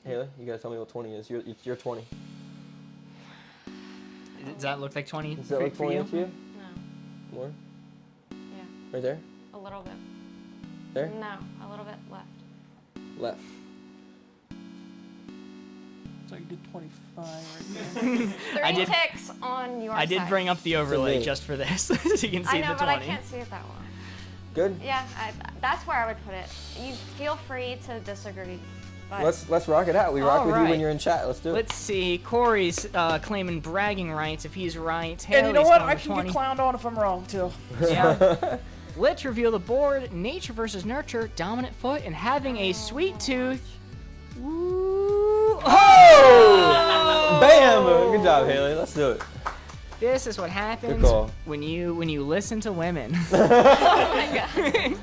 Haley, you gotta tell me what 20 is. You're 20. Does that look like 20 Does that for, look for 20 you? to you? No. More? Yeah. Right there? A little bit. There? No. A little bit left. Left. So you did 25 right there. 3 I did- ticks on your I did side. bring up the overlay me. just for this, so you can see I know, the 20. but I can't see it that well. Good. Yeah, that's where I would put it. You feel free to disagree. But Let's rock it out. We rock with you Alright. when you're in chat. Let's do it. Let's see. Corey's claiming bragging rights if he's right. And you know Haley's what? going I with can 20. get clowned on if I'm wrong, too. Yeah. Let's reveal the board. Nature versus nurture. Dominant foot and having a sweet tooth. Woo! Oh! Bam! Good job, Haley. Let's do it. This is what happens call. when you listen to women. oh my god.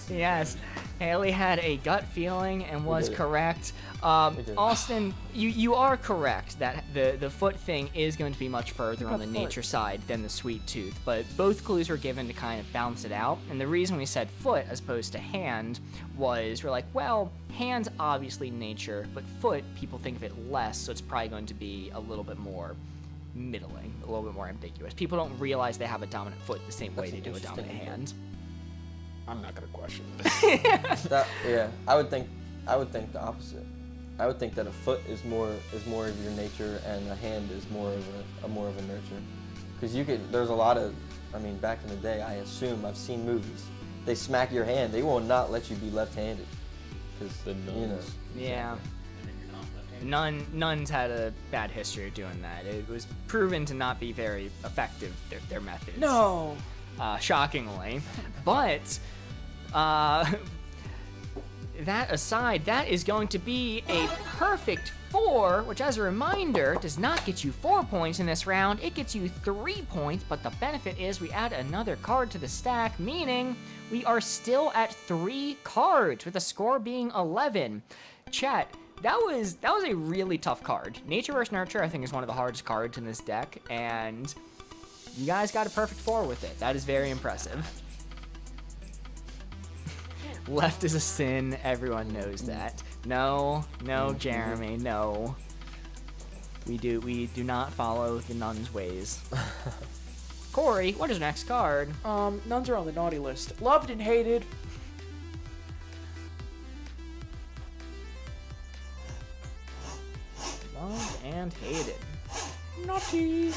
Yes. Haley had a gut feeling and was did. correct. did. Austin, you are correct that the foot thing is going to be much further on the foot? nature side than the sweet tooth, but both clues were given to kind of balance it out. And the reason we said foot as opposed to hand was we're like, well, hand's obviously nature, but foot, people think of it less, so it's probably going to be a little bit more middling, a little bit more ambiguous. People don't realize they have a dominant foot the same way That's they do a interesting. dominant hand. I'm not gonna question this. Yeah, I would think the opposite. I would think that a foot is more of your nature and a hand is more of a nurture. Because there's a lot of, I mean, back in the day, I assume I've seen movies. They smack your hand. They will not let you be left-handed. Because The you know. nuns. Yeah. And then you're not left-handed. Nuns had a bad history of doing that. It was proven to not be very effective, their methods. No. Shockingly. But, that aside, that is going to be a perfect 4, which as a reminder, does not get you 4 points in this round. It gets you 3 points, but the benefit is we add another card to the stack, meaning we are still at 3 cards, with the score being 11. Chat, that was a really tough card. Nature vs. Nurture, I think, is one of the hardest cards in this deck, and you guys got a perfect 4 with it. That is very impressive. Left is a sin, everyone knows that. No, Jeremy, no. We do not follow the nun's ways. Corey, what is the next card? Nuns are on the naughty list. Loved and hated. Loved and hated. Naughty.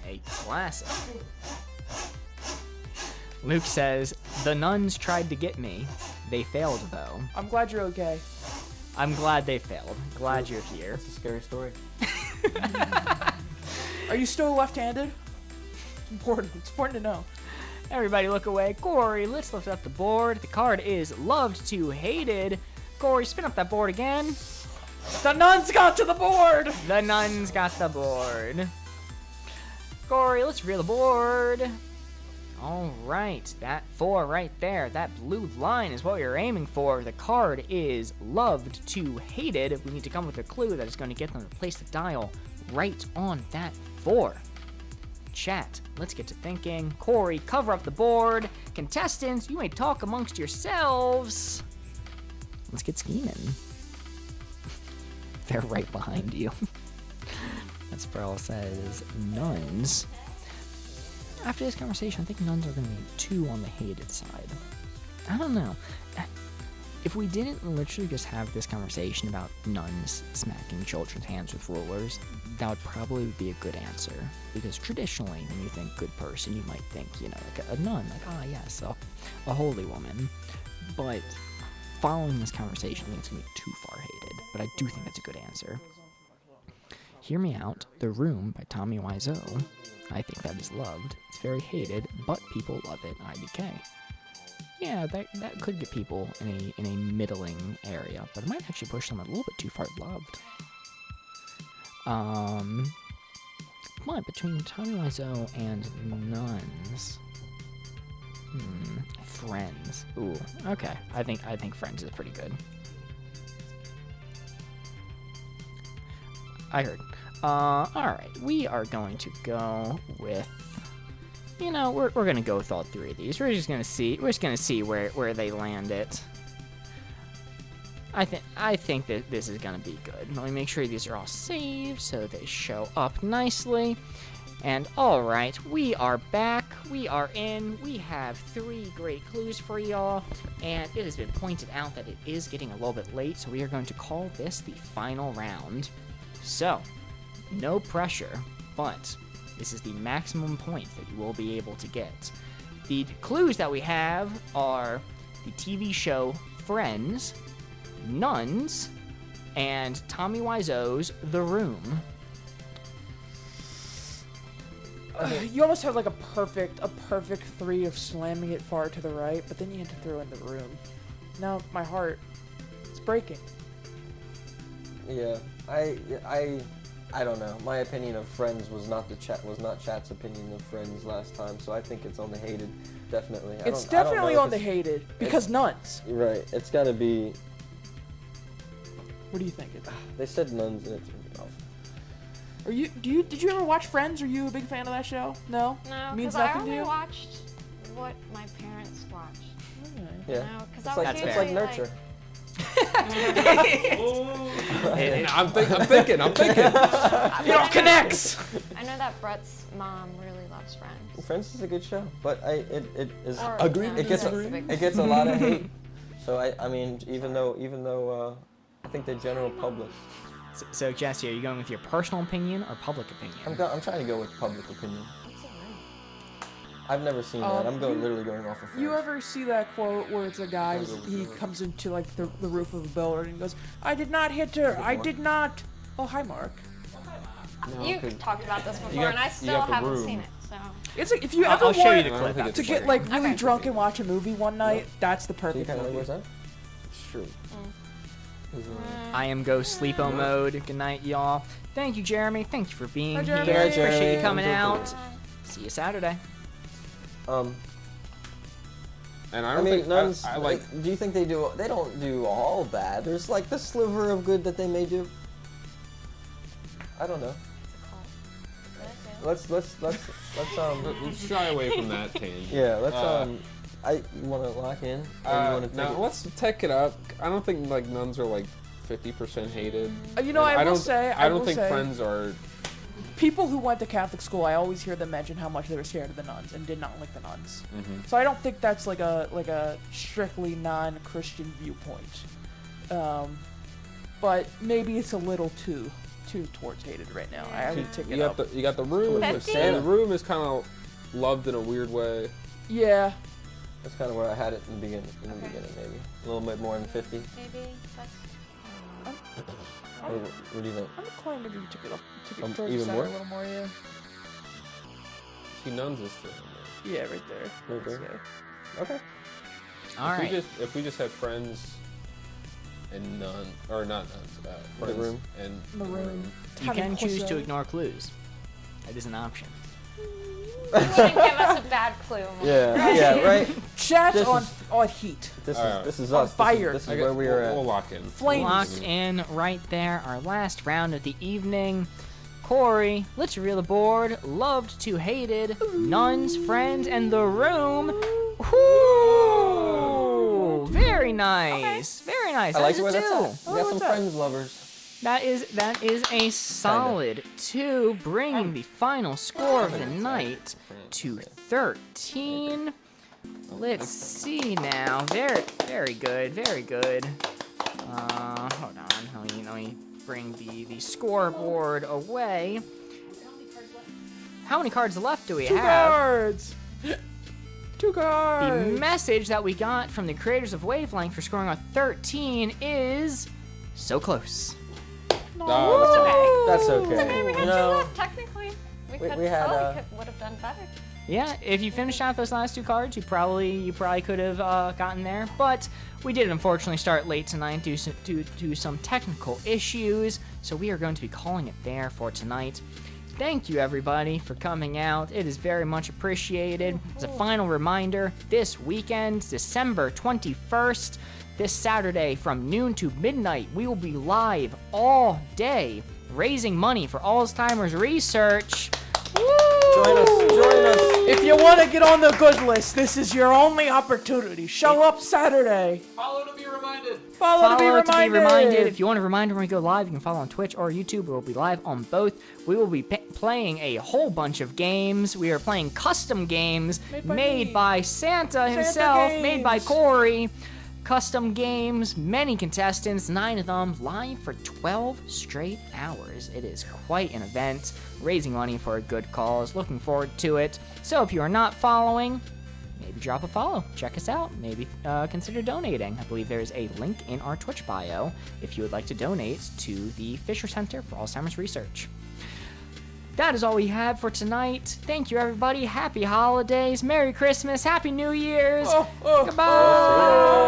A classic. Luke says, the nuns tried to get me. They failed, though. I'm glad you're okay. I'm glad they failed. Glad you're here. It's a scary story. Are you still left-handed? It's important. It's important to know. Everybody look away. Corey, let's lift up the board. The card is loved to hated. Corey, spin up that board again. The nuns got to the board! The nuns got the board. Corey, let's reveal the board. All right, that 4 right there, that blue line is what you're aiming for. The card is loved to hated. We need to come with a clue that is going to get them to place the dial right on that 4. Chat, let's get to thinking. Corey, cover up the board. Contestants, you may talk amongst yourselves. Let's get scheming. They're right behind you. That's Sproul says nuns. After this conversation, I think nuns are going to be 2 on the hated side. I don't know. If we didn't literally just have this conversation about nuns smacking children's hands with rulers, that would probably be a good answer. Because traditionally, when you think good person, you might think, you know, like a nun, like, ah, yes, a holy woman. But following this conversation, I think it's going to be too far hated. But I do think that's a good answer. Hear Me Out, The Room by Toppi Wiseau. I think that is loved. It's very hated, but people love it. IDK. Yeah, that could get people in a middling area, but it might actually push them a little bit too far loved. But between Toppi Wiseau and nuns, Friends. Ooh, okay. I think Friends is pretty good. I heard. Alright, we are going to go with, you know, we're gonna go with all 3 of these. We're just gonna see where they land it. I think that this is gonna be good. Let me make sure these are all saved so they show up nicely. And alright, we are back. We are in. We have 3 great clues for y'all. And it has been pointed out that it is getting a little bit late, so we are going to call this the final round. So, no pressure, but this is the maximum point that you will be able to get. The clues that we have are the TV show Friends, Nuns, and Toppi Wiseau's The Room. You almost have like a perfect 3 of slamming it far to the right, but then you had to throw in The Room. Now my heart, it's breaking. Yeah, I don't know. My opinion of Friends was not Chat's opinion of Friends last time, so I think it's on the hated, definitely. It's definitely on the hated because nuns. Right. It's got to be. What do you think? They said nuns and it threw me off. Did you ever watch Friends? Are you a big fan of that show? No? No, Means because I nothing to only you? watched what my parents watched. Okay. Yeah. No, because It's I like, was it's like usually nurture. I'm thinking. It all connects! I know that Brett's mom really loves Friends. Friends is a good show, but it is. Or, Agree. no, It gets that's a big it gets a lot of hate. So I mean, even though I think the general public. So Jesse, are you going with your personal opinion or public opinion? I'm trying to go with public opinion. I've never seen that. I'm literally going off of Friends. You ever see that quote where it's a guy, he comes into like the roof of a building and he goes, I did not hit her, I did not. Oh, hi Mark. No, You 'cause- talked about this before, got- and I you still got the haven't room. seen it. So It's like, if you ever I'll show you want the clip think after. to get like really Okay. drunk and watch a movie one night, that's the Do you perfect kind of know movie. what's that? Sure. I am go sleepo mode. Good night, y'all. Thank you, Jeremy. Thank you for being Hi, here. Jeremy. Hi, Appreciate Jeremy. you coming I'm out. See you Saturday. And I I don't mean, think nuns. I like. Do you think they do? They don't do all bad. There's like the sliver of good that they may do. I don't know. Let's Shy away from that tangent. Yeah, let's you want to lock in? Or you want to no, let's take it up. I don't think like nuns are like 50% hated. You know, And I will don't, say, I don't think Friends are. people who went to Catholic school, I always hear them mention how much they were scared of the nuns and did not like the nuns. So I don't think that's like a strictly non-Christian viewpoint. But maybe it's a little too too towards hated right now. I would take it You up. got the room. Fifty. And the room is kind of loved in a weird way. Yeah. That's kind of where I had it in the beginning. Maybe a little bit more than 50. Maybe that's. What do you think? I'm inclined maybe took it up. Took it towards Even the center more? a little more, yeah. See, nuns is still in Yeah, right there. Right there. Yeah. Okay. All right. If we just had friends and none, or not nuns, friends room. and The room. You can choose to ignore clues. That is an option. You wouldn't give us a bad clue. Yeah, right. Chat This on heat. This Alright. is On us. fire. This is where we are We'll at. lock in. Flames. Locked in right there, our last round of the evening. Corey, let's reveal the board. Loved to hated, nuns, friends, and the room. Whoo! Very nice. Very nice. I like That's where a that's two. at. We got some friends, lovers. That is a solid 2, bringing the final score of the night to 13. Let's see now. Very good. Very good. Hold on. Let me bring the scoreboard away. How many cards left do we Two have? cards. 2 The cards. message that we got from the creators of Wavelength for scoring a 13 is so close. That's okay. Okay, we got You two know, left, technically. We we could. had, would have done better. Yeah, if you finished out those last 2 cards, you probably could have gotten there. But we did unfortunately start late tonight due to some technical issues, so we are going to be calling it there for tonight. Thank you, everybody, for coming out. It is very much appreciated. As a final reminder, this weekend, December 21st, this Saturday from noon to midnight, we will be live all day raising money for Alzheimer's research. join us. If you want to get on the good list, this is your only opportunity. Show up Saturday. Follow to be reminded. Follow to be reminded. If you want a reminder when we go live, you can follow on Twitch or YouTube. We'll be live on both. We will be playing a whole bunch of games. We are playing custom games made by Santa himself, made by games. Corey. Custom games, many contestants, 9 of them, live for 12 straight hours. It is quite an event, raising money for a good cause. Looking forward to it. So if you are not following, maybe drop a follow. Check us out. Maybe consider donating. I believe there's a link in our Twitch bio if you would like to donate to the Fisher Center for Alzheimer's Research. That is all we have for tonight. Thank you, everybody. Happy holidays. Merry Christmas. Happy New Year's. Goodbye.